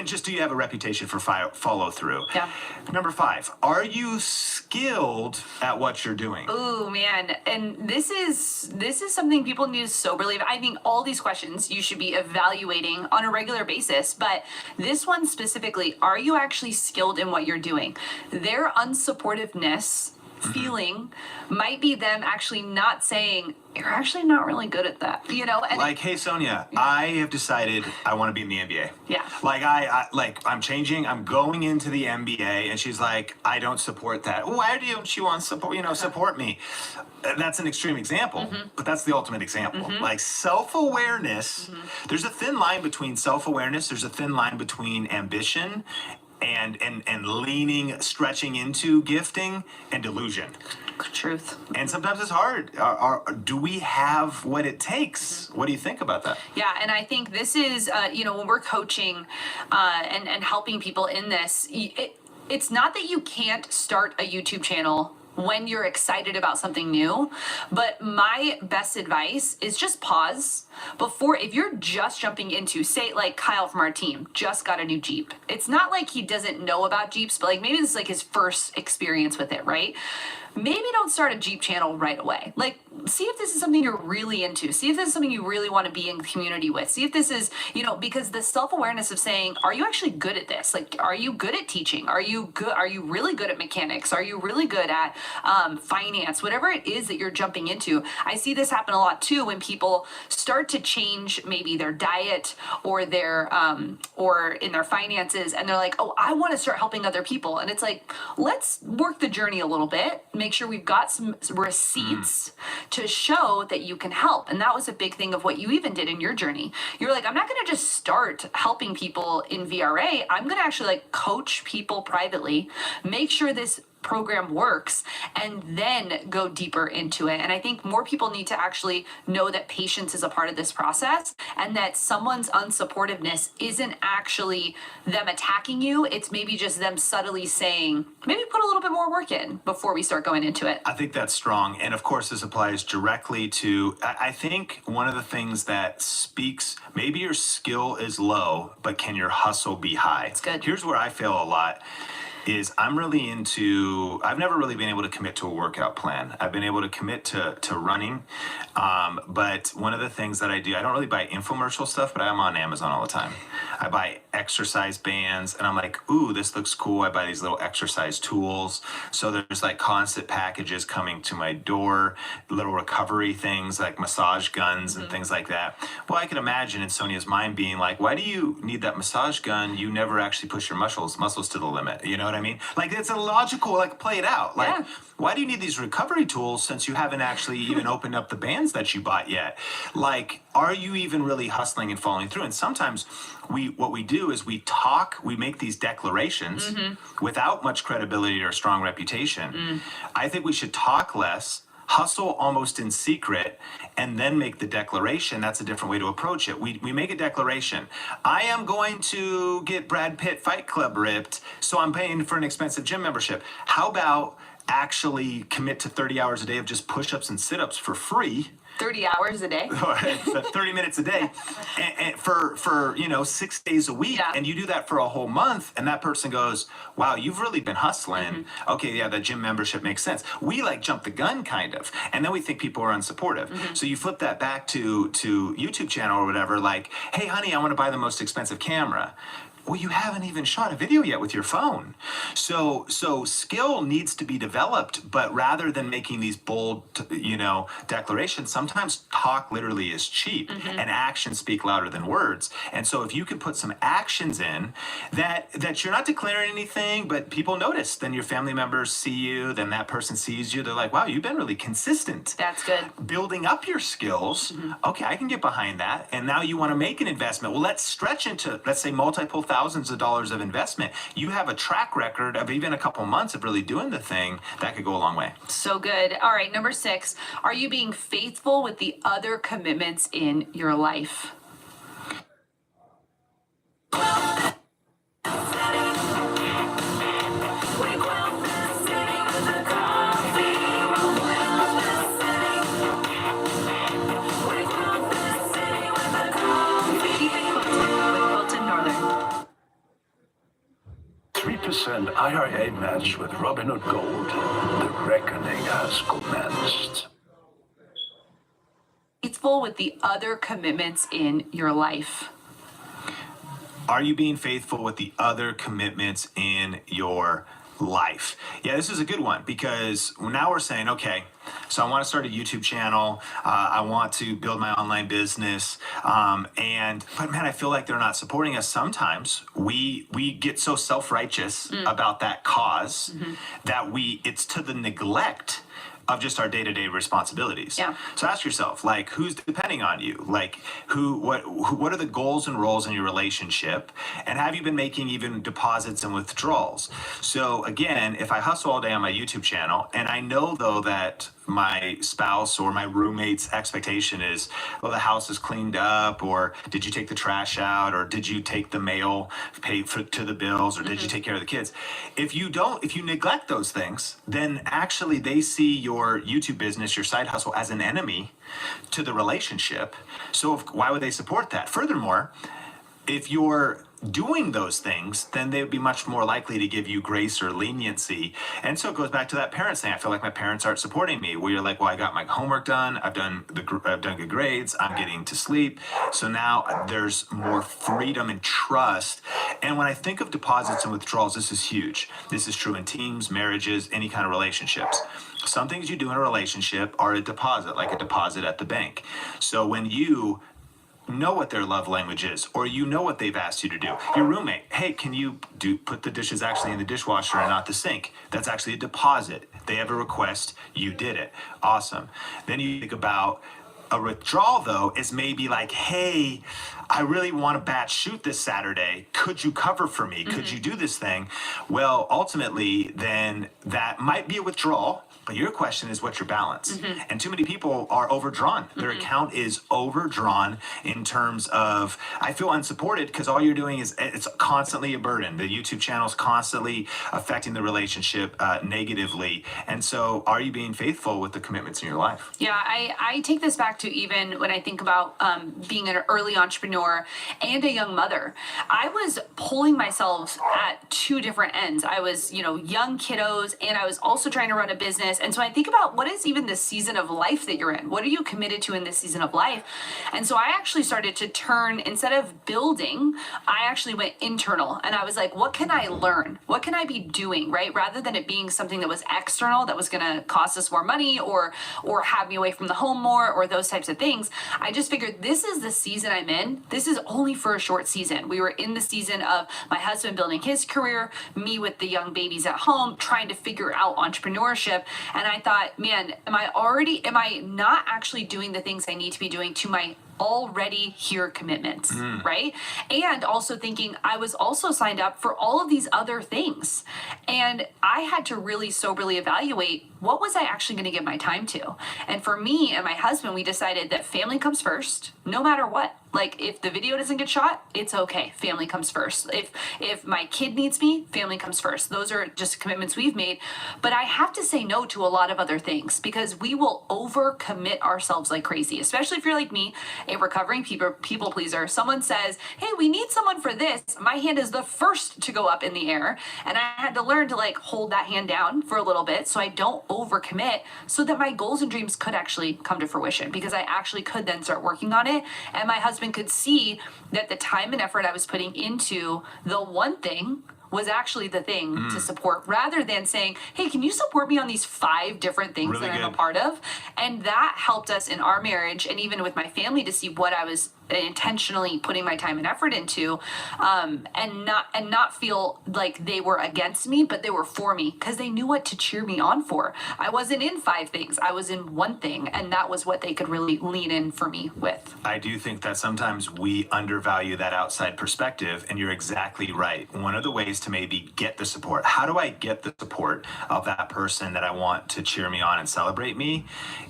just, do you have a reputation for follow through? Yeah. Number 5, are you skilled at what you're doing? Ooh, man. And this is something people need to soberly. I think all these questions you should be evaluating on a regular basis, but this one specifically, are you actually skilled in what you're doing? Their unsupportiveness feeling might be them actually not saying, you're actually not really good at that, And like, hey, Sonia, I have decided I want to be in the NBA. Yeah. Like I'm changing, I'm going into the NBA, and she's like, I don't support that. Why don't you want to support me? That's an extreme example, but that's the ultimate example. Like self-awareness, there's a thin line between self-awareness, there's a thin line between ambition and leaning, stretching into gifting and delusion. Truth. And sometimes it's hard. Do we have what it takes? What do you think about that? Yeah, and I think this is, when we're coaching and helping people in this, it's not that you can't start a YouTube channel when you're excited about something new, but my best advice is just pause before. If you're just jumping into, say, like Kyle from our team just got a new Jeep, it's not like he doesn't know about Jeeps, but like maybe this is like his first experience with it, right? Maybe don't start a Jeep channel right away. Like, see if this is something you're really into. See if this is something you really want to be in community with. See if this is, because the self-awareness of saying, are you actually good at this? Like, are you good at teaching? Are you good? Are you really good at mechanics? Are you really good at finance? Whatever it is that you're jumping into. I see this happen a lot too when people start to change maybe their diet or their or in their finances, and they're like, oh, I want to start helping other people. And it's like, let's work the journey a little bit. Make sure we've got some receipts to show that you can help. And that was a big thing of what you even did in your journey. You're like, I'm not going to just start helping people in VRA. I'm going to actually like coach people privately, make sure this program works, and then go deeper into it. And I think more people need to actually know that patience is a part of this process, and that someone's unsupportiveness isn't actually them attacking you. It's maybe just them subtly saying, maybe put a little bit more work in before we start going into it. I think that's strong. And of course, this applies directly to, I think one of the things that speaks, maybe your skill is low, but can your hustle be high? It's good. Here's where I fail a lot. I've never really been able to commit to a workout plan. I've been able to commit to running. But one of the things that I do, I don't really buy infomercial stuff, but I'm on Amazon all the time. I buy exercise bands, and I'm like, ooh, this looks cool. I buy these little exercise tools. So there's like constant packages coming to my door, little recovery things like massage guns and things like that. Well, I can imagine in Sonia's mind being like, why do you need that massage gun? You never actually push your muscles to the limit. You know what I mean? Like, it's illogical, like, play it out. Like, why do you need these recovery tools since you haven't actually even opened up the bands that you bought yet? Like, are you even really hustling and following through? And sometimes what we do is we make these declarations without much credibility or strong reputation. I think we should talk less, hustle almost in secret, and then make the declaration. That's a different way to approach it. We make a declaration. I am going to get Brad Pitt Fight Club ripped, so I'm paying for an expensive gym membership. How about actually commit to 30 hours a day of just push-ups and sit-ups for free? 30 hours a day? 30 minutes a day and for 6 days a week. And you do that for a whole month, and that person goes, wow, you've really been hustling. Okay, yeah, that gym membership makes sense. We like jump the gun kind of, and then we think people are unsupportive. So you flip that back to YouTube channel or whatever, like, hey honey, I want to buy the most expensive camera. Well, you haven't even shot a video yet with your phone. So skill needs to be developed, but rather than making these bold, declarations, sometimes talk literally is cheap and actions speak louder than words. And so if you can put some actions in that you're not declaring anything, but people notice, then your family members see you, then that person sees you, they're like, wow, you've been really consistent. That's good. Building up your skills. Okay, I can get behind that. And now you want to make an investment. Well, let's stretch into, let's say, multiple thousands of dollars of investment. You have a track record of even a couple months of really doing the thing. That could go a long way. So good. All right, number 6. Are you being faithful with the other commitments in your life? Keep it quilted with Quilted Northern. 3% IRA match with Robinhood Gold. The reckoning has commenced. Faithful with the other commitments in your life. Are you being faithful with the other commitments in your life? Yeah, this is a good one because now we're saying, okay, so I want to start a YouTube channel. I want to build my online business. But man, I feel like they're not supporting us. Sometimes we get so self-righteous about that cause that it's to the neglect of just our day-to-day responsibilities. Yeah. So ask yourself, like, who's depending on you? Like, what are the goals and roles in your relationship? And have you been making even deposits and withdrawals? So again, if I hustle all day on my YouTube channel, and I know though that my spouse or my roommate's expectation is, well, the house is cleaned up, or did you take the trash out, or did you take the mail, pay to the bills, or did you take care of the kids? If you neglect those things, then actually they see your YouTube business, your side hustle, as an enemy to the relationship. So why would they support that? Furthermore, if you're doing those things, then they would be much more likely to give you grace or leniency. And so it goes back to that parents thing. I feel like my parents aren't supporting me. Where you're like, well, I got my homework done. I've done good grades. I'm getting to sleep. So now there's more freedom and trust. And when I think of deposits and withdrawals, this is huge. This is true in teams, marriages, any kind of relationships. Some things you do in a relationship are a deposit, like a deposit at the bank. So when you know what their love language is, or you know what they've asked you to do. Your roommate, hey, can you put the dishes actually in the dishwasher and not the sink? That's actually a deposit. They have a request, you did it. Awesome. Then you think about a withdrawal, though, is maybe like, hey, I really want to batch shoot this Saturday. Could you cover for me? Could you do this thing? Well, ultimately, then that might be a withdrawal. But your question is, what's your balance? And too many people are overdrawn. Their account is overdrawn in terms of, I feel unsupported because all you're doing is, it's constantly a burden. The YouTube channel is constantly affecting the relationship negatively. And so are you being faithful with the commitments in your life? Yeah, I take this back to even when I think about being an early entrepreneur and a young mother. I was pulling myself at two different ends. I was, young kiddos, and I was also trying to run a business. And so I think about, what is even the season of life that you're in? What are you committed to in this season of life? And so I actually started to turn, instead of building, I actually went internal. And I was like, what can I learn? What can I be doing, right? Rather than it being something that was external, that was going to cost us more money or have me away from the home more, or those types of things. I just figured, this is the season I'm in. This is only for a short season. We were in the season of my husband building his career, me with the young babies at home, trying to figure out entrepreneurship. And I thought, man, am I not actually doing the things I need to be doing to my already here commitments, right? And also thinking, I was also signed up for all of these other things. And I had to really soberly evaluate, what was I actually going to give my time to? And for me and my husband, we decided that family comes first, no matter what. Like, if the video doesn't get shot, it's okay. Family comes first. If my kid needs me, family comes first. Those are just commitments we've made. But I have to say no to a lot of other things, because we will overcommit ourselves like crazy, especially if you're like me, a recovering people pleaser. Someone says, hey, we need someone for this. My hand is the first to go up in the air. And I had to learn to hold that hand down for a little bit so I don't overcommit, so that my goals and dreams could actually come to fruition, because I actually could then start working on it. And my husband husband could see that the time and effort I was putting into the one thing was actually the thing to support, rather than saying, hey, can you support me on these 5 different things Really that I'm good. a part of? And that helped us in our marriage, and even with my family, to see what I was intentionally putting my time and effort into, and not feel like they were against me, but they were for me, because they knew what to cheer me on for. I wasn't in 5 things, I was in one thing, and that was what they could really lean in for me with. I do think that sometimes we undervalue that outside perspective, and you're exactly right. One of the ways to maybe get the support, how do I get the support of that person that I want to cheer me on and celebrate me,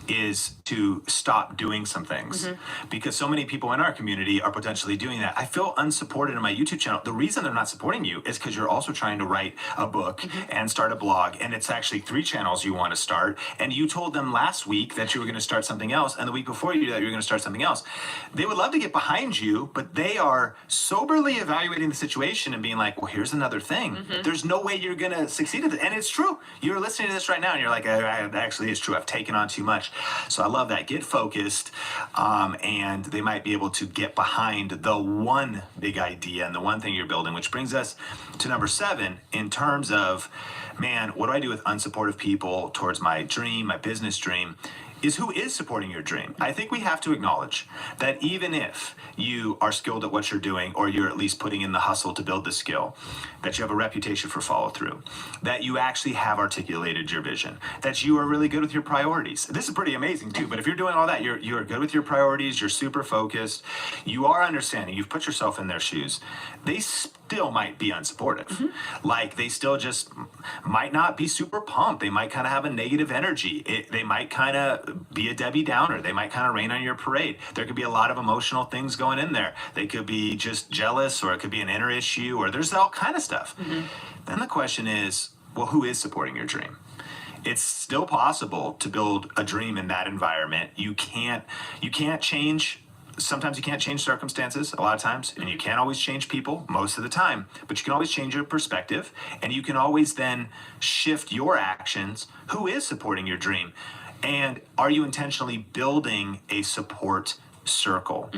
is to stop doing some things. Because so many people in our community are potentially doing that. I feel unsupported in my YouTube channel. The reason they're not supporting you is because you're also trying to write a book and start a blog, and it's actually 3 channels you want to start, and you told them last week that you were going to start something else, and the week before you did that you were going to start something else. They would love to get behind you, but they are soberly evaluating the situation and being like, well, here's another thing. There's no way you're going to succeed at it. And it's true. You're listening to this right now and you're like, actually, it's true. I've taken on too much. So I love that. Get focused, and they might be able to get behind the one big idea and the one thing you're building, which brings us to number 7 in terms of, man, what do I do with unsupportive people towards my dream, my business dream? Is who is supporting your dream. I think we have to acknowledge that even if you are skilled at what you're doing, or you're at least putting in the hustle to build the skill, that you have a reputation for follow through, that you actually have articulated your vision, that you are really good with your priorities. This is pretty amazing too, but if you're doing all that, you're good with your priorities, you're super focused, you are understanding, you've put yourself in their shoes, they still might be unsupportive. Like, they still just might not be super pumped. They might kind of have a negative energy. They might kind of be a Debbie Downer. They might kind of rain on your parade. There could be a lot of emotional things going in there. They could be just jealous, or it could be an inner issue, or there's all kind of stuff. Then the question is, well, who is supporting your dream? It's still possible to build a dream in that environment. You can't change. Sometimes you can't change circumstances, a lot of times, and you can't always change people most of the time, but you can always change your perspective, and you can always then shift your actions. Who is supporting your dream? And are you intentionally building a support circle?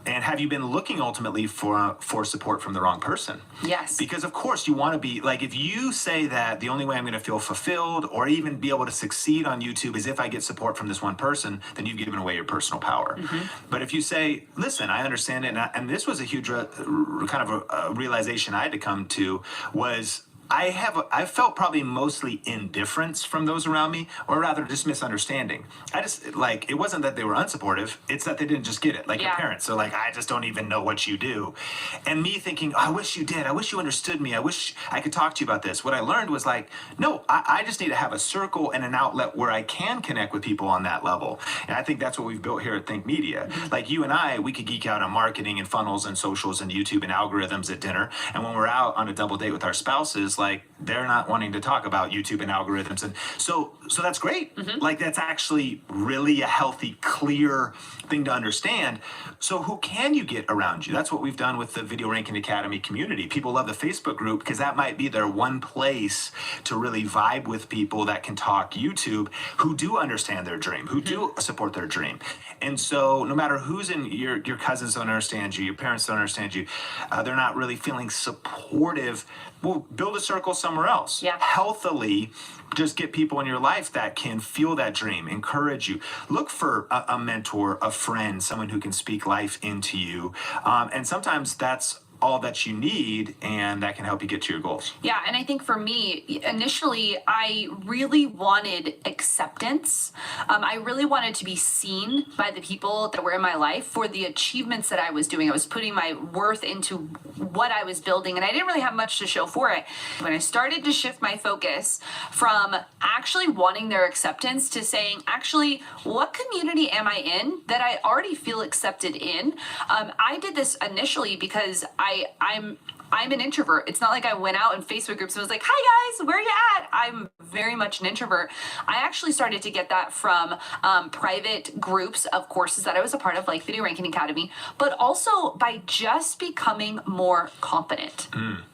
And have you been looking ultimately for support from the wrong person? Yes. Because of course you want to be, like, if you say that the only way I'm going to feel fulfilled or even be able to succeed on YouTube is if I get support from this one person, then you've given away your personal power. But if you say, listen, I understand it, and this was a huge kind of a realization I had to come to, was I felt probably mostly indifference from those around me, or rather just misunderstanding. It wasn't that they were unsupportive, it's that they didn't just get it, like your parents. They're like, I just don't even know what you do. And me thinking, I wish you did, I wish you understood me, I wish I could talk to you about this. What I learned was like, no, I just need to have a circle and an outlet where I can connect with people on that level. And I think that's what we've built here at Think Media. Like, you and I, we could geek out on marketing and funnels and socials and YouTube and algorithms at dinner. And when we're out on a double date with our spouses, like, they're not wanting to talk about YouTube and algorithms, and so that's great. Like, that's actually really a healthy, clear thing to understand. So who can you get around you? That's what we've done with the Video Ranking Academy community. People love the Facebook group because that might be their one place to really vibe with people that can talk YouTube, who do understand their dream, who do support their dream. And so no matter who's in your cousins don't understand you, your parents don't understand you, they're not really feeling supportive, well, build a circle somewhere else. Healthily, just get people in your life that can feel that dream, encourage you. Look for a mentor, a friend, someone who can speak life into you. And sometimes that's all that you need, and that can help you get to your goals. Yeah, and I think for me, initially, I really wanted acceptance. I really wanted to be seen by the people that were in my life for the achievements that I was doing. I was putting my worth into what I was building, and I didn't really have much to show for it. When I started to shift my focus from actually wanting their acceptance to saying, actually, what community am I in that I already feel accepted in? I did this initially because I'm an introvert. It's not like I went out in Facebook groups and was like, hi guys, where you at? I'm very much an introvert. I actually started to get that from private groups of courses that I was a part of, like Video Ranking Academy, but also by just becoming more confident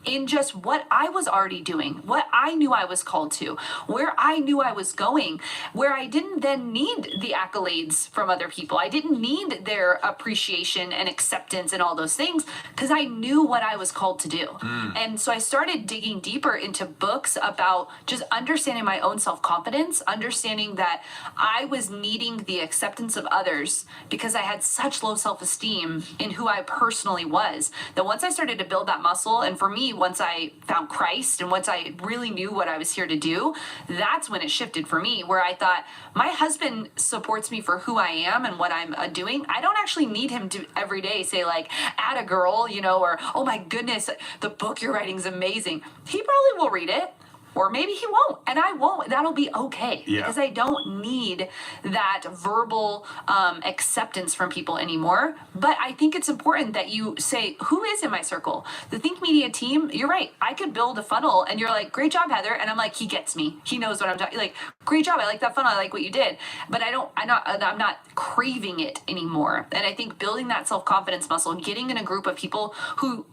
in just what I was already doing, what I knew I was called to, where I knew I was going, where I didn't then need the accolades from other people. I didn't need their appreciation and acceptance and all those things because I knew what I was called to do. And so I started digging deeper into books about just understanding my own self-confidence, understanding that I was needing the acceptance of others because I had such low self-esteem in who I personally was, that once I started to build that muscle, and for me, once I found Christ and once I really knew what I was here to do, that's when it shifted for me, where I thought, my husband supports me for who I am and what I'm doing. I don't actually need him to every day say like, atta girl, you know, or, oh my goodness, the book you're writing is amazing. He probably will read it. Or maybe he won't, and I won't. That'll be okay because I don't need that verbal acceptance from people anymore. But I think it's important that you say, who is in my circle? The Think Media team, you're right. I could build a funnel and you're like, great job, Heather. And I'm like, he gets me. He knows what I'm talking. Like, great job. I like that funnel. I like what you did. But I'm not craving it anymore. And I think building that self-confidence muscle, getting in a group of people who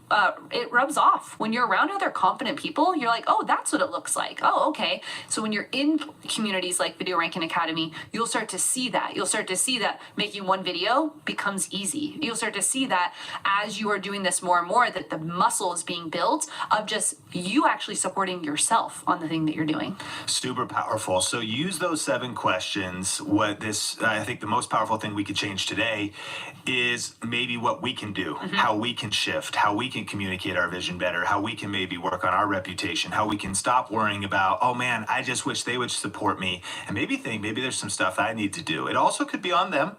it rubs off. When you're around other confident people, you're like, oh, that's what it looks like. Oh, okay. So when you're in communities like Video Ranking Academy, you'll start to see that. You'll start to see that making one video becomes easy. You'll start to see that as you are doing this more and more, that the muscle is being built of just you actually supporting yourself on the thing that you're doing. Super powerful. So use those 7 questions. I think the most powerful thing we could change today is maybe what we can do, how we can shift, how we can communicate our vision better, how we can maybe work on our reputation, how we can stop worrying about, oh man, I just wish they would support me, and maybe think maybe there's some stuff I need to do. It also could be on them,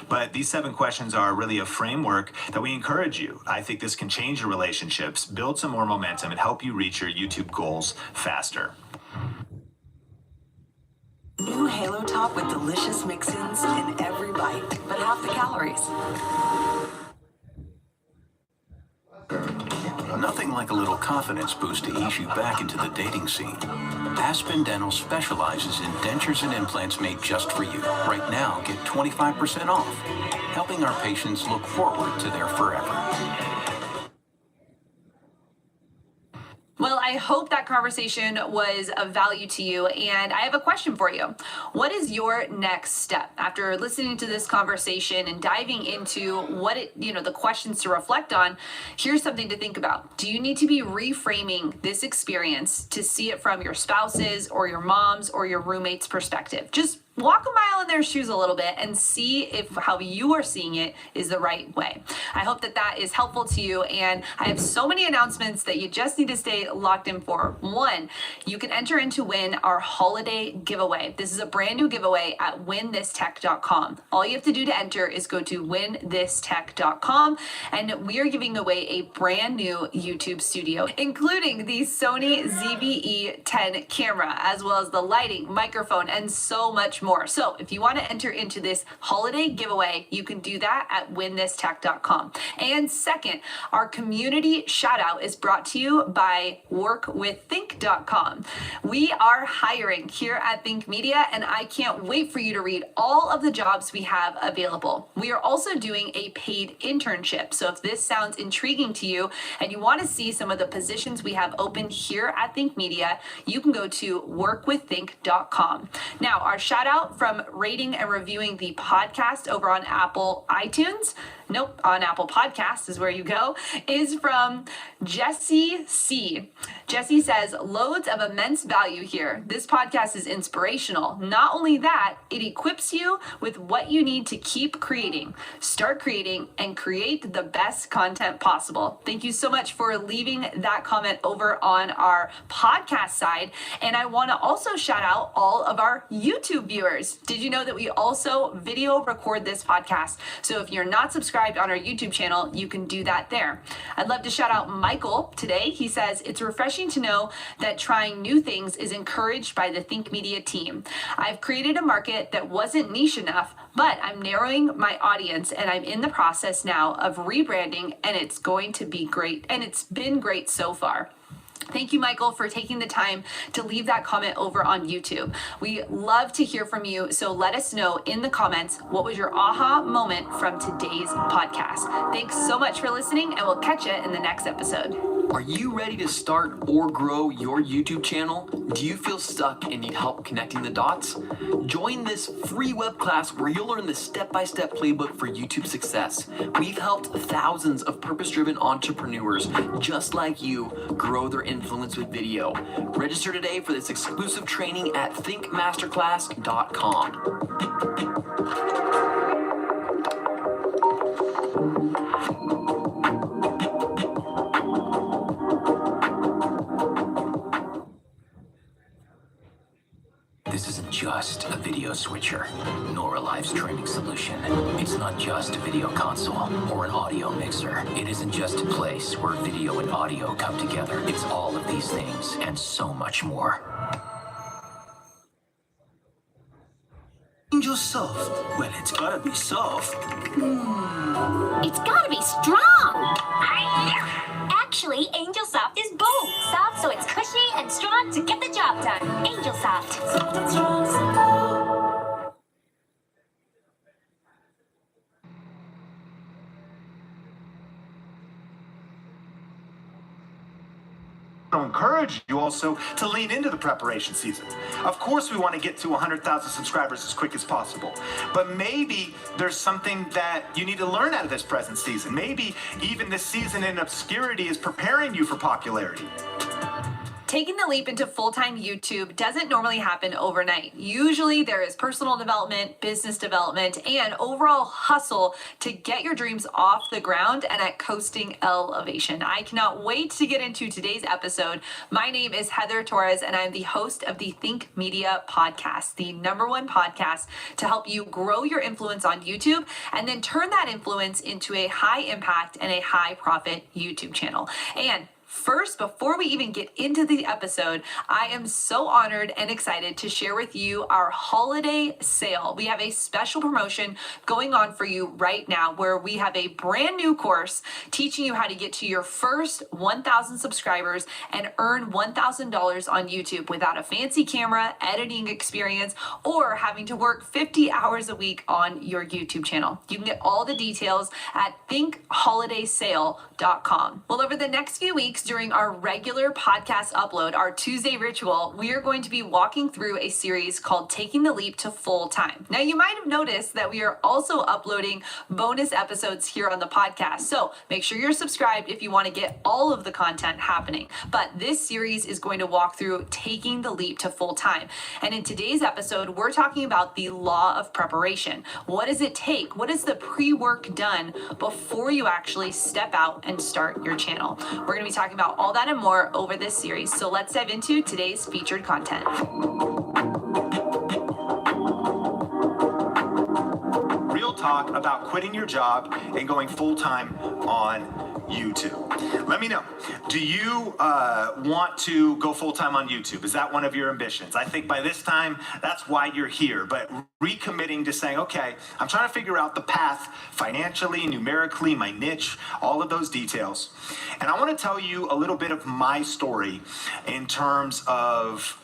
but these 7 questions are really a framework that we encourage you. I think this can change your relationships, build some more momentum, and help you reach your YouTube goals faster. New Halo Top with delicious mix-ins in every bite, but half the calories. Nothing like a little confidence boost to ease you back into the dating scene. Aspen Dental specializes in dentures and implants made just for you. Right now, get 25% off, helping our patients look forward to their forever. Well, I hope that conversation was of value to you, and I have a question for you. What is your next step after listening to this conversation and diving into the questions to reflect on? Here's something to think about. Do you need to be reframing this experience to see it from your spouse's or your mom's or your roommate's perspective? Just walk a mile in their shoes a little bit and see if how you are seeing it is the right way. I hope that is helpful to you, and I have so many announcements that you just need to stay locked in for. 1, you can enter in to win our holiday giveaway. This is a brand new giveaway at winthisTech.com. All you have to do to enter is go to winthisTech.com, and we are giving away a brand new YouTube studio, including the Sony ZV-E10 camera, as well as the lighting, microphone, and so much more. So if you want to enter into this holiday giveaway, you can do that at winthisTech.com. And second, our community shout out is brought to you by workwiththink.com. We are hiring here at Think Media, and I can't wait for you to read all of the jobs we have available. We are also doing a paid internship. So if this sounds intriguing to you and you want to see some of the positions we have open here at Think Media, you can go to workwiththink.com. Now, our shout out from rating and reviewing the podcast over on Apple iTunes, on Apple Podcasts is where you go, is from Jesse C. Jesse says, loads of immense value here. This podcast is inspirational. Not only that, it equips you with what you need to keep creating. Start creating and create the best content possible. Thank you so much for leaving that comment over on our podcast side. And I want to also shout out all of our YouTube viewers. Did you know that we also video record this podcast? So if you're not subscribed on our YouTube channel, you can do that there. I'd love to shout out Michael today. He says, it's refreshing to know that trying new things is encouraged by the Think Media team. I've created a market that wasn't niche enough, but I'm narrowing my audience, and I'm in the process now of rebranding, and it's going to be great. And it's been great so far. Thank you, Michael, for taking the time to leave that comment over on YouTube. We love to hear from you, so let us know in the comments what was your aha moment from today's podcast. Thanks so much for listening, and we'll catch you in the next episode. Are you ready to start or grow your YouTube channel? Do you feel stuck and need help connecting the dots? Join this free web class where you'll learn the step-by-step playbook for YouTube success. We've helped thousands of purpose-driven entrepreneurs just like you grow their influence with video. Register today for this exclusive training at thinkmasterclass.com. This isn't just a video switcher, nor a live streaming solution. It's not just a video console or an audio mixer. It isn't just a place where video and audio come together. It's all of these things and so much more. Angel soft. Well, it's gotta be soft. It's gotta be strong. Actually, Angel Soft is both. Soft so it's cushy and strong to get the job done. Angel Soft. Soft and strong, simple. To encourage you also to lean into the preparation season. Of course, we want to get to 100,000 subscribers as quick as possible, but maybe there's something that you need to learn out of this present season. Maybe even this season in obscurity is preparing you for popularity. Taking the leap into full-time YouTube doesn't normally happen overnight. Usually there is personal development, business development, and overall hustle to get your dreams off the ground and at coasting elevation. I cannot wait to get into today's episode. My name is Heather Torres, and I'm the host of the Think Media podcast, the #1 podcast to help you grow your influence on YouTube and then turn that influence into a high impact and a high profit YouTube channel. And first, before we even get into the episode, I am so honored and excited to share with you our holiday sale. We have a special promotion going on for you right now where we have a brand new course teaching you how to get to your first 1,000 subscribers and earn $1,000 on YouTube without a fancy camera, editing experience, or having to work 50 hours a week on your YouTube channel. You can get all the details at thinkholidaysale.com. Well, over the next few weeks, during our regular podcast upload, our Tuesday ritual, we are going to be walking through a series called Taking the Leap to Full Time. Now, you might have noticed that we are also uploading bonus episodes here on the podcast. So make sure you're subscribed if you want to get all of the content happening. But this series is going to walk through taking the leap to full time. And in today's episode, we're talking about the law of preparation. What does it take? What is the pre-work done before you actually step out and start your channel? We're going to be talking about all that and more over this series. So let's dive into today's featured content. Real talk about quitting your job and going full-time on YouTube. Let me know. Do you want to go full-time on YouTube? Is that one of your ambitions? I think by this time, that's why you're here. But recommitting to saying, okay, I'm trying to figure out the path financially, numerically, my niche, all of those details. And I want to tell you a little bit of my story in terms of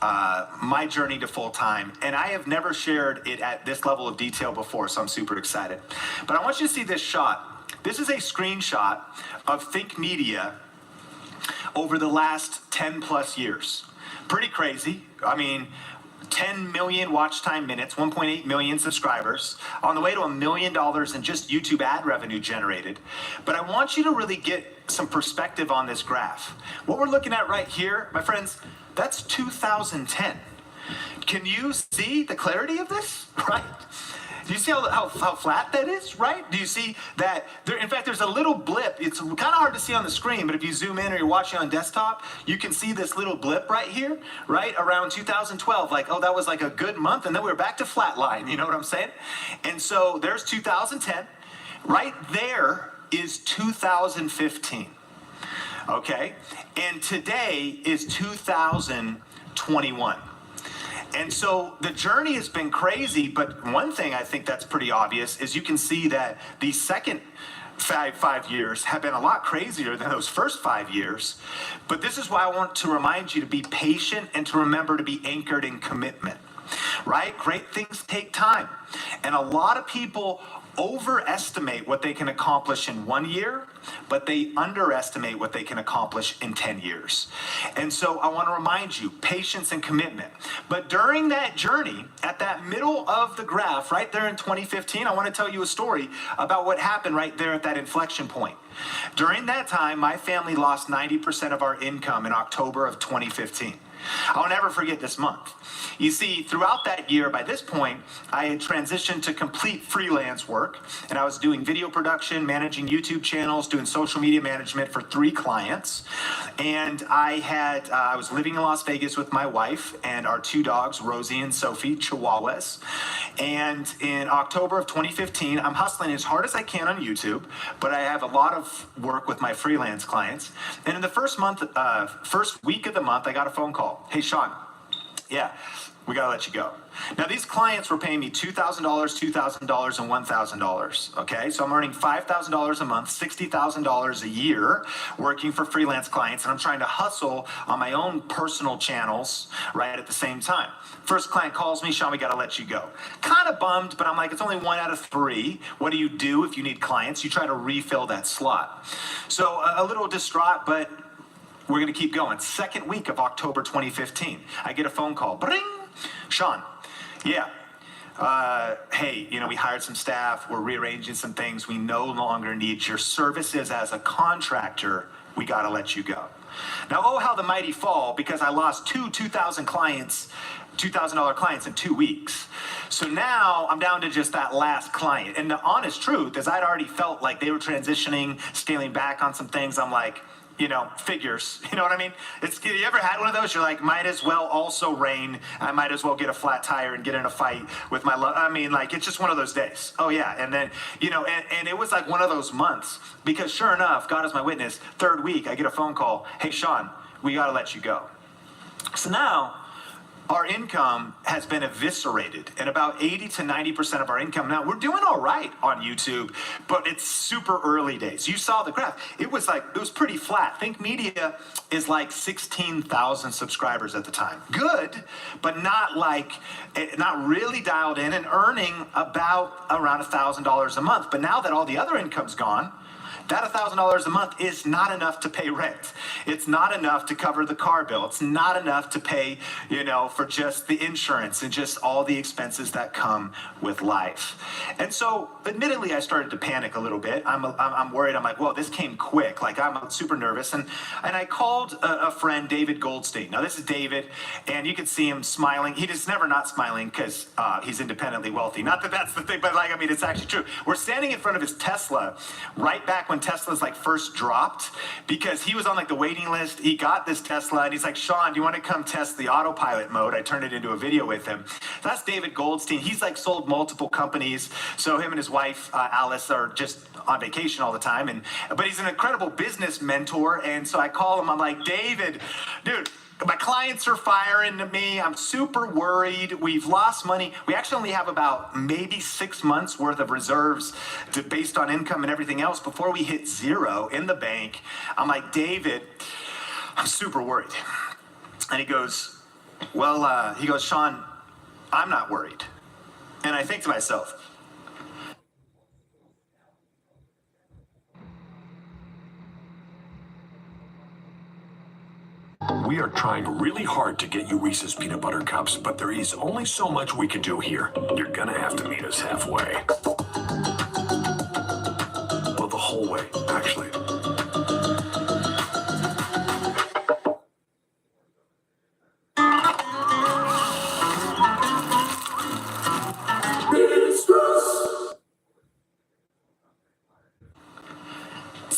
my journey to full-time. And I have never shared it at this level of detail before, so I'm super excited. But I want you to see this shot. This is a screenshot of Think Media over the last 10 plus years. Pretty crazy. I mean, 10 million watch time minutes, 1.8 million subscribers, on the way to $1 million in just YouTube ad revenue generated. But I want you to really get some perspective on this graph. What we're looking at right here, my friends, that's 2010. Can you see the clarity of this, right? Do you see how flat that is, right? Do you see that there, in fact, there's a little blip. It's kind of hard to see on the screen, but if you zoom in or you're watching on desktop, you can see this little blip right here, right? Around 2012, like, oh, that was like a good month, and then we were back to flat line, you know what I'm saying? And so there's 2010. Right there is 2015, okay? And today is 2021. And so the journey has been crazy, but one thing I think that's pretty obvious is you can see that the second five years have been a lot crazier than those first 5 years. But this is why I want to remind you to be patient and to remember to be anchored in commitment, right? Great things take time. And a lot of people overestimate what they can accomplish in 1 year, but they underestimate what they can accomplish in 10 years. And so I want to remind you, patience and commitment. But during that journey, at that middle of the graph, right there in 2015, I want to tell you a story about what happened right there at that inflection point. During that time, my family lost 90% of our income in October of 2015. I'll never forget this month. You see, throughout that year, by this point, I had transitioned to complete freelance work, and I was doing video production, managing YouTube channels, doing social media management for 3 clients. And I was living in Las Vegas with my wife and our 2 dogs, Rosie and Sophie, Chihuahuas. And in October of 2015, I'm hustling as hard as I can on YouTube, but I have a lot of work with my freelance clients. And in the first week of the month, I got a phone call. Hey, Sean, yeah, we got to let you go. Now, these clients were paying me $2,000, $2,000, and $1,000, okay? So I'm earning $5,000 a month, $60,000 a year working for freelance clients, and I'm trying to hustle on my own personal channels right at the same time. First client calls me, Sean, we got to let you go. Kind of bummed, but I'm like, it's only 1 out of 3. What do you do if you need clients? You try to refill that slot. So a little distraught, but we're going to keep going. Second week of October 2015, I get a phone call. Bring! Sean, yeah. Hey, we hired some staff. We're rearranging some things. We no longer need your services as a contractor. We got to let you go. Now, oh, how the mighty fall, because I lost 2 $2,000 clients, $2,000 clients in 2 weeks. So now I'm down to just that last client. And the honest truth is I'd already felt like they were transitioning, scaling back on some things. I'm like, figures, you know what I mean? You ever had one of those? You're like, might as well also rain. I might as well get a flat tire and get in a fight with my love. I mean, like, it's just one of those days. Oh yeah. And then, and it was like one of those months, because sure enough, God is my witness, 3rd week, I get a phone call. Hey, Sean, we got to let you go. So now our income has been eviscerated, and about 80 to 90% of our income. Now, we're doing all right on YouTube, but it's super early days. You saw the graph. It was pretty flat. Think Media is like 16,000 subscribers at the time. Good, but not really dialed in, and earning around $1,000 a month. But now that all the other income's gone, that $1,000 a month is not enough to pay rent. It's not enough to cover the car bill. It's not enough to pay, for just the insurance and just all the expenses that come with life. And so, admittedly, I started to panic a little bit. I'm worried. I'm like, whoa, this came quick. Like, I'm super nervous. And I called a friend, David Goldstein. Now, this is David, and you can see him smiling. He just never not smiling because he's independently wealthy. Not that that's the thing, but it's actually true. We're standing in front of his Tesla right back when Tesla's first dropped, because he was on the waiting list. He got this Tesla and he's like, Sean, do you want to come test the autopilot mode? I turned it into a video with him. So that's David Goldstein. He's sold multiple companies. So him and his wife, Alice, are just on vacation all the time. But he's an incredible business mentor. And so I call him. I'm like, David, dude, my clients are firing me. I'm super worried. We've lost money. We actually only have about maybe 6 months worth of reserves based on income and everything else before we hit 0 in the bank. I'm like, David, I'm super worried. And he goes, Sean, I'm not worried. And I think to myself, we are trying really hard to get you Reese's Peanut Butter Cups, but there is only so much we can do here. You're gonna have to meet us halfway. Well, the whole way, actually.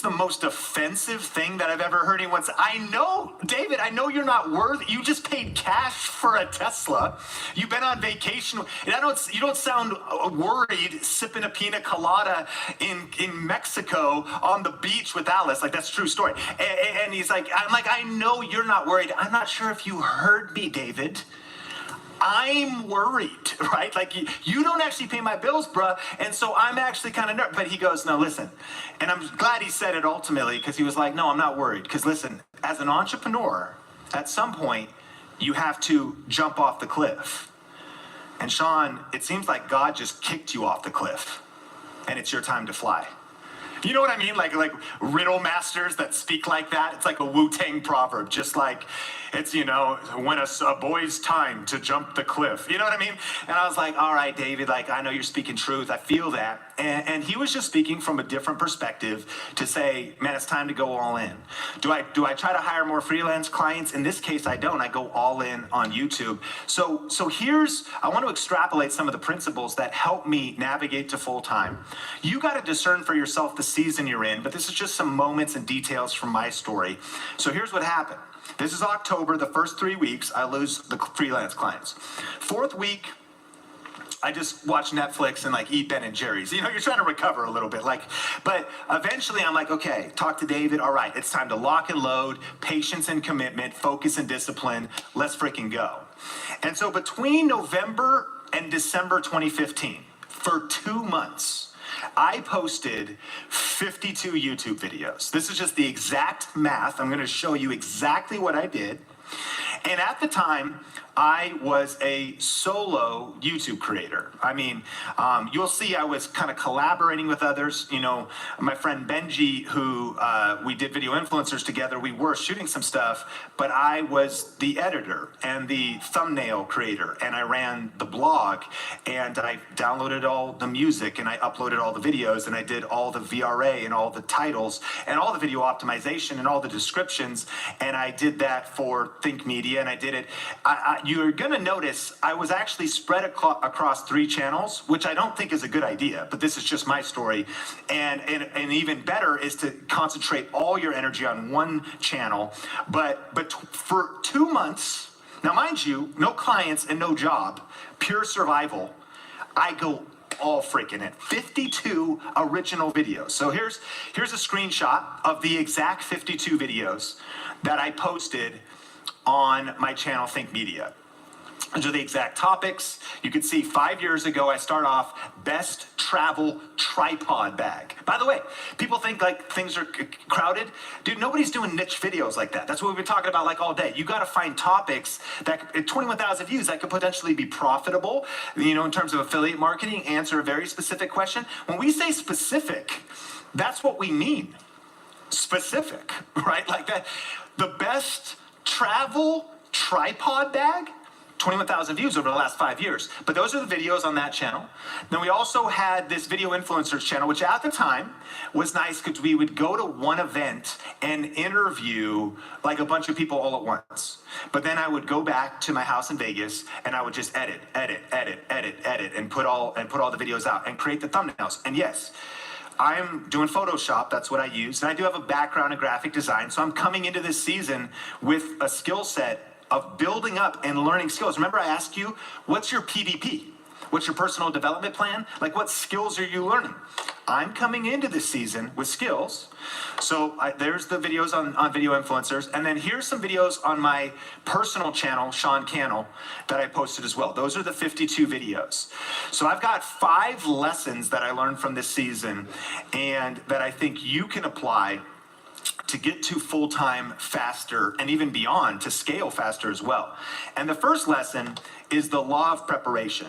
the most offensive thing that I've ever heard anyone say. I know, David, I know you're not worthy. You just paid cash for a Tesla. You've been on vacation. And you don't sound worried sipping a pina colada in Mexico on the beach with Alice. Like, that's a true story. And he's like, I'm like, I know you're not worried. I'm not sure if you heard me, David. I'm worried, right? Like, you don't actually pay my bills, bruh. And so I'm actually kind of nervous. But he goes, no, listen. And I'm glad he said it ultimately, because he was like, no, I'm not worried. Because listen, as an entrepreneur, at some point, you have to jump off the cliff. And Sean, it seems like God just kicked you off the cliff, and it's your time to fly. You know what I mean? Like riddle masters that speak like that. It's like a Wu-Tang proverb, just like it's, when a boy's time to jump the cliff. You know what I mean? And I was like, all right, David, like, I know you're speaking truth. I feel that. And he was just speaking from a different perspective to say, man, it's time to go all in. Do I try to hire more freelance clients? In this case, I don't. I go all in on YouTube. So I want to extrapolate some of the principles that help me navigate to full time. You got to discern for yourself the season you're in, but this is just some moments and details from my story. So here's what happened. This is October. The first 3 weeks, I lose the freelance clients. Fourth week, I just watch Netflix and like eat Ben and Jerry's. You're trying to recover a little bit. But eventually I'm like, okay, talk to David. All right, it's time to lock and load, patience and commitment, focus and discipline. Let's freaking go. And so between November and December 2015, for 2 months, I posted 52 YouTube videos. This is just the exact math. I'm going to show you exactly what I did. And at the time, I was a solo YouTube creator. I mean, you'll see I was kind of collaborating with others. My friend Benji, who we did Video Influencers together, we were shooting some stuff, but I was the editor and the thumbnail creator, and I ran the blog, and I downloaded all the music, and I uploaded all the videos, and I did all the VRA and all the titles and all the video optimization and all the descriptions, and I did that for Think Media, and I did it. You're going to notice I was actually spread across 3 channels, which I don't think is a good idea, but this is just my story. And even better is to concentrate all your energy on one channel. But for 2 months, now mind you, no clients and no job, pure survival, I go all freaking it. 52 original videos. So here's a screenshot of the exact 52 videos that I posted on my channel, Think Media. These are the exact topics. You can see 5 years ago, I start off best travel tripod bag. By the way, people think like things are crowded. Dude, nobody's doing niche videos like that. That's what we've been talking about like all day. You got to find topics that at 21,000 views that could potentially be profitable, in terms of affiliate marketing, answer a very specific question. When we say specific, that's what we mean. Specific, right? Like that. The best travel tripod bag, 21,000 views over the last 5 years. But those are the videos on that channel. Then we also had this Video Influencers channel, which at the time was nice because we would go to one event and interview like a bunch of people all at once. But then I would go back to my house in Vegas and I would just edit, and put all the videos out and create the thumbnails. And yes, I'm doing Photoshop, that's what I use. And I do have a background in graphic design. So I'm coming into this season with a skill set of building up and learning skills. Remember I asked you, what's your PDP? What's your personal development plan? Like what skills are you learning? I'm coming into this season with skills. So there's the videos on Video Influencers. And then here's some videos on my personal channel, Sean Cannell, that I posted as well. Those are the 52 videos. So I've got 5 lessons that I learned from this season and that I think you can apply to get to full-time faster and even beyond, to scale faster as well. And the first lesson is the law of preparation.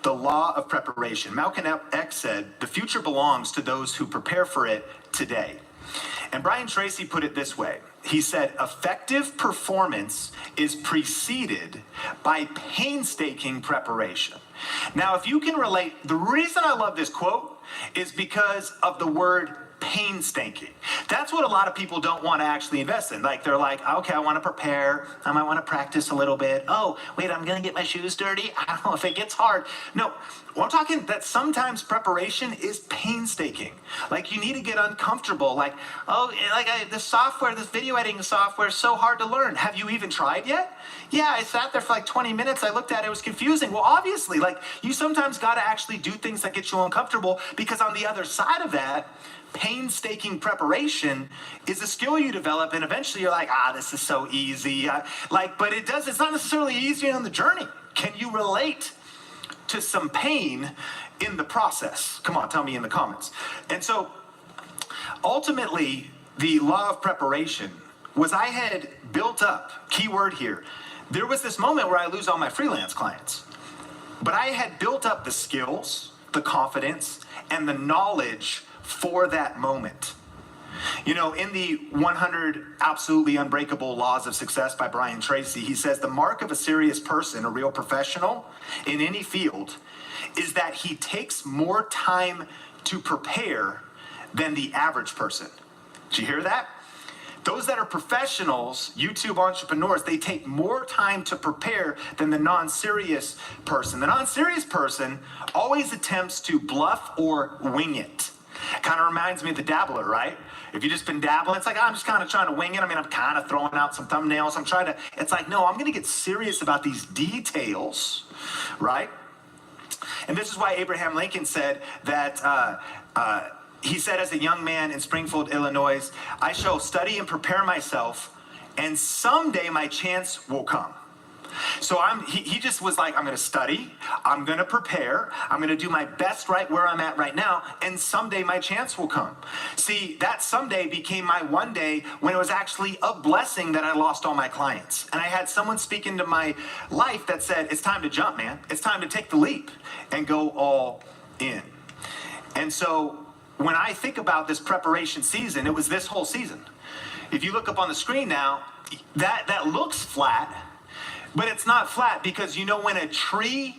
The law of preparation. Malcolm X said, the future belongs to those who prepare for it today. And Brian Tracy put it this way. He said, effective performance is preceded by painstaking preparation. Now, if you can relate, the reason I love this quote is because of the word painstaking. That's what a lot of people don't want to actually invest in. Like they're like, okay, I want to prepare. I might want to practice a little bit. Oh, wait, I'm going to get my shoes dirty. I don't know if it gets hard. No, well, I'm talking that sometimes preparation is painstaking. Like you need to get uncomfortable. Like, this software, this video editing software is so hard to learn. Have you even tried yet? Yeah, I sat there for like 20 minutes. I looked at it. It was confusing. Well, obviously, like you sometimes got to actually do things that get you uncomfortable because on the other side of that, painstaking preparation is a skill you develop, and eventually you're like, this is so easy. But it's not necessarily easy on the journey. Can you relate to some pain in the process? Come on, tell me in the comments. And so ultimately, the law of preparation was I had built up, key word here, there was this moment where I lose all my freelance clients. But I had built up the skills, the confidence, and the knowledge for that moment. You know, in the 100 Absolutely Unbreakable Laws of Success by Brian Tracy, he says the mark of a serious person, a real professional in any field, is that he takes more time to prepare than the average person. Did you hear that? Those that are professionals, YouTube entrepreneurs, they take more time to prepare than the non-serious person. The non-serious person always attempts to bluff or wing it. Kind of reminds me of the dabbler, right? If you've just been dabbling, it's like, I'm just kind of trying to wing it. I mean, I'm kind of throwing out some thumbnails. It's like, no, I'm going to get serious about these details, right? And this is why Abraham Lincoln said that, he said as a young man in Springfield, Illinois, I shall study and prepare myself, and someday my chance will come. So he just was like, I'm going to study, I'm going to prepare, I'm going to do my best right where I'm at right now, and someday my chance will come. See, that someday became my one day when it was actually a blessing that I lost all my clients. And I had someone speak into my life that said, it's time to jump, man. It's time to take the leap and go all in. And so when I think about this preparation season, it was this whole season. If you look up on the screen now, that looks flat, but it's not flat because you know when a tree,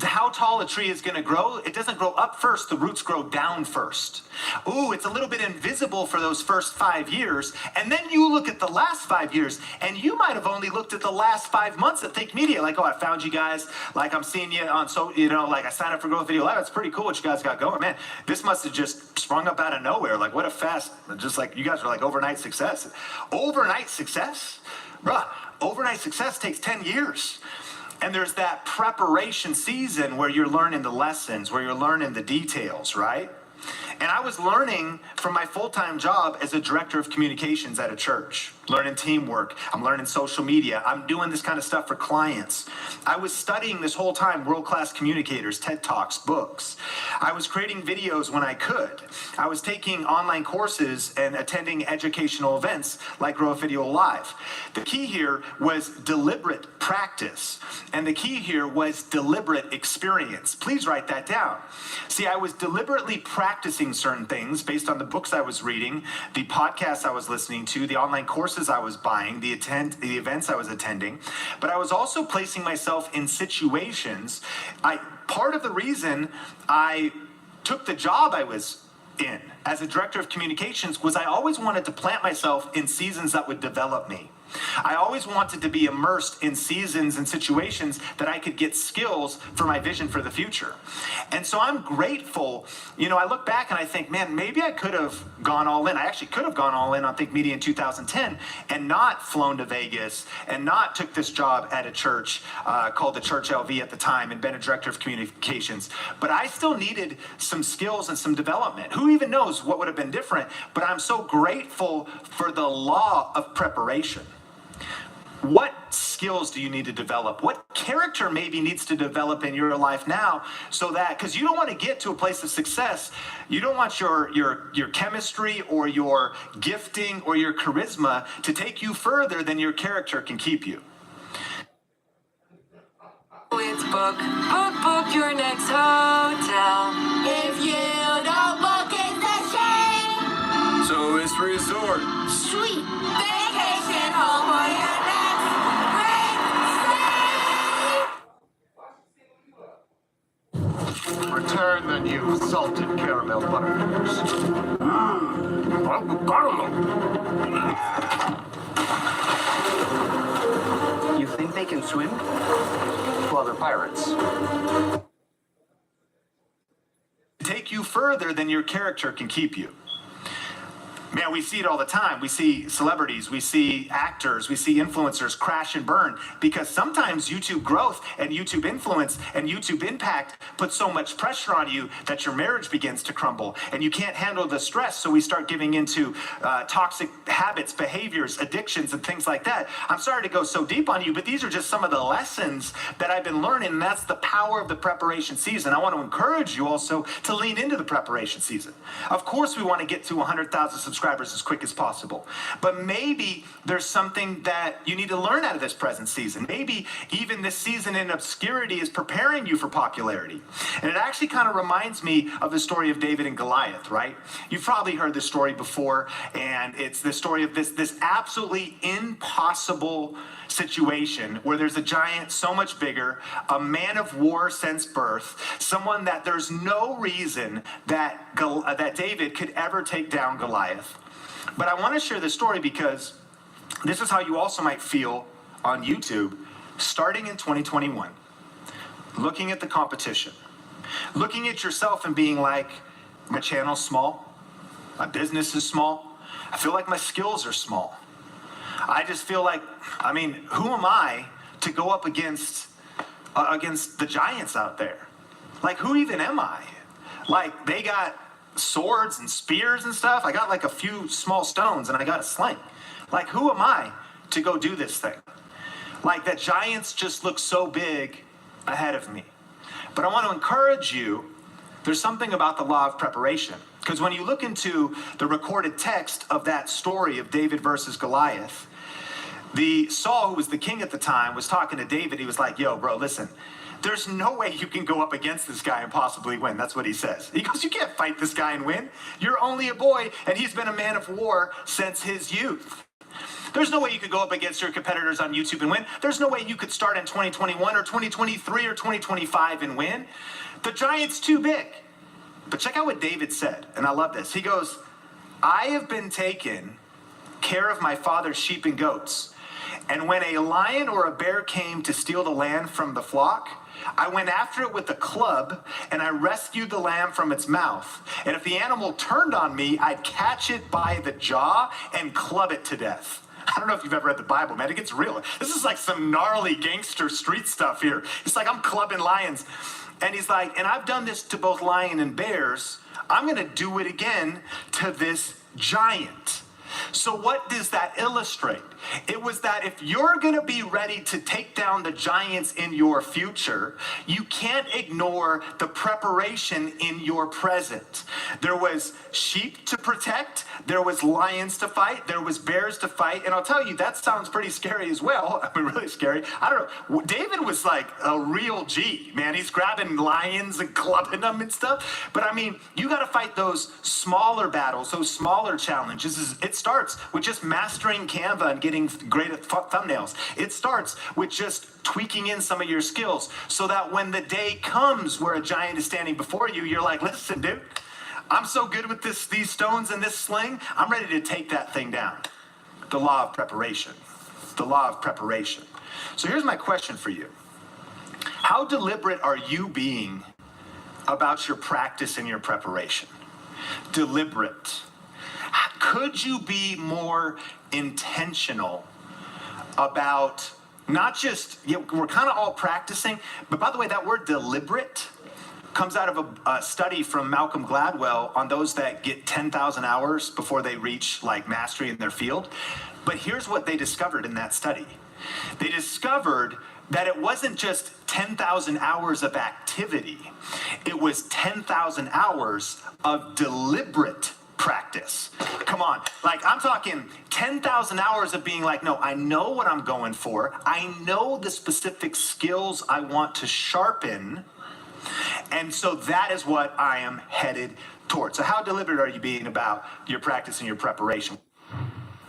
how tall a tree is going to grow, it doesn't grow up first, the roots grow down first. Ooh, it's a little bit invisible for those first 5 years, and then you look at the last 5 years, and you might have only looked at the last 5 months of Think Media, like, oh, I found you guys, like I'm seeing you on, so you know, like I signed up for Growth Video Live, it's pretty cool what you guys got going, man. This must have just sprung up out of nowhere, like what a fast, just like you guys are like overnight success. Overnight success? Bruh, overnight success takes 10 years. And there's that preparation season where you're learning the lessons, where you're learning the details, right? And I was learning from my full-time job as a director of communications at a church, learning teamwork. I'm learning social media. I'm doing this kind of stuff for clients. I was studying this whole time world-class communicators, TED Talks, books. I was creating videos when I could. I was taking online courses and attending educational events like Growth Video Live. The key here was deliberate practice. And the key here was deliberate experience. Please write that down. See, I was deliberately practicing certain things based on the books I was reading, the podcasts I was listening to, the online courses I was buying, the events I was attending, but I was also placing myself in situations. Part of the reason I took the job I was in as a director of communications was I always wanted to plant myself in seasons that would develop me. I always wanted to be immersed in seasons and situations that I could get skills for my vision for the future. And so I'm grateful. You know, I look back and I think, man, maybe I could have gone all in. I actually could have gone all in on Think Media in 2010 and not flown to Vegas and not took this job at a church called the Church LV at the time and been a director of communications. But I still needed some skills and some development. Who even knows what would have been different? But I'm so grateful for the law of preparation. What skills do you need to develop? What character maybe needs to develop in your life now so that, because you don't want to get to a place of success, you don't want your chemistry or your gifting or your charisma to take you further than your character can keep you. It's book your next hotel. If you don't book, it's a shame. So it's resort. Sweet vacation home for your next great stay. Return the new salted caramel butterfingers. You think they can swim? Well, they're pirates. Take you further than your character can keep you. Man, we see it all the time. We see celebrities, we see actors, we see influencers crash and burn because sometimes YouTube growth and YouTube influence and YouTube impact put so much pressure on you that your marriage begins to crumble and you can't handle the stress. So we start giving into toxic habits, behaviors, addictions, and things like that. I'm sorry to go so deep on you, but these are just some of the lessons that I've been learning. And that's the power of the preparation season. I want to encourage you also to lean into the preparation season. Of course, we want to get to 100,000 subscribers as quick as possible. But maybe there's something that you need to learn out of this present season. Maybe even this season in obscurity is preparing you for popularity. And it actually kind of reminds me of the story of David and Goliath, right? You've probably heard this story before, and it's the story of this absolutely impossible situation where there's a giant so much bigger, a man of war since birth, someone that there's no reason that David could ever take down Goliath. But I want to share this story because this is how you also might feel on YouTube starting in 2021, looking at the competition, looking at yourself and being like, my channel's small, my business is small, I feel like my skills are small. I just feel like, I mean, who am I to go up against the giants out there? Like, who even am I? Like, they got swords and spears and stuff. I got like a few small stones and I got a sling. Like, who am I to go do this thing? Like, the giants just look so big ahead of me. But I want to encourage you, there's something about the law of preparation. Because when you look into the recorded text of that story of David versus Goliath, the Saul, who was the king at the time, was talking to David. He was like, yo, bro, listen, there's no way you can go up against this guy and possibly win. That's what he says. He goes, you can't fight this guy and win. You're only a boy, and he's been a man of war since his youth. There's no way you could go up against your competitors on YouTube and win. There's no way you could start in 2021 or 2023 or 2025 and win. The giant's too big. But check out what David said, and I love this. He goes, I have been taken care of my father's sheep and goats. And when a lion or a bear came to steal the lamb from the flock, I went after it with a club, and I rescued the lamb from its mouth. And if the animal turned on me, I'd catch it by the jaw and club it to death. I don't know if you've ever read the Bible, man. It gets real. This is like some gnarly gangster street stuff here. It's like I'm clubbing lions. And he's like, and I've done this to both lion and bears. I'm going to do it again to this giant. So what does that illustrate? It was that if you're going to be ready to take down the giants in your future, you can't ignore the preparation in your present. There was sheep to protect, there was lions to fight, there was bears to fight, and I'll tell you, that sounds pretty scary as well. I mean, really scary. I don't know. David was like a real G, man. He's grabbing lions and clubbing them and stuff. But I mean, you got to fight those smaller battles, those smaller challenges. It starts with just mastering Canva and getting great thumbnails. It starts with just tweaking in some of your skills so that when the day comes where a giant is standing before you, you're like, listen, dude, I'm so good with these stones and this sling, I'm ready to take that thing down. The law of preparation. The law of preparation. So here's my question for you. How deliberate are you being about your practice and your preparation? Deliberate. Could you be more intentional about not just, we're kind of all practicing, but by the way, that word deliberate comes out of a study from Malcolm Gladwell on those that get 10,000 hours before they reach like mastery in their field. But here's what they discovered in that study. They discovered that it wasn't just 10,000 hours of activity. It was 10,000 hours of deliberate practice. Come on. Like, I'm talking 10,000 hours of being like, no, I know what I'm going for. I know the specific skills I want to sharpen. And so that is what I am headed towards. So how deliberate are you being about your practice and your preparation?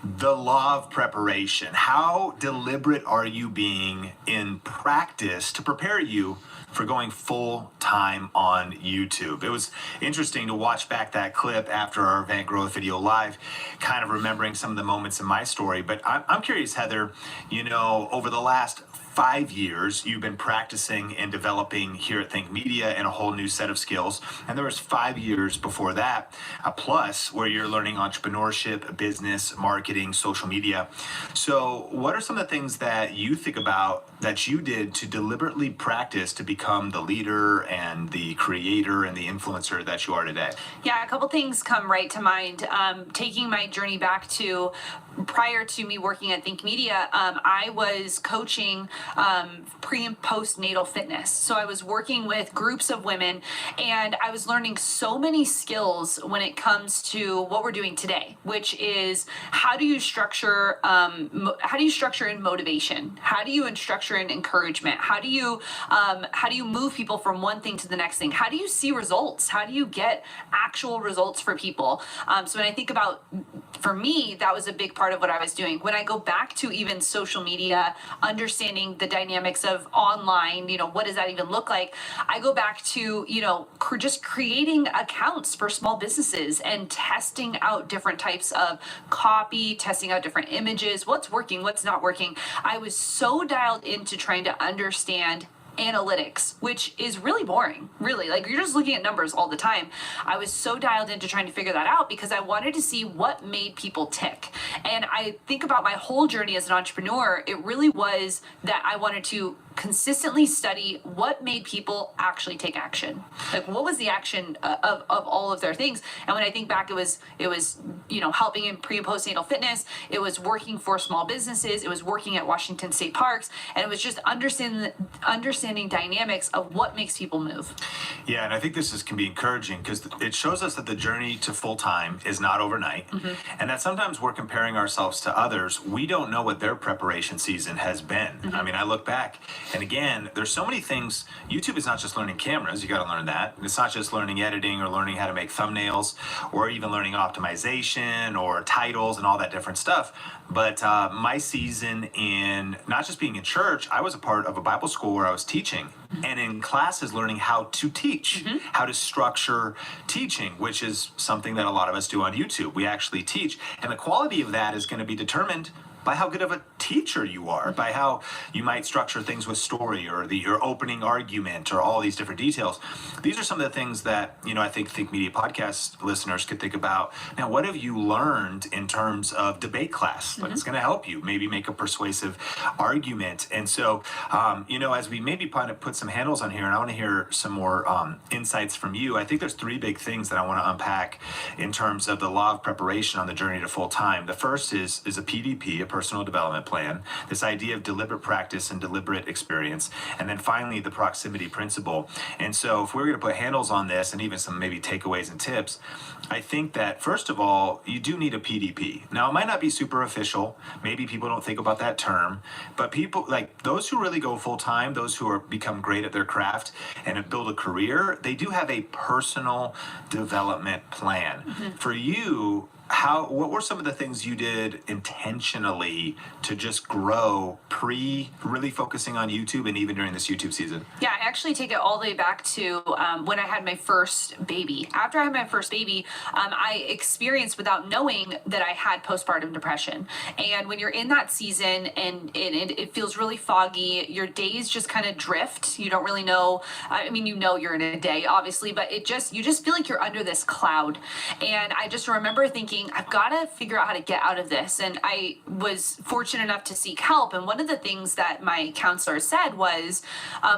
The law of preparation. How deliberate are you being in practice to prepare you for going full time on YouTube? It was interesting to watch back that clip after our event Growth Video Live, kind of remembering some of the moments in my story. But I'm curious, Heather, over the last 5 years you've been practicing and developing here at Think Media and a whole new set of skills. And there was 5 years before that, plus, where you're learning entrepreneurship, business, marketing, social media. So what are some of the things that you think about that you did to deliberately practice to become the leader and the creator and the influencer that you are today? Yeah, a couple things come right to mind. Taking my journey back to prior to me working at Think Media, I was coaching pre and postnatal fitness. So I was working with groups of women, and I was learning so many skills when it comes to what we're doing today, which is how do you structure in motivation? How do you structure in encouragement? How do you move people from one thing to the next thing? How do you see results? How do you get actual results for people? So when I think about, for me, that was a big part of what I was doing. When I go back to even social media, understanding the dynamics of online, what does that even look like? I go back to, just creating accounts for small businesses and testing out different types of copy, testing out different images, what's working, what's not working. I was so dialed into trying to understand analytics, which is really boring, really. Like, you're just looking at numbers all the time. I was so dialed into trying to figure that out because I wanted to see what made people tick. And I think about my whole journey as an entrepreneur, it really was that I wanted to consistently study what made people actually take action. Like, what was the action of all of their things? And when I think back, it was helping in pre and postnatal fitness. It was working for small businesses. It was working at Washington State Parks, and it was just understanding dynamics of what makes people move. Yeah, and I think this can be encouraging because it shows us that the journey to full time is not overnight, and that sometimes we're comparing ourselves to others. We don't know what their preparation season has been. I mean, I look back. And again, there's so many things. YouTube is not just learning cameras. You got to learn that. It's not just learning editing or learning how to make thumbnails or even learning optimization or titles and all that different stuff. But my season in not just being in church, I was a part of a Bible school where I was teaching. And in classes, learning how to teach, how to structure teaching, which is something that a lot of us do on YouTube. We actually teach. And the quality of that is going to be determined by how good of a teacher you are, by how you might structure things with story or your opening argument or all these different details. These are some of the things that, I think Media Podcast listeners could think about. Now, what have you learned in terms of debate class? Like, it's going to help you maybe make a persuasive argument. And so, as we maybe put some handles on here, and I want to hear some more insights from you, I think there's 3 big things that I want to unpack in terms of the law of preparation on the journey to full time. The first is a PDP, a personal development plan, this idea of deliberate practice and deliberate experience, and then finally the proximity principle. And so if we're going to put handles on this and even some maybe takeaways and tips, I think that first of all, you do need a PDP. Now, it might not be super official. Maybe people don't think about that term, but people like those who really go full time, those who become great at their craft and have built a career, they do have a personal development plan. For you, what were some of the things you did intentionally to just grow really focusing on YouTube and even during this YouTube season? Yeah, I actually take it all the way back to when I had my first baby. After I had my first baby, I experienced, without knowing, that I had postpartum depression. And when you're in that season and it feels really foggy, your days just kind of drift. You don't really know. I mean, you're in a day, obviously, but you just feel like you're under this cloud. And I just remember thinking, I've got to figure out how to get out of this. And I was fortunate enough to seek help. And one of the things that my counselor said was,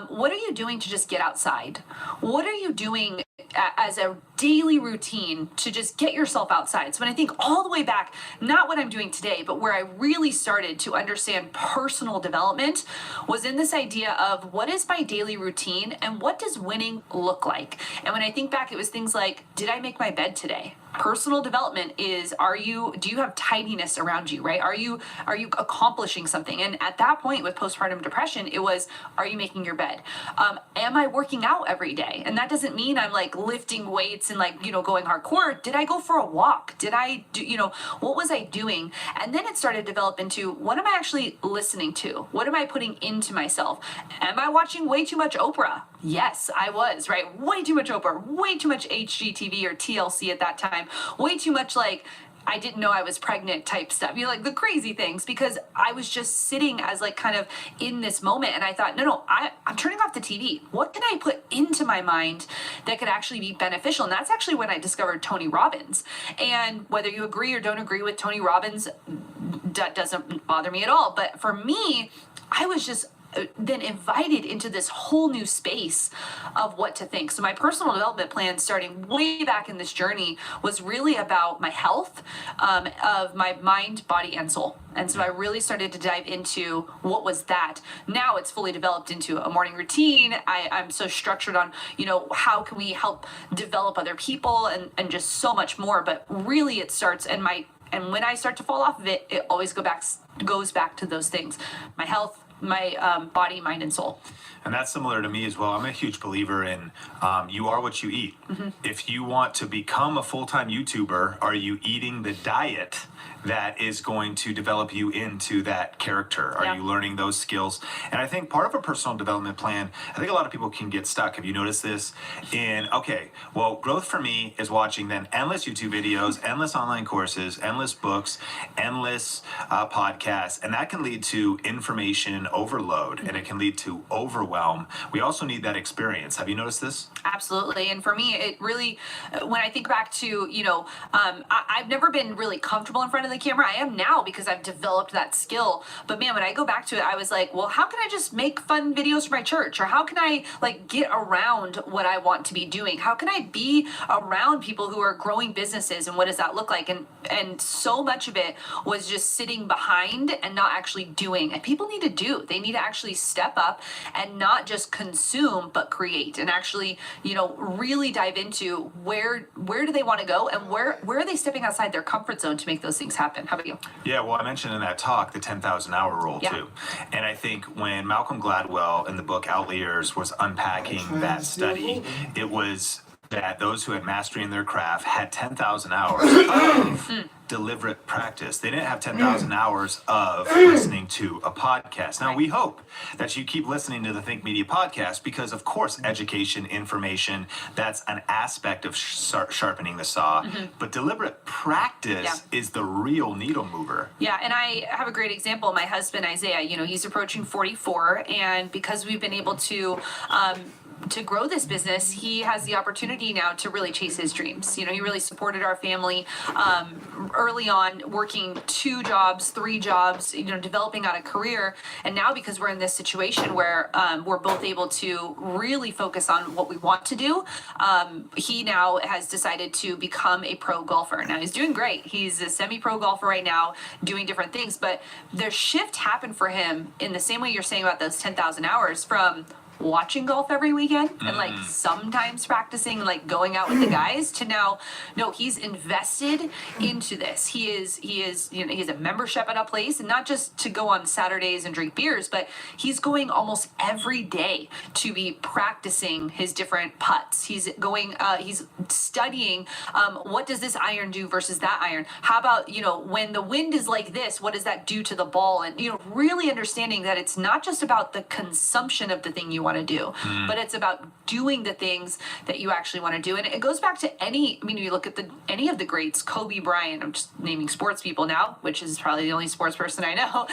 what are you doing to just get outside? What are you doing as a daily routine to just get yourself outside? So when I think all the way back, not what I'm doing today, but where I really started to understand personal development was in this idea of what is my daily routine and what does winning look like? And when I think back, it was things like, did I make my bed today? Personal development is, do you have tidiness around you, right? Are you accomplishing something? And at that point with postpartum depression, it was, are you making your bed? Am I working out every day? And that doesn't mean I'm like lifting weights and going hardcore. Did I go for a walk? Did I do, what was I doing? And then it started to develop into, what am I actually listening to? What am I putting into myself? Am I watching way too much Oprah? Yes, I was, right? Way too much Oprah, way too much HGTV or TLC at that time, way too much I didn't know I was pregnant type stuff, like the crazy things, because I was just sitting as like kind of in this moment. And I thought, no, I'm turning off the TV. What can I put into my mind that could actually be beneficial? And that's actually when I discovered Tony Robbins. And whether you agree or don't agree with Tony Robbins, that doesn't bother me at all. But for me, I was just then invited into this whole new space of what to think. So my personal development plan, starting way back in this journey, was really about my health of my mind, body, and soul. And so I really started to dive into what was that. Now it's fully developed into a morning routine. I'm so structured on, how can we help develop other people and just so much more. But really it starts, and when I start to fall off of it, it always goes back to those things: my health, my body, mind, and soul. And that's similar to me as well. I'm a huge believer in you are what you eat. If you want to become a full-time YouTuber, are you eating the diet that is going to develop you into that character? Are you learning those skills? And I think part of a personal development plan, I think a lot of people can get stuck. Have you noticed this? Growth for me is watching then endless YouTube videos, endless online courses, endless books, endless podcasts, and that can lead to information overload, and it can lead to overwhelm. We also need that experience. Have you noticed this? Absolutely. And for me, it really, when I think back to, I've never been really comfortable in front of the camera. I am now because I've developed that skill. But man, when I go back to it, I was like, well, how can I just make fun videos for my church? Or how can I get around what I want to be doing? How can I be around people who are growing businesses, and what does that look like? And so much of it was just sitting behind and not actually doing. And people need to do. They need to actually step up and not just consume, but create, and actually, really dive into where do they want to go, and where are they stepping outside their comfort zone to make those things happen. How about you? Yeah, well, I mentioned in that talk the 10,000 hour rule too. And I think when Malcolm Gladwell in the book Outliers was unpacking that study, it was that those who had mastery in their craft had 10,000 hours of deliberate practice. They didn't have 10,000 hours of listening to a podcast. Now, we hope that you keep listening to the Think Media podcast because, of course, education, information, that's an aspect of sharpening the saw. But deliberate practice is the real needle mover. Yeah, and I have a great example. My husband, Isaiah, he's approaching 44, and because we've been able to grow this business, he has the opportunity now to really chase his dreams. He really supported our family early on, working 2 jobs, 3 jobs, developing out a career. And now, because we're in this situation where we're both able to really focus on what we want to do, he now has decided to become a pro golfer. Now, he's doing great. He's a semi-pro golfer right now, doing different things. But the shift happened for him in the same way you're saying about those 10,000 hours, from watching golf every weekend and sometimes practicing, going out with the guys, to now, no, he's invested into this. He is he's a membership at a place, and not just to go on Saturdays and drink beers, but he's going almost every day to be practicing his different putts. He's going, he's studying, what does this iron do versus that iron? How about, when the wind is like this, what does that do to the ball? And, really understanding that it's not just about the consumption of the thing you want to do, but it's about doing the things that you actually want to do. And it goes back to you look at any of the greats, Kobe Bryant, I'm just naming sports people now, which is probably the only sports person I know,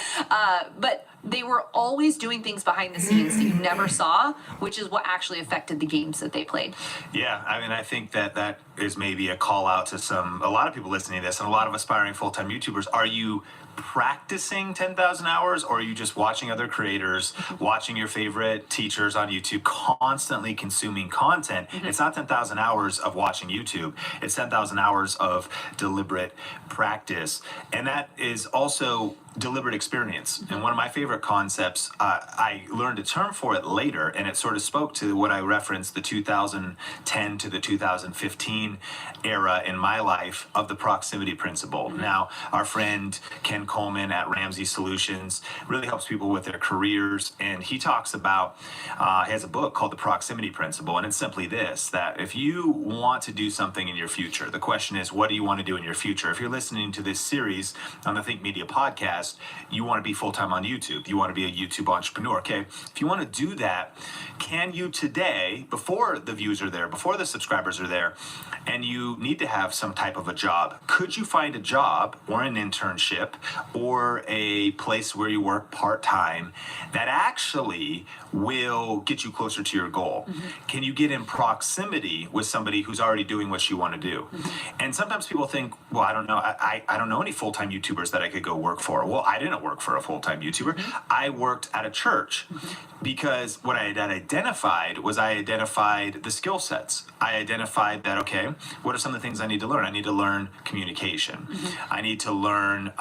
but they were always doing things behind the scenes that you never saw, which is what actually affected the games that they played. Yeah, I think that is maybe a call out to a lot of people listening to this, and a lot of aspiring full-time YouTubers. Are you practicing 10,000 hours, or are you just watching other creators, watching your favorite teachers on YouTube, constantly consuming content? It's not 10,000 hours of watching YouTube. It's 10,000 hours of deliberate practice. And that is also deliberate experience. And one of my favorite concepts, I learned a term for it later, and it sort of spoke to what I referenced, the 2010 to the 2015 era in my life of the proximity principle. Now, our friend Ken Coleman at Ramsey Solutions really helps people with their careers, and he talks about, he has a book called The Proximity Principle, and it's simply this, that if you want to do something in your future, the question is, what do you want to do in your future? If you're listening to this series on the Think Media podcast, you want to be full-time on YouTube. YouTube. You want to be a YouTube entrepreneur. Okay. If you want to do that, can you today, before the views are there, before the subscribers are there, and you need to have some type of a job, could you find a job or an internship or a place where you work part-time that actually will get you closer to your goal? Can you get in proximity with somebody who's already doing what you want to do? And sometimes people think, well, I don't know. I don't know any full-time YouTubers that I could go work for. Well, I didn't work for a full-time YouTuber. I worked at a church because what I had identified was I identified the skill sets. I identified that, okay, what are some of the things I need to learn? I need to learn communication. I need to learn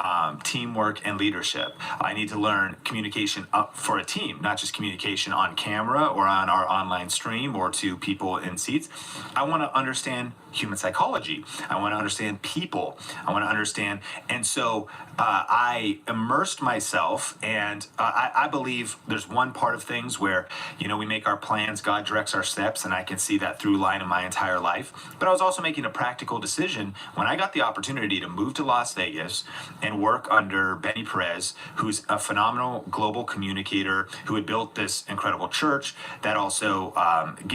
teamwork and leadership. I need to learn communication up for a team, not just communication on camera or on our online stream or to people in seats. I want to understand human psychology. I want to understand people. I want to understand. And so I immersed myself, and I believe there's one part of things where, you know, we make our plans, God directs our steps, and I can see that through line in my entire life. But I was also making a practical decision when I got the opportunity to move to Las Vegas and work under Benny Perez, who's a phenomenal global communicator who had built this incredible church that also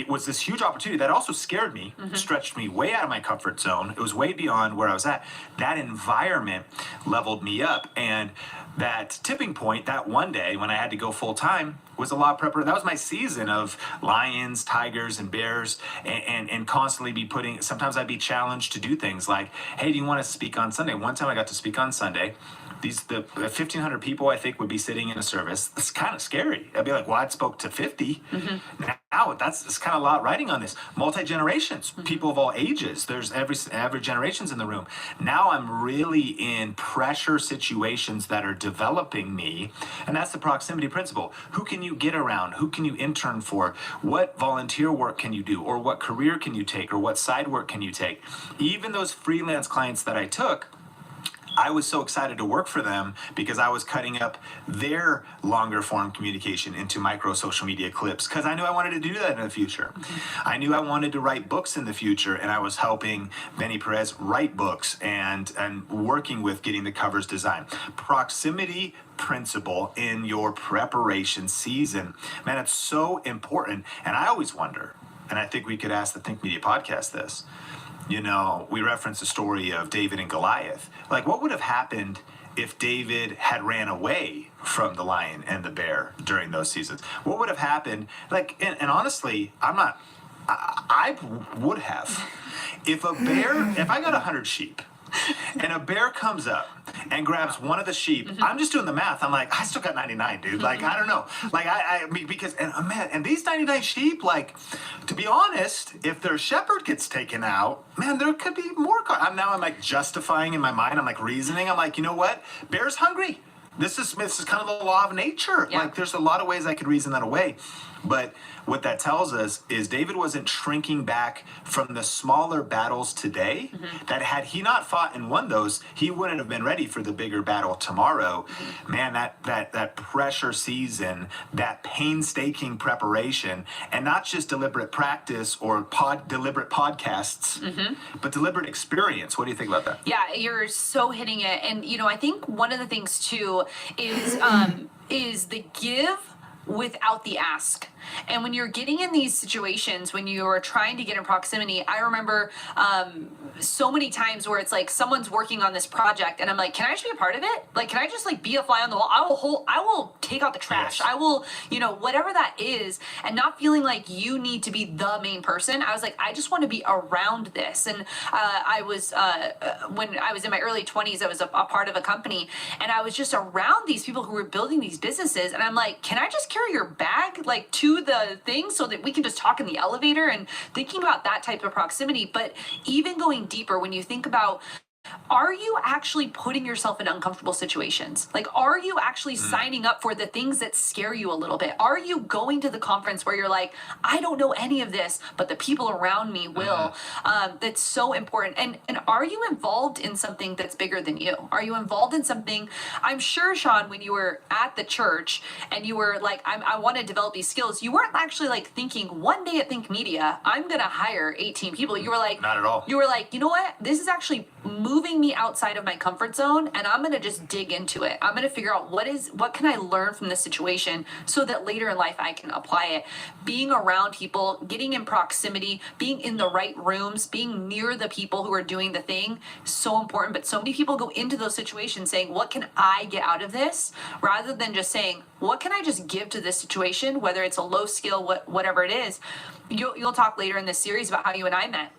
was this huge opportunity that also scared me, stretched me way out of my comfort zone. It was way beyond where I was at. That environment leveled me up, and that tipping point, that one day when I had to go full time, was a lot of preparation. That was my season of lions, tigers, and bears, and constantly be putting. Sometimes I'd be challenged to do things like, "Hey, do you want to speak on Sunday?" One time I got to speak on Sunday. The 1,500 people I think would be sitting in a service. It's kind of scary. I'd be like, well, I spoke to 50. Now it's kind of a lot riding on this. Multi-generations, people of all ages. There's every generation's in the room. Now I'm really in pressure situations that are developing me, and that's the proximity principle. Who can you get around? Who can you intern for? What volunteer work can you do? Or what career can you take? Or what side work can you take? Even those freelance clients that I took, I was so excited to work for them because I was cutting up their longer form communication into micro social media clips because I knew I wanted to do that in the future. I knew I wanted to write books in the future, and I was helping Benny Perez write books and working with getting the covers designed. Proximity principle in your preparation season, man, it's so important. And I always wonder, and I think we could ask the Think Media podcast this. You know, we referenced the story of David and Goliath. Like, what would have happened if David had ran away from the lion and the bear during those seasons? What would have happened? Like, and honestly, I would have. If I got 100 sheep, and a bear comes up and grabs one of the sheep, I'm just doing the math. I'm like, I still got 99, dude. Like, I don't know. Like, I mean, because, man, and these 99 sheep, like, to be honest, if their shepherd gets taken out, man, there could be more. I'm like justifying in my mind. I'm like reasoning. I'm like, you know what? Bear's hungry. This is kind of the law of nature. Yeah. Like, there's a lot of ways I could reason that away. But what that tells us is David wasn't shrinking back from the smaller battles today, that had he not fought and won those, he wouldn't have been ready for the bigger battle tomorrow. Man, that pressure season, that painstaking preparation, and not just deliberate practice or deliberate podcasts, but deliberate experience. What do you think about that? Yeah, you're so hitting it. And, you know, I think one of the things, too, is the give without the ask. And when you're getting in these situations, when you are trying to get in proximity, I remember so many times where it's like someone's working on this project and I'm like, can I just be a part of it? Like, can I just like be a fly on the wall? I will take out the trash. Yes. I will, you know, whatever that is, and not feeling like you need to be the main person. I was like, I just want to be around this. And I was, when I was in my early 20s, I was a part of a company, and I was just around these people who were building these businesses. And I'm like, can I just carry your bag like to the thing so that we can just talk in the elevator? And thinking about that type of proximity. But even going deeper, when you think about, are you actually putting yourself in uncomfortable situations? Like, are you actually signing up for the things that scare you a little bit? Are you going to the conference where you're like, I don't know any of this, but the people around me will? That's so important. And are you involved in something that's bigger than you? Are you involved in something? I'm sure, Sean, when you were at the church and you were like, I want to develop these skills, you weren't actually like thinking, one day at Think Media, I'm going to hire 18 people. You were like, not at all. You were like, you know what? This is actually moving moving me outside of my comfort zone, and I'm going to just dig into it. I'm going to figure out what can I learn from this situation so that later in life I can apply it. Being around people, getting in proximity, being in the right rooms, being near the people who are doing the thing, so important. But so many people go into those situations saying, what can I get out of this? Rather than just saying, what can I just give to this situation, whether it's a low skill, whatever it is. You'll talk later in this series about how you and I met.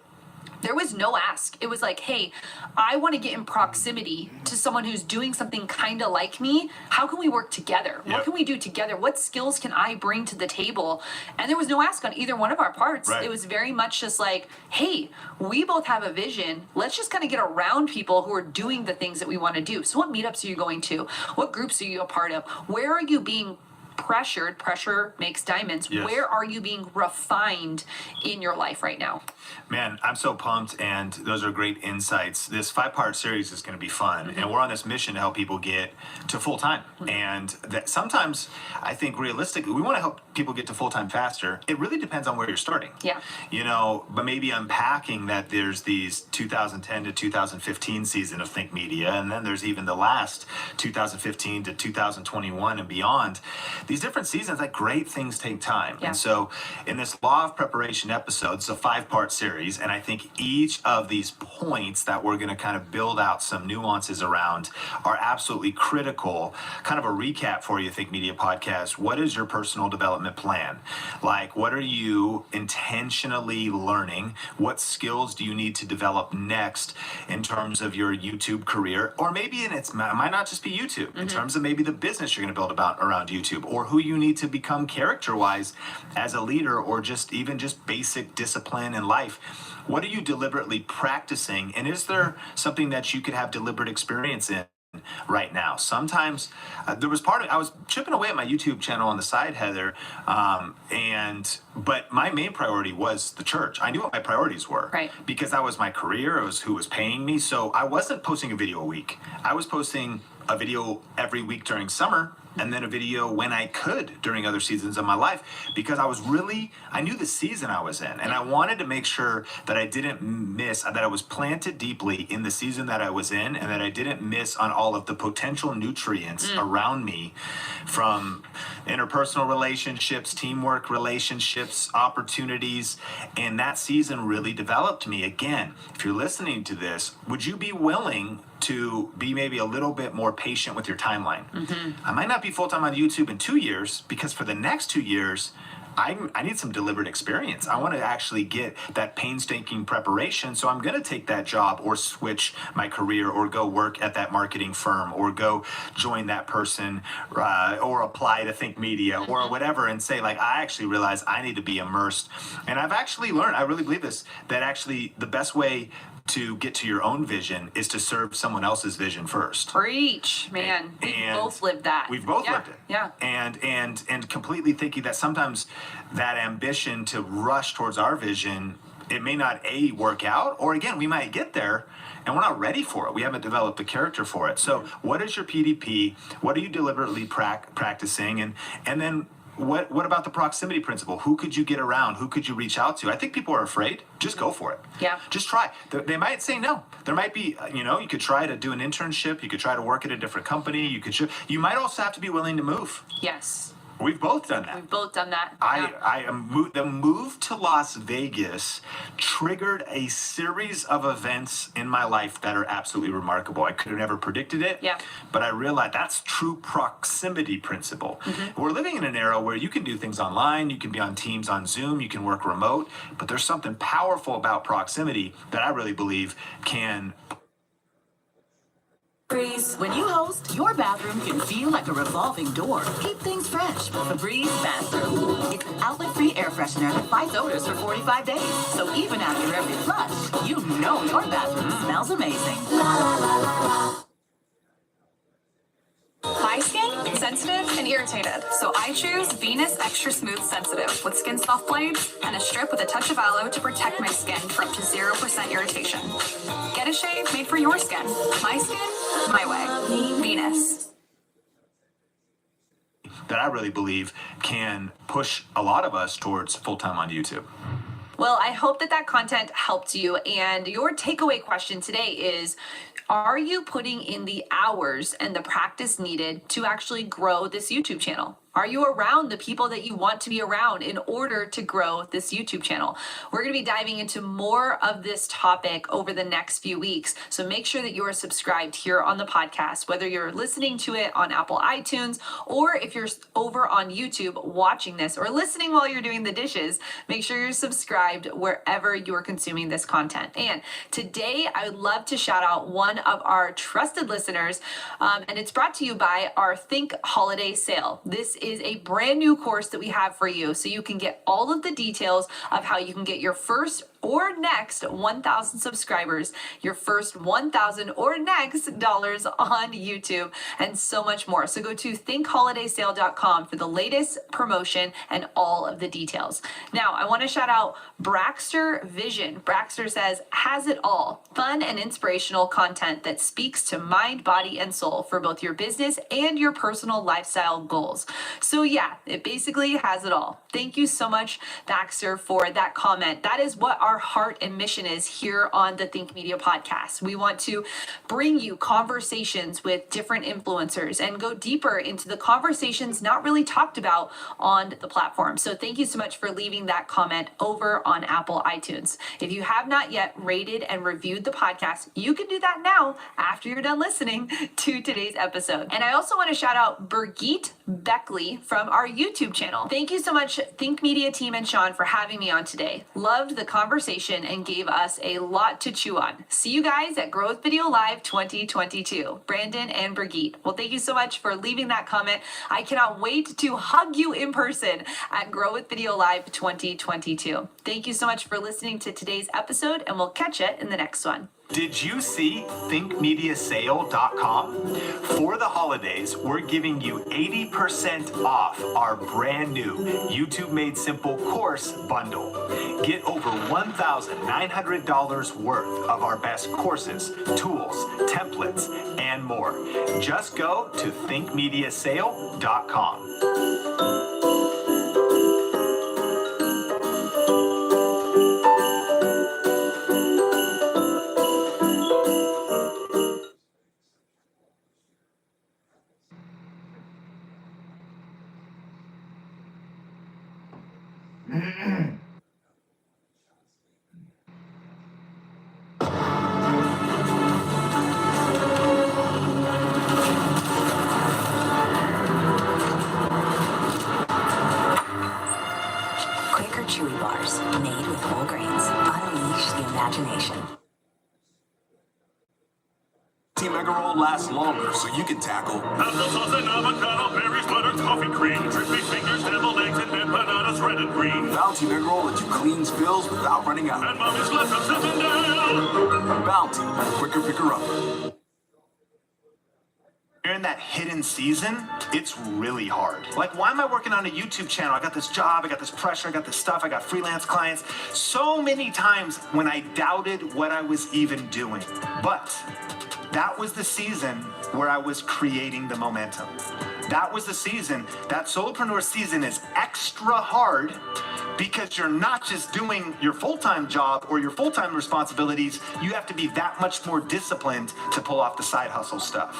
There was no ask. It was like, hey, I want to get in proximity to someone who's doing something kind of like me. How can we work together? Yep. What can we do together? What skills can I bring to the table? And there was no ask on either one of our parts. Right. It was very much just like, hey, we both have a vision. Let's just kind of get around people who are doing the things that we want to do. So what meetups are you going to? What groups are you a part of? Where are you being pressured? Pressure makes diamonds. Yes. Where are you being refined in your life right now? Man, I'm so pumped, and those are great insights. This 5-part series is going to be fun, and we're on this mission to help people get to full-time. And that sometimes, I think realistically, we want to help people get to full-time faster. It really depends on where you're starting. Yeah. You know, but maybe unpacking that there's these 2010 to 2015 season of Think Media, and then there's even the last 2015 to 2021 and beyond. These different seasons, like great things take time. Yeah. And so in this Law of Preparation episode, it's a 5-part series, and I think each of these points that we're going to kind of build out some nuances around are absolutely critical. Kind of a recap for you, Think Media Podcast. What is your personal development plan? Like, what are you intentionally learning? What skills do you need to develop next in terms of your YouTube career? Or maybe it might not just be YouTube, in terms of maybe the business you're going to build around YouTube, or who you need to become character-wise as a leader, or just even just basic discipline in life. What are you deliberately practicing? And is there something that you could have deliberate experience in right now? Sometimes there was I was chipping away at my YouTube channel on the side, Heather, but my main priority was the church. I knew what my priorities were, right? Because that was my career. It was who was paying me. So I wasn't posting a video a week. I was posting a video every week during summer, and then a video when I could during other seasons of my life, because I knew the season I was in, and I wanted to make sure that I didn't miss, that I was planted deeply in the season that I was in, and that I didn't miss on all of the potential nutrients around me from interpersonal relationships, teamwork relationships, opportunities. And that season really developed me. Again, if you're listening to this, would you be willing to be maybe a little bit more patient with your timeline? I might not be full-time on YouTube in 2 years, because for the next 2 years, I need some deliberate experience. I want to actually get that painstaking preparation. So I'm going to take that job, or switch my career, or go work at that marketing firm, or go join that person, or apply to Think Media, or whatever, and say, like, I actually realize I need to be immersed. And I've actually learned, I really believe this, that actually the best way to get to your own vision is to serve someone else's vision first. Preach, man. We've both lived that. We've both lived it. Yeah. And completely thinking that sometimes that ambition to rush towards our vision, it may not work out, or again, we might get there and we're not ready for it. We haven't developed the character for it. So what is your PDP? What are you deliberately practicing? And then what about the proximity principle? Who could you get around? Who could you reach out to? I think people are afraid. Just go for it. Yeah. Just try. They might say no. There might be, you could try to do an internship. You could try to work at a different company. You might also have to be willing to move. Yes. We've both done that. We've both done that. The move to Las Vegas triggered a series of events in my life that are absolutely remarkable. I could have never predicted it. Yeah. But I realized that's true proximity principle. We're living in an era where you can do things online. You can be on Teams, on Zoom. You can work remote. But there's something powerful about proximity that I really believe can. When you host, your bathroom can feel like a revolving door. Keep things fresh with Febreze Bathroom. It's an outlet-free air freshener that fights odors for 45 days. So even after every flush, you know your bathroom smells amazing. My skin, sensitive and irritated, so I choose Venus Extra Smooth Sensitive with skin soft blades and a strip with a touch of aloe to protect my skin for up to 0% irritation. Get a shave made for your skin. My skin, my way. Venus. That I really believe can push a lot of us towards full-time on YouTube. Well, I hope that content helped you. And your takeaway question today is, are you putting in the hours and the practice needed to actually grow this YouTube channel? Are you around the people that you want to be around in order to grow this YouTube channel? We're going to be diving into more of this topic over the next few weeks. So make sure that you are subscribed here on the podcast, whether you're listening to it on Apple iTunes, or if you're over on YouTube watching this or listening while you're doing the dishes, make sure you're subscribed wherever you're consuming this content. And today I would love to shout out one of our trusted listeners, and it's brought to you by our Think Holiday Sale. This is a brand new course that we have for you, so you can get all of the details of how you can get your first or next 1,000 subscribers, your first 1,000 or next dollars on YouTube, and so much more. So go to thinkholidaysale.com for the latest promotion and all of the details. Now, I want to shout out Braxter Vision. Braxter says, has it all. Fun and inspirational content that speaks to mind, body, and soul for both your business and your personal lifestyle goals. So yeah, it basically has it all. Thank you so much, Baxter, for that comment. That is what our heart and mission is here on the Think Media podcast. We want to bring you conversations with different influencers and go deeper into the conversations not really talked about on the platform. So thank you so much for leaving that comment over on Apple iTunes. If you have not yet rated and reviewed the podcast, you can do that now after you're done listening to today's episode. And I also want to shout out Birgit Beckley from our YouTube channel. Thank you so much, Think Media team and Sean, for having me on today. Loved the conversation and gave us a lot to chew on. See you guys at Grow with Video Live 2022. Brandon and Brigitte. Well, thank you so much for leaving that comment. I cannot wait to hug you in person at Grow with Video Live 2022. Thank you so much for listening to today's episode, and we'll catch you in the next one. Did you see thinkmediasale.com? For the holidays, we're giving you 80% off our brand new YouTube Made Simple course bundle. Get over $1,900 worth of our best courses, tools, templates, and more. Just go to thinkmediasale.com. Quaker Chewy Bars, made with whole grains. Unleash the imagination. Team Mega Roll lasts longer, so you can tackle applesauce and avocado, berries, butter, coffee cream, drippy fingers, deviled eggs, and empanadas, red and green. Bounty Mega Roll lets you clean spills without running out. And mommy's left us sitting down. Bounty, quicker picker up. During that hidden season, it's really hard. Like, why am I working on a YouTube channel? I got this job, I got this pressure, I got this stuff, I got freelance clients. So many times when I doubted what I was even doing. But that was the season where I was creating the momentum. That was the season. That solopreneur season is extra hard because you're not just doing your full-time job or your full-time responsibilities. You have to be that much more disciplined to pull off the side hustle stuff.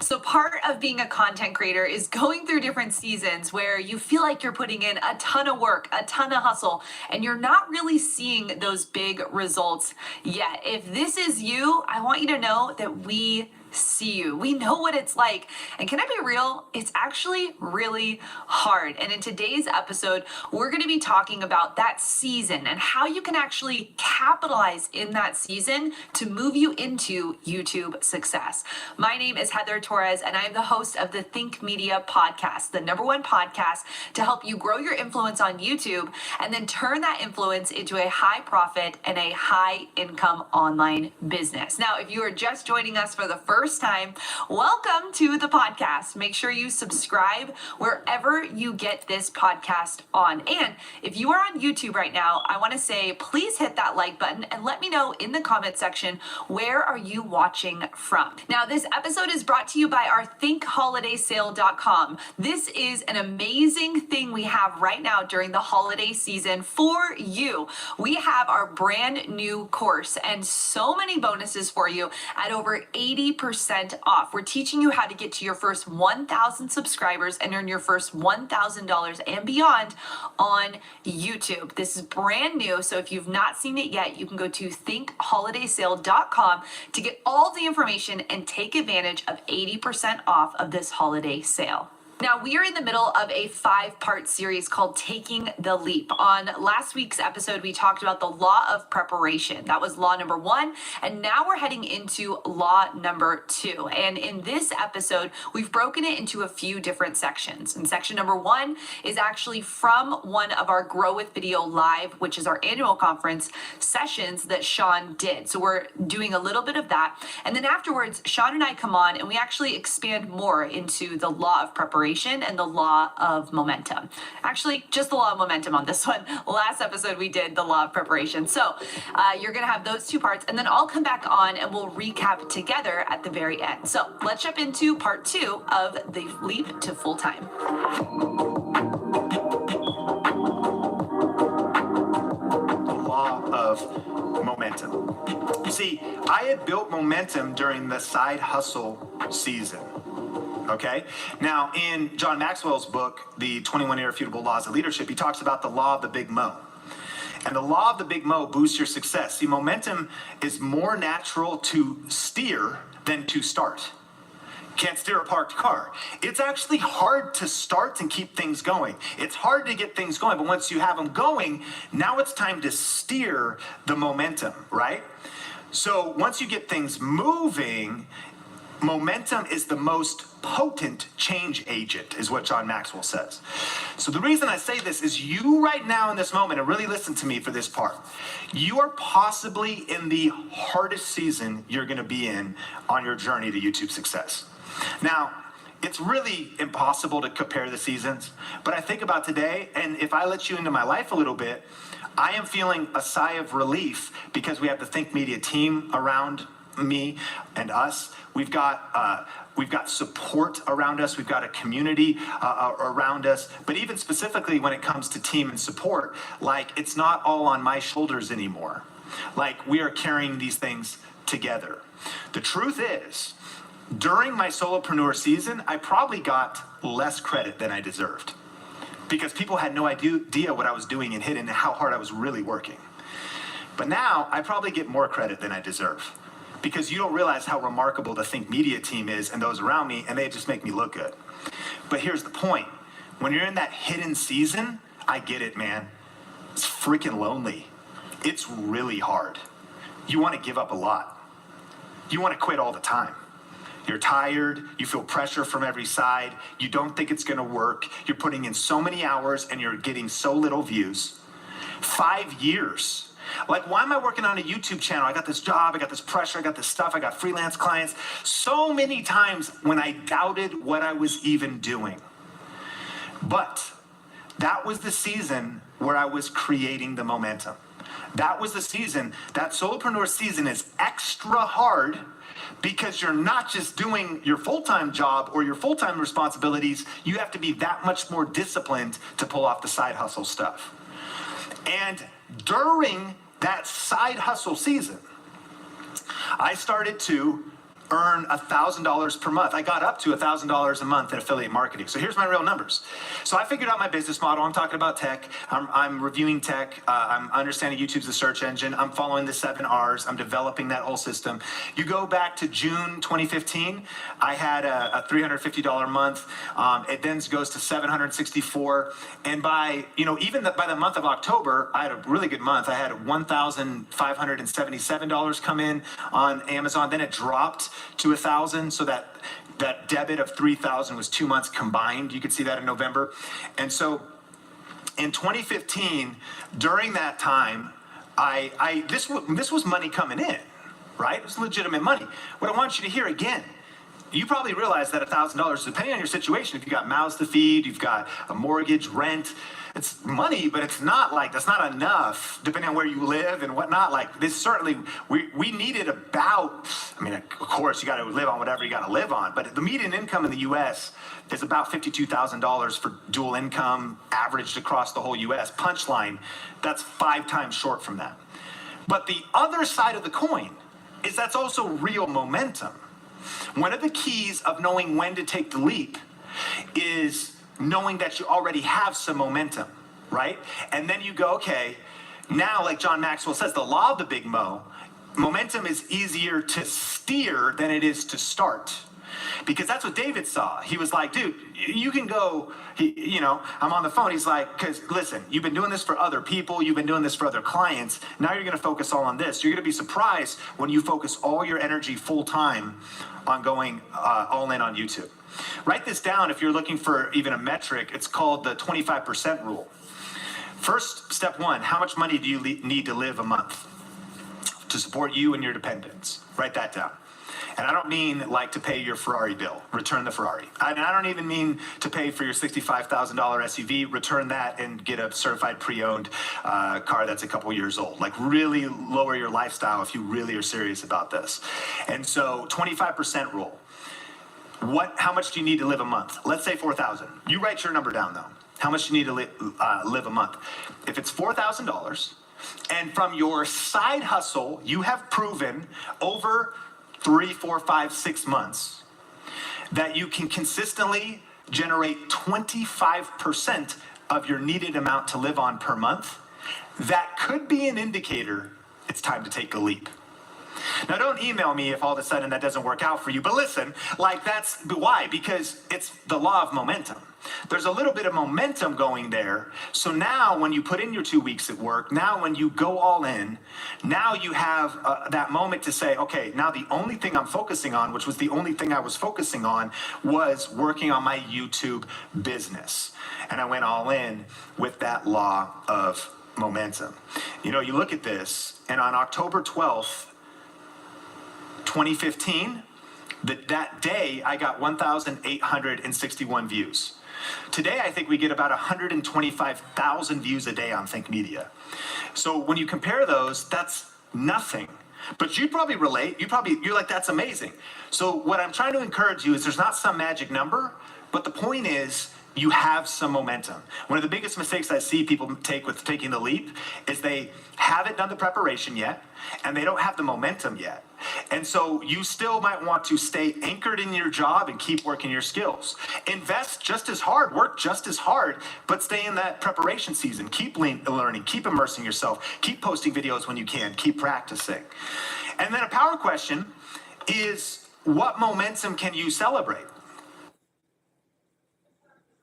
So part of being a content creator is going through different seasons where you feel like you're putting in a ton of work, a ton of hustle, and you're not really seeing those big results yet. If this is you, I want you to know that we see you. We know what it's like. And can I be real? It's actually really hard. And in today's episode, we're going to be talking about that season and how you can actually capitalize in that season to move you into YouTube success. My name is Heather Torres, and I am the host of the Think Media podcast, the #1 podcast to help you grow your influence on YouTube and then turn that influence into a high profit and a high income online business. Now, if you are just joining us for the first first time, welcome to the podcast. Make sure you subscribe wherever you get this podcast on. And if you are on YouTube right now, I want to say please hit that like button and let me know in the comment section, where are you watching from? Now, this episode is brought to you by our thinkholidaySale.com. This is an amazing thing we have right now during the holiday season for you. We have our brand new course and so many bonuses for you at over 80% off. We're teaching you how to get to your first 1,000 subscribers and earn your first $1,000 and beyond on YouTube. This is brand new, so if you've not seen it yet, you can go to thinkholidaySale.com to get all the information and take advantage of 80% off of this holiday sale. Now, we are in the middle of a 5-part series called Taking the Leap. On last week's episode, we talked about the law of preparation. That was law number 1. And now we're heading into law number 2. And in this episode, we've broken it into a few different sections. And section number 1 is actually from one of our Grow with Video Live, which is our annual conference sessions that Sean did. So we're doing a little bit of that. And then afterwards, Sean and I come on and we actually expand more into the law of preparation and the law of momentum. Actually, just the law of momentum on this one. Last episode, we did the law of preparation. So you're going to have those 2 parts, and then I'll come back on and we'll recap together at the very end. So let's jump into part 2 of the leap to full time. The law of momentum. See, I had built momentum during the side hustle season. Okay. Now, in John Maxwell's book, The 21 Irrefutable Laws of Leadership, he talks about the law of the big mo. And the law of the big mo boosts your success. See, momentum is more natural to steer than to start. Can't steer a parked car. It's actually hard to start and keep things going. It's hard to get things going, but once you have them going, now it's time to steer the momentum, right? So once you get things moving, momentum is the most potent change agent, is what John Maxwell says. So the reason I say this is you right now in this moment, and really listen to me for this part, you are possibly in the hardest season you're going to be in on your journey to YouTube success. Now, it's really impossible to compare the seasons, but I think about today, and if I let you into my life a little bit, I am feeling a sigh of relief because we have the Think Media team around me and us. We've got support around us. We've got a community around us. But even specifically when it comes to team and support, like, it's not all on my shoulders anymore. Like, we are carrying these things together. The truth is, during my solopreneur season, I probably got less credit than I deserved because people had no idea what I was doing and hidden and how hard I was really working. But now I probably get more credit than I deserve, because you don't realize how remarkable the Think Media team is and those around me, and they just make me look good. But here's the point. When you're in that hidden season, I get it, man. It's freaking lonely. It's really hard. You want to give up a lot. You want to quit all the time. You're tired, you feel pressure from every side, you don't think it's going to work, you're putting in so many hours and you're getting so little views. 5 years. Like, why am I working on a YouTube channel? I got this job, I got this pressure, I got this stuff, I got freelance clients. So many times when I doubted what I was even doing. But that was the season where I was creating the momentum. That was the season. That solopreneur season is extra hard because you're not just doing your full-time job or your full-time responsibilities. You have to be that much more disciplined to pull off the side hustle stuff. And during that side hustle season, I started to earn $1,000 per month. I got up to $1,000 a month in affiliate marketing. So here's my real numbers. So I figured out my business model. I'm talking about tech. I'm reviewing tech. I'm understanding YouTube's the search engine. I'm following the 7 R's. I'm developing that whole system. You go back to June 2015, I had a $350 a month. It then goes to $764. And by, even by the month of October, I had a really good month. I had $1,577 come in on Amazon. Then it dropped to 1,000, so that debit of 3,000 was 2 months combined. You could see that in November. And so in 2015, during that time, this was money coming in, right? It was legitimate money. What I want you to hear again, you probably realize that $1,000, depending on your situation, if you've got mouths to feed, you've got a mortgage, rent, it's money, but it's not like, that's not enough, depending on where you live and whatnot. Like this certainly, we needed about, I mean, of course, you got to live on whatever you got to live on, but the median income in the U.S. is about $52,000 for dual income, averaged across the whole U.S. Punchline, that's 5 times short from that. But the other side of the coin is that's also real momentum. One of the keys of knowing when to take the leap is knowing that you already have some momentum, right? And then you go, okay, now like John Maxwell says, the law of the big mo, momentum is easier to steer than it is to start. Because that's what David saw. He was like, dude, you can go, I'm on the phone. He's like, because listen, you've been doing this for other people. You've been doing this for other clients. Now you're going to focus all on this. You're going to be surprised when you focus all your energy full time on going all in on YouTube. Write this down if you're looking for even a metric. It's called the 25% rule. First, step 1, how much money do you need to live a month to support you and your dependents? Write that down. And I don't mean like to pay your Ferrari bill, return the Ferrari. I don't even mean to pay for your $65,000 SUV, return that and get a certified pre-owned car that's a couple years old. Like really lower your lifestyle if you really are serious about this. And so 25% rule. How much do you need to live a month? Let's say 4,000. You write your number down though. How much do you need to live a month? If it's $4,000 and from your side hustle, you have proven over 3, 4, 5, 6 months that you can consistently generate 25% of your needed amount to live on per month, that could be an indicator it's time to take a leap. Now, don't email me if all of a sudden that doesn't work out for you. But listen, like that's why, because it's the law of momentum. There's a little bit of momentum going there. So now when you put in your 2 weeks at work, now when you go all in, now you have that moment to say, okay, now the only thing I'm focusing on, which was the only thing I was focusing on, was working on my YouTube business. And I went all in with that law of momentum. You know, you look at this, and on October 12th, 2015, that day I got 1,861 views. Today, I think we get about 125,000 views a day on Think Media. So when you compare those, that's nothing. But you'd probably relate. You're like, that's amazing. So what I'm trying to encourage you is there's not some magic number, but the point is you have some momentum. One of the biggest mistakes I see people take with taking the leap is they haven't done the preparation yet, and they don't have the momentum yet. And so you still might want to stay anchored in your job and keep working your skills. Invest just as hard, work just as hard, but stay in that preparation season. Keep learning, keep immersing yourself, keep posting videos when you can, keep practicing. And then a power question is, what momentum can you celebrate?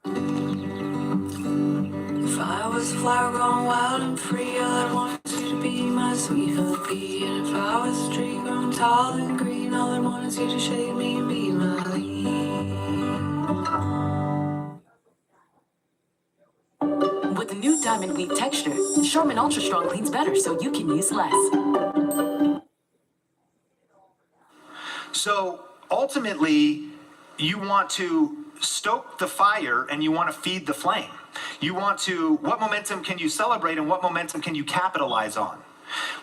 If I was a flower growing wild and free, all I wanted you to be my sweet bee. And if I was a tree growing tall and green, all I wanted you to shade me and be my lead. With the new Diamond Weave texture, Charmin Ultra Strong cleans better so you can use less. So ultimately, you want to stoke the fire and you want to feed the flame. You want to, what momentum can you celebrate and what momentum can you capitalize on?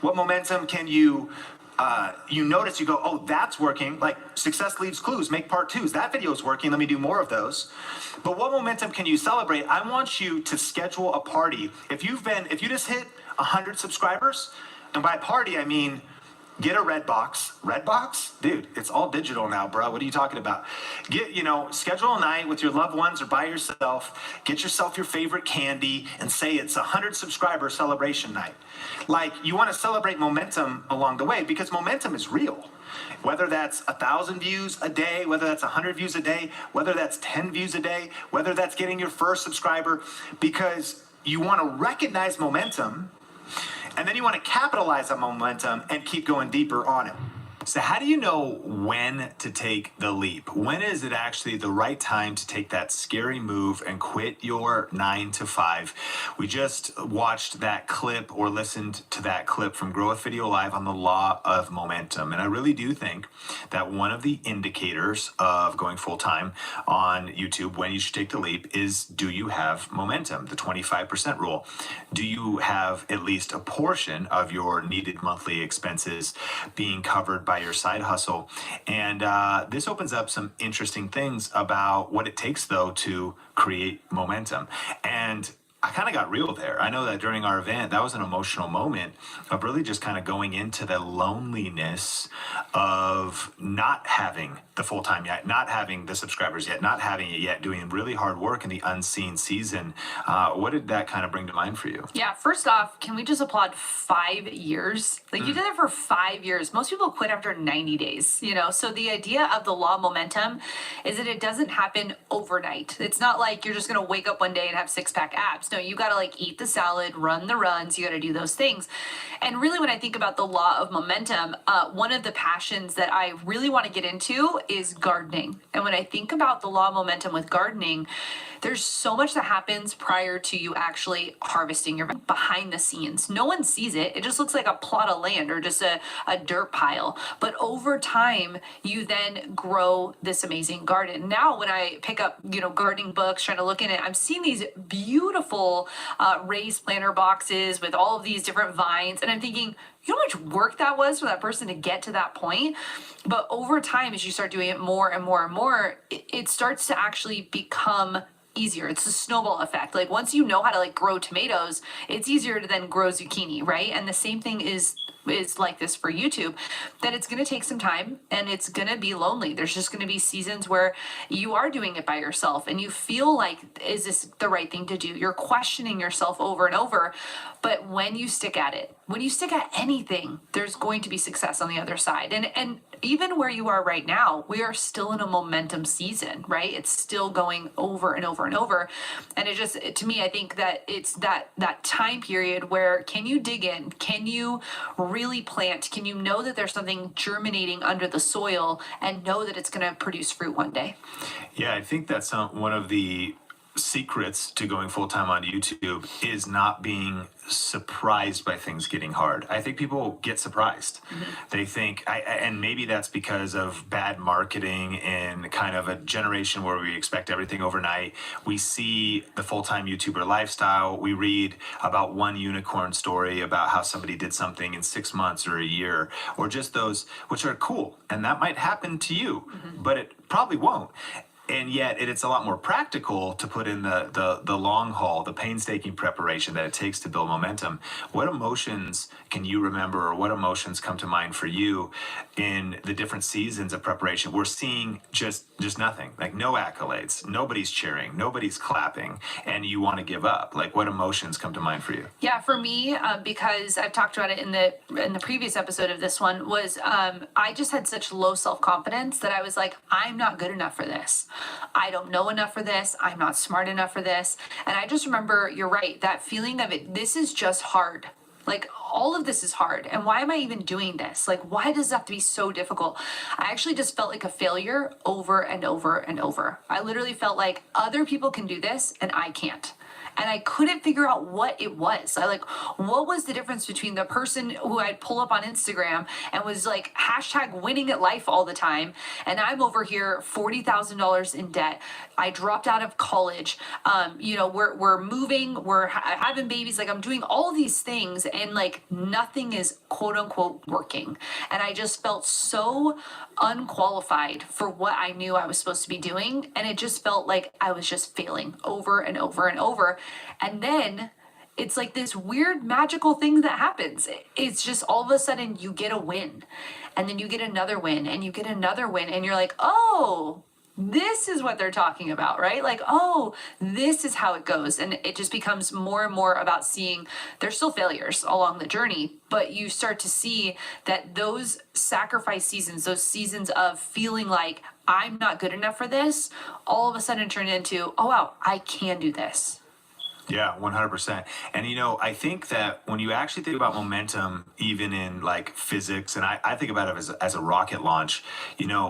What momentum can you notice, you go, oh, that's working, like success leaves clues, make part 2s. That video is working, let me do more of those. But what momentum can you celebrate? I want you to schedule a party. If you just hit 100 subscribers, and by party, I mean, get a Redbox. Redbox? Dude, it's all digital now, bro. What are you talking about? Schedule a night with your loved ones or by yourself. Get yourself your favorite candy and say it's 100 subscriber celebration night. Like, you want to celebrate momentum along the way because momentum is real. Whether that's 1,000 views a day, whether that's 100 views a day, whether that's 10 views a day, whether that's getting your first subscriber, because you want to recognize momentum. And then you want to capitalize on momentum and keep going deeper on it. So how do you know when to take the leap? When is it actually the right time to take that scary move and quit your 9 to 5? We just watched that clip or listened to that clip from Growth Video Live on the law of momentum. And I really do think that one of the indicators of going full time on YouTube when you should take the leap is, do you have momentum? The 25% rule. Do you have at least a portion of your needed monthly expenses being covered by your side hustle? And this opens up some interesting things about what it takes, though, to create momentum. And I kind of got real there. I know that during our event, that was an emotional moment of really just kind of going into the loneliness of not having the full time yet, not having the subscribers yet, not having it yet, doing really hard work in the unseen season. What did that kind of bring to mind for you? Yeah, first off, can we just applaud 5 years? Like, you did it for 5 years. Most people quit after 90 days, you know? So the idea of the law of momentum is that it doesn't happen overnight. It's not like you're just going to wake up one day and have six-pack abs. No, you got to like eat the salad, run the runs. You got to do those things. And really, when I think about the law of momentum, one of the passions that I really want to get into is gardening. And when I think about the law of momentum with gardening, there's so much that happens prior to you actually harvesting your behind the scenes. No one sees it. It just looks like a plot of land or just a dirt pile. But over time, you then grow this amazing garden. Now, when I pick up, gardening books, trying to look in it, I'm seeing these beautiful raised planter boxes with all of these different vines. And I'm thinking, you know how much work that was for that person to get to that point? But over time, as you start doing it more and more and more, it starts to actually become easier. It's a snowball effect. Like, once you know how to like grow tomatoes, it's easier to then grow zucchini, right? And the same thing is like this for YouTube, that it's going to take some time and it's going to be lonely. There's just going to be seasons where you are doing it by yourself and you feel like, is this the right thing to do? You're questioning yourself over and over. But when you stick at it, when you stick at anything, there's going to be success on the other side. And even where you are right now, we are still in a momentum season, right? It's still going over and over and over. And it just, to me, I think that it's that time period where, can you dig in? Can you really plant? Can you know that there's something germinating under the soil and know that it's going to produce fruit one day? Yeah, I think that's one of the secrets to going full time on YouTube is not being surprised by things getting hard. I think people get surprised. They think, and maybe that's because of bad marketing and kind of a generation where we expect everything overnight. We see the full-time YouTuber lifestyle. We read about one unicorn story about how somebody did something in 6 months or a year, or just those, which are cool. And that might happen to you, but it probably won't. And yet it's a lot more practical to put in the long haul, the painstaking preparation that it takes to build momentum. What emotions can you remember, or what emotions come to mind for you in the different seasons of preparation? We're seeing just nothing, like no accolades, nobody's cheering, nobody's clapping, and you want to give up. Like, what emotions come to mind for you? Yeah, for me, because I've talked about it in the previous episode of this one, was I just had such low self-confidence that I was like, I'm not good enough for this. I don't know enough for this. I'm not smart enough for this. And I just remember, you're right, that feeling of it, this is just hard. Like, all of this is hard. And why am I even doing this? Like, why does it have to be so difficult? I actually just felt like a failure over and over and over. I literally felt like other people can do this and I can't. And I couldn't figure out what it was. What was the difference between the person who I'd pull up on Instagram and was like hashtag winning at life all the time, and I'm over here $40,000 in debt. I dropped out of college. We're moving, we're having babies. Like, I'm doing all these things, and like nothing is quote unquote working. And I just felt so unqualified for what I knew I was supposed to be doing. And it just felt like I was just failing over and over and over. And then it's like this weird magical thing that happens. It's just all of a sudden you get a win, and then you get another win, and you get another win, and you're like, oh, this is what they're talking about, right? Like, oh, this is how it goes. And it just becomes more and more about seeing there's still failures along the journey, but you start to see that those sacrifice seasons, those seasons of feeling like I'm not good enough for this, all of a sudden turn into, oh, wow, I can do this. Yeah, 100%. And I think that when you actually think about momentum, even in like physics, and I think about it as a rocket launch,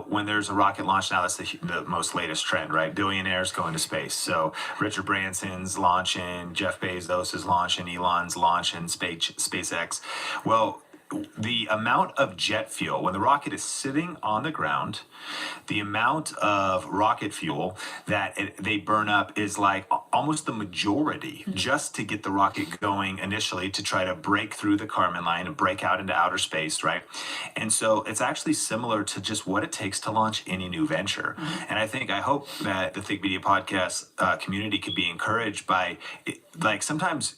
when there's a rocket launch now, that's the most latest trend, right? Billionaires going to space. So Richard Branson's launching, Jeff Bezos is launching, Elon's launching SpaceX. Well, the amount of jet fuel when the rocket is sitting on the ground, the amount of rocket fuel that they burn up is like almost the majority just to get the rocket going initially to try to break through the Kármán line and break out into outer space, right? And so it's actually similar to just what it takes to launch any new venture. And I hope that the Think Media podcast community could be encouraged by like sometimes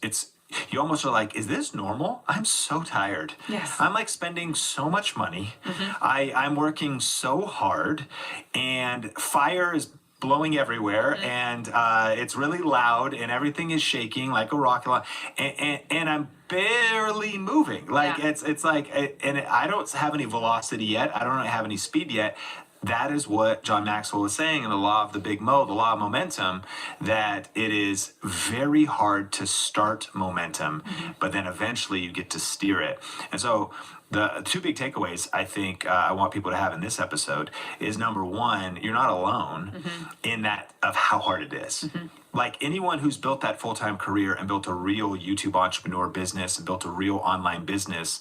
you almost are like, is this normal? I'm so tired. Yes. I'm like spending so much money. I'm working so hard, and fire is blowing everywhere, and it's really loud, and everything is shaking like a rocket launch, and I'm barely moving. Like it's like, and I don't have any velocity yet. I don't have any speed yet. That is what John Maxwell is saying in the law of the big mo, the law of momentum, that it is very hard to start momentum, but then eventually you get to steer it. And so the two big takeaways I think I want people to have in this episode is, number one, you're not alone in that of how hard it is. Like anyone who's built that full-time career and built a real YouTube entrepreneur business and built a real online business,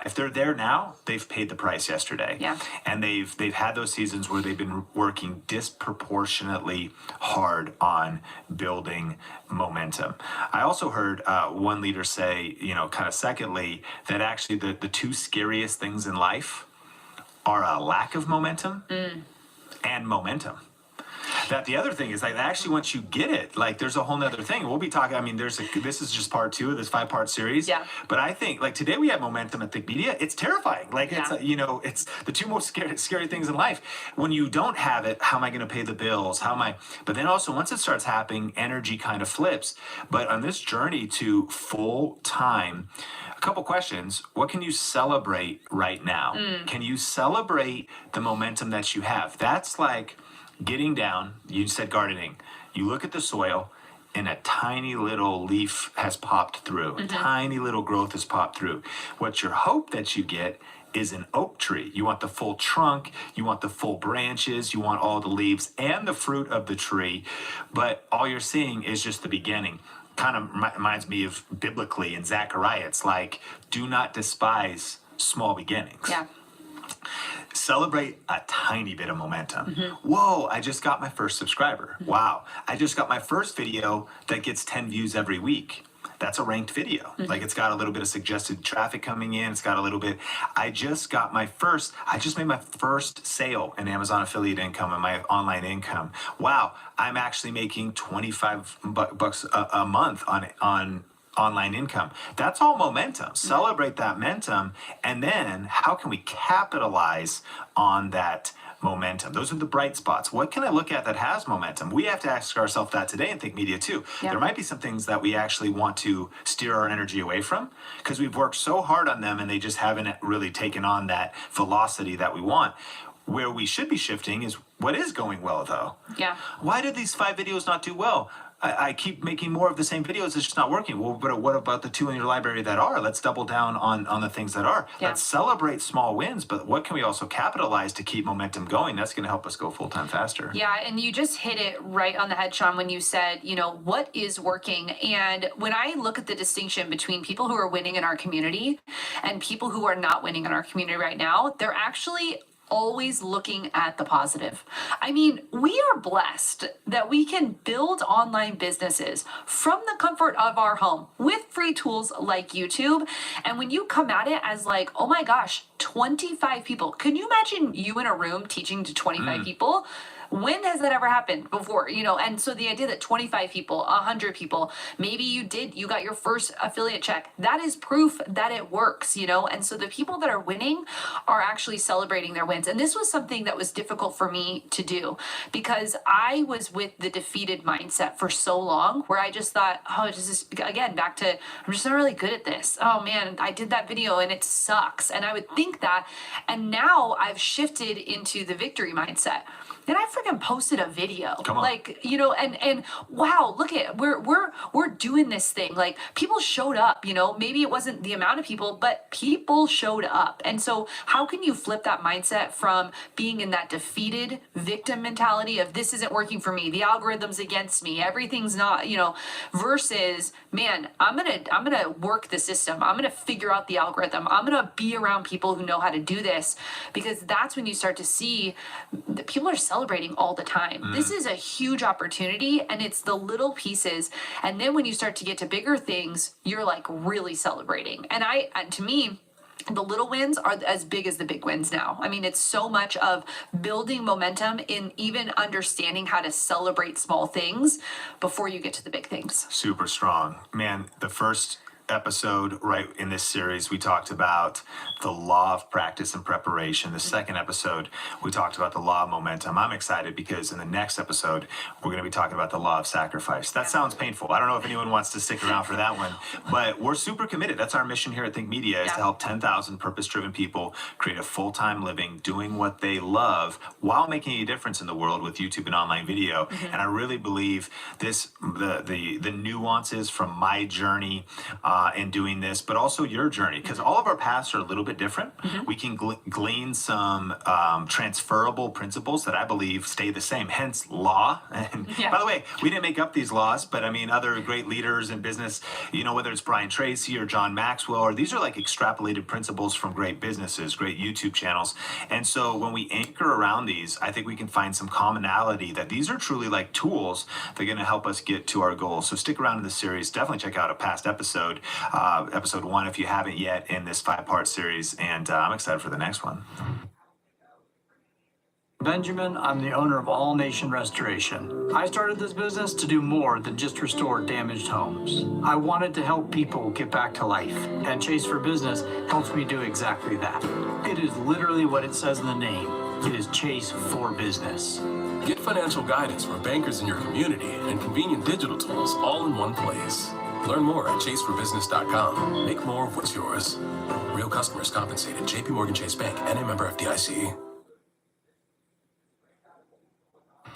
if they're there now, they've paid the price yesterday. Yeah. And they've had those seasons where they've been working disproportionately hard on building momentum. I also heard one leader say, kind of secondly, that actually the two scariest things in life are a lack of momentum and momentum. That the other thing is like actually once you get it, like there's a whole nother thing. We'll be talking, this is just part 2 of this 5-part series. Yeah. But I think like today we have momentum at Think Media. It's terrifying. Like it's, it's the two most scary things in life. When you don't have it, how am I going to pay the bills? But then also once it starts happening, energy kind of flips. But on this journey to full time, a couple questions. What can you celebrate right now? Can you celebrate the momentum that you have? That's like getting down, you said gardening, you look at the soil and a tiny little leaf has popped through, a tiny little growth has popped through. What your hope that you get is an oak tree. You want the full trunk, you want the full branches, you want all the leaves and the fruit of the tree, but all you're seeing is just the beginning. Kind of reminds me of biblically in Zechariah, it's like, do not despise small beginnings. Yeah. Celebrate a tiny bit of momentum. Whoa, I just got my first subscriber. Wow, I just got my first video that gets 10 views every week. That's a ranked video. Like it's got a little bit of suggested traffic coming in. It's got a little bit. I just made my first sale in Amazon affiliate income and my online income. Wow, I'm actually making 25 bucks a month on online income. That's all momentum. Celebrate that momentum. And then how can we capitalize on that momentum? Those are the bright spots. What can I look at that has momentum? We have to ask ourselves that today in Think Media too. There might be some things that we actually want to steer our energy away from because we've worked so hard on them and they just haven't really taken on that velocity that we want. Where we should be shifting is what is going well though. Yeah. Why did these 5 videos not do well? I keep making more of the same videos. It's just not working. Well, but what about the 2 in your library that are? Let's double down on the things that are. Yeah. Let's celebrate small wins, but what can we also capitalize to keep momentum going? That's going to help us go full time faster. Yeah, and you just hit it right on the head, Sean, when you said, what is working? And when I look at the distinction between people who are winning in our community and people who are not winning in our community right now, they're actually always looking at the positive. I mean, we are blessed that we can build online businesses from the comfort of our home with free tools like YouTube. And when you come at it as like, oh my gosh, 25 people, can you imagine you in a room teaching to 25 people? When has that ever happened before? And so the idea that 25 people, 100 people, maybe you got your first affiliate check. That is proof that it works, And so the people that are winning are actually celebrating their wins. And this was something that was difficult for me to do because I was with the defeated mindset for so long where I just thought, again, back to, I'm just not really good at this. Oh man, I did that video and it sucks. And I would think that. And now I've shifted into the victory mindset. And I freaking posted a video. Come on. Like, you know, and wow, look at we're doing this thing. Like people showed up, you know, maybe it wasn't the amount of people, but people showed up. And so how can you flip that mindset from being in that defeated victim mentality of this isn't working for me, the algorithm's against me, everything's not, you know, versus, man, I'm gonna work the system. I'm gonna figure out the algorithm. I'm gonna be around people who know how to do this, because that's when you start to see that people are celebrating all the time. This is a huge opportunity, and it's the little pieces. And then when you start to get to bigger things, you're like really celebrating. And to me, the little wins are as big as the big wins now. I mean, it's so much of building momentum in even understanding how to celebrate small things before you get to the big things. Super strong. Man, the first episode right in this series, we talked about the law of practice and preparation. The second episode, we talked about the law of momentum. I'm excited because in the next episode, we're going to be talking about the law of sacrifice. That sounds painful. I don't know if anyone wants to stick around for that one, but we're super committed. That's our mission here at Think Media, is to help 10,000 purpose-driven people create a full-time living doing what they love while making a difference in the world with YouTube and online video. And I really believe the nuances from my journey in doing this, but also your journey, because all of our paths are a little bit different. We can glean some transferable principles that I believe stay the same, hence law. And by the way, we didn't make up these laws, but I mean, other great leaders in business, you know, whether it's Brian Tracy or John Maxwell, or these are like extrapolated principles from great businesses, great YouTube channels. And so when we anchor around these, I think we can find some commonality that these are truly like tools that are going to help us get to our goals. So stick around in this series. Definitely check out a past episode. Episode 1 if you haven't yet in this 5-part series, and I'm excited for the next one. Benjamin, I'm the owner of All Nation Restoration. I started this business to do more than just restore damaged homes. I wanted to help people get back to life, and Chase for Business helps me do exactly that. It is literally what it says in the name. It is Chase for Business. Get financial guidance from bankers in your community and convenient digital tools all in one place. Learn more at chaseforbusiness.com. Make more of what's yours. Real customers compensated. JP Morgan Chase Bank, NA member FDIC.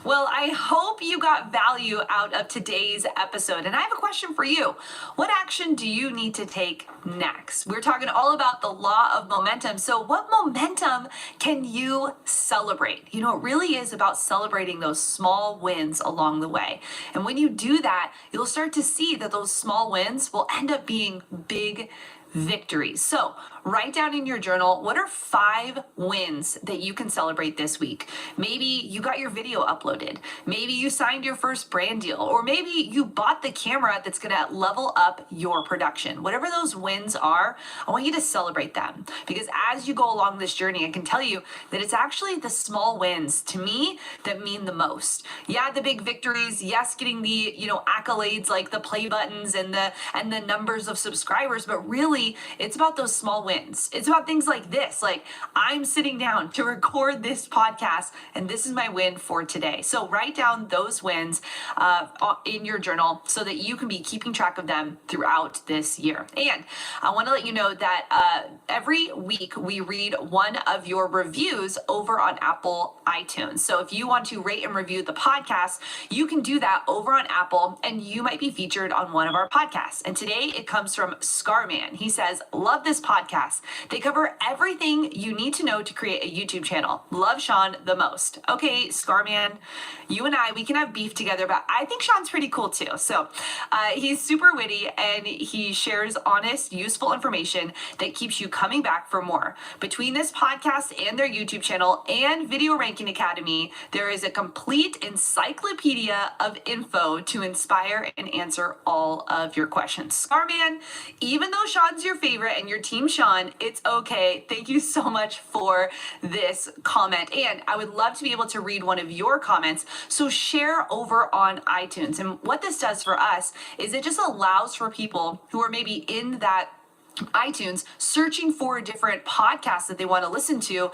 Well, I hope you got value out of today's episode. And I have a question for you. What action do you need to take next? We're talking all about the law of momentum. So what momentum can you celebrate? You know, it really is about celebrating those small wins along the way. And when you do that, you'll start to see that those small wins will end up being big victories. So write down in your journal, what are 5 wins that you can celebrate this week? Maybe you got your video uploaded. Maybe you signed your first brand deal, or maybe you bought the camera that's going to level up your production. Whatever those wins are, I want you to celebrate them, because as you go along this journey, I can tell you that it's actually the small wins to me that mean the most. Yeah, the big victories, yes, getting the, you know, accolades like the play buttons and the numbers of subscribers, but really it's about those small wins. It's about things like this, like I'm sitting down to record this podcast and this is my win for today. So write down those wins in your journal so that you can be keeping track of them throughout this year. And I want to let you know that every week we read one of your reviews over on Apple iTunes. So if you want to rate and review the podcast, you can do that over on Apple and you might be featured on one of our podcasts. And today it comes from Scarman. He says, love this podcast. They cover everything you need to know to create a YouTube channel. Love Sean the most. Okay, Scarman, you and I, we can have beef together, but I think Sean's pretty cool too. So he's super witty and he shares honest, useful information that keeps you coming back for more. Between this podcast and their YouTube channel and Video Ranking Academy, there is a complete encyclopedia of info to inspire and answer all of your questions. Scarman, even though Sean's your favorite and your team Sean, it's okay. Thank you so much for this comment. And I would love to be able to read one of your comments. So share over on iTunes. And what this does for us is it just allows for people who are maybe in that iTunes, searching for different podcasts that they want to listen to,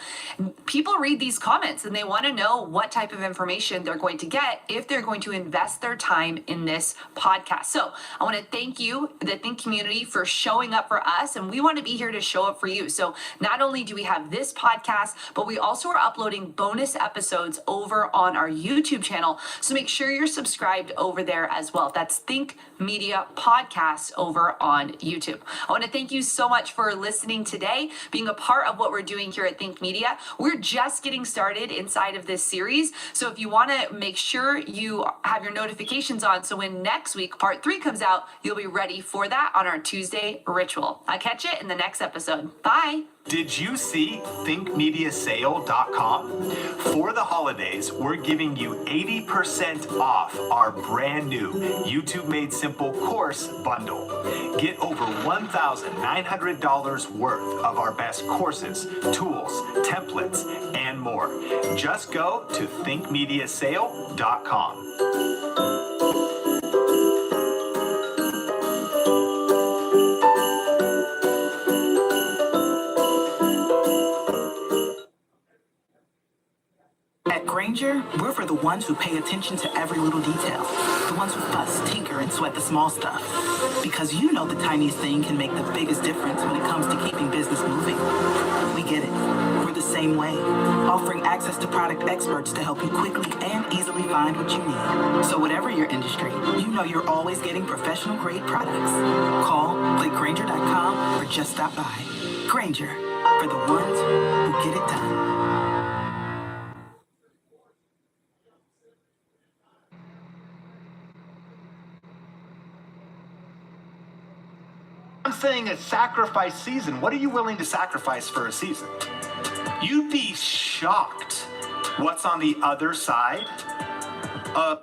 people read these comments and they want to know what type of information they're going to get if they're going to invest their time in this podcast. So I want to thank you, the Think community, for showing up for us, and we want to be here to show up for you. So not only do we have this podcast, but we also are uploading bonus episodes over on our YouTube channel. So make sure you're subscribed over there as well. That's Think Media Podcast over on YouTube. I want to thank you so much for listening today, being a part of what we're doing here at Think Media. We're just getting started inside of this series. So if you want to make sure you have your notifications on, so when next week part 3 comes out, you'll be ready for that on our Tuesday ritual. I'll catch you in the next episode. Bye. Did you see thinkmediasale.com? For the holidays, we're giving you 80% off our brand new YouTube Made Simple course bundle. Get over $1,900 worth of our best courses, tools, templates, and more. Just go to thinkmediasale.com. At Granger, we're for the ones who pay attention to every little detail. The ones who fuss, tinker, and sweat the small stuff. Because you know the tiniest thing can make the biggest difference when it comes to keeping business moving. We get it. We're the same way. Offering access to product experts to help you quickly and easily find what you need. So whatever your industry, you know you're always getting professional grade products. Call, click Granger.com, or just stop by. Granger, for the ones who get it done. I'm saying a sacrifice season. What are you willing to sacrifice for a season? You'd be shocked what's on the other side of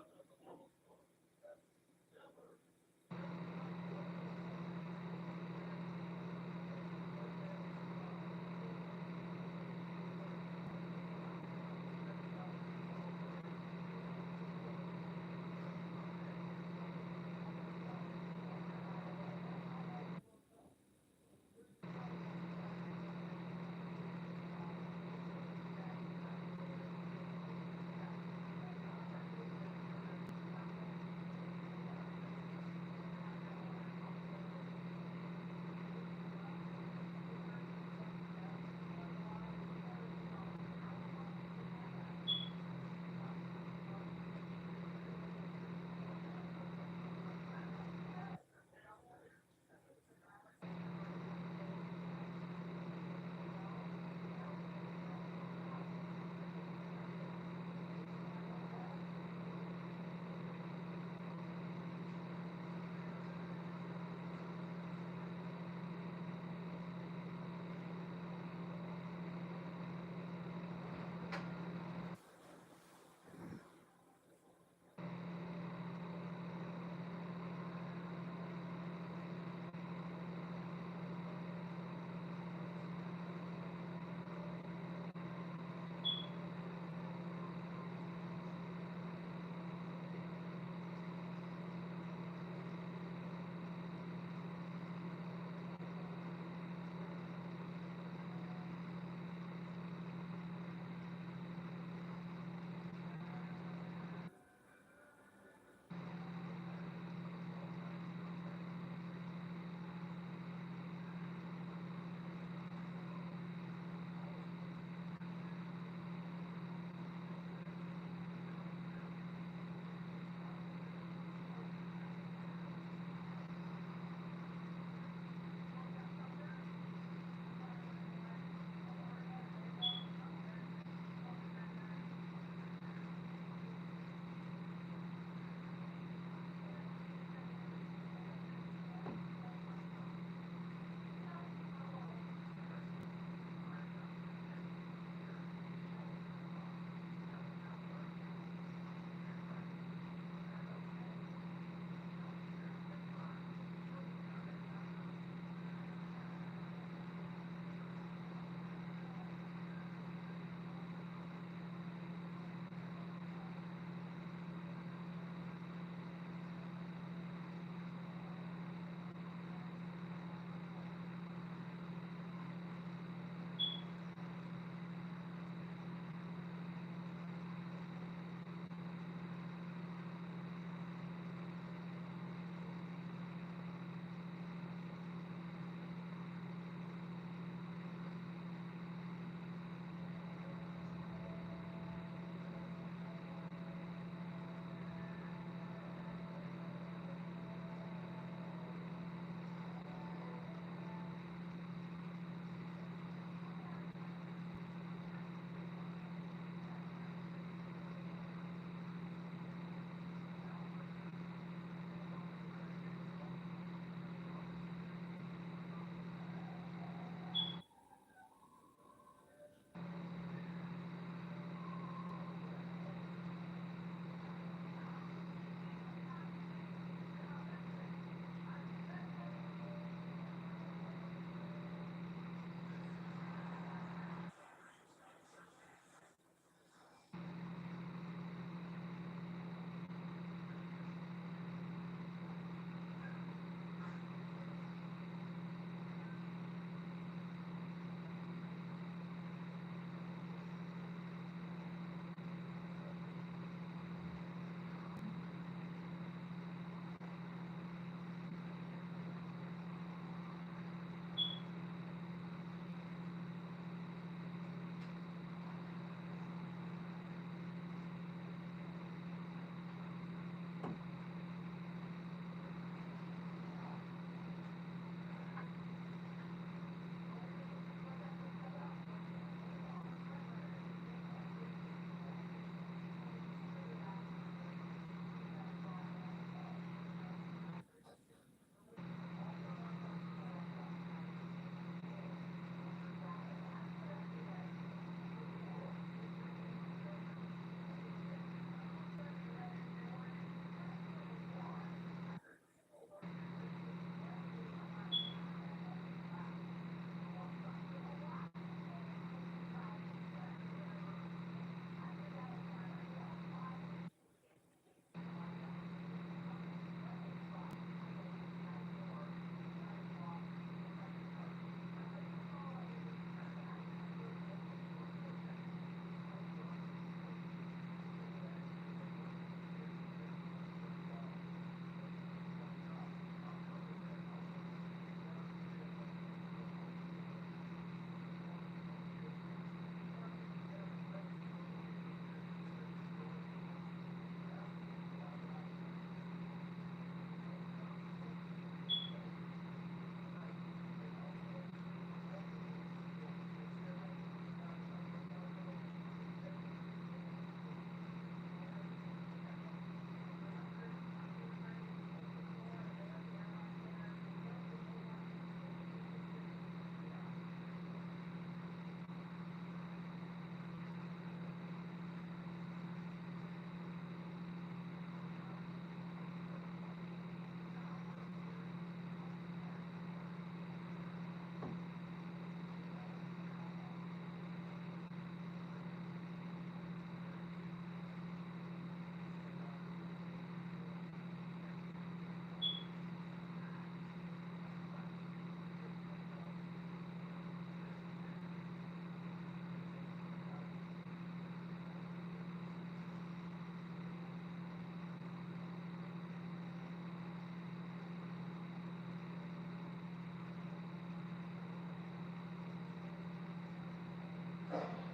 Bye.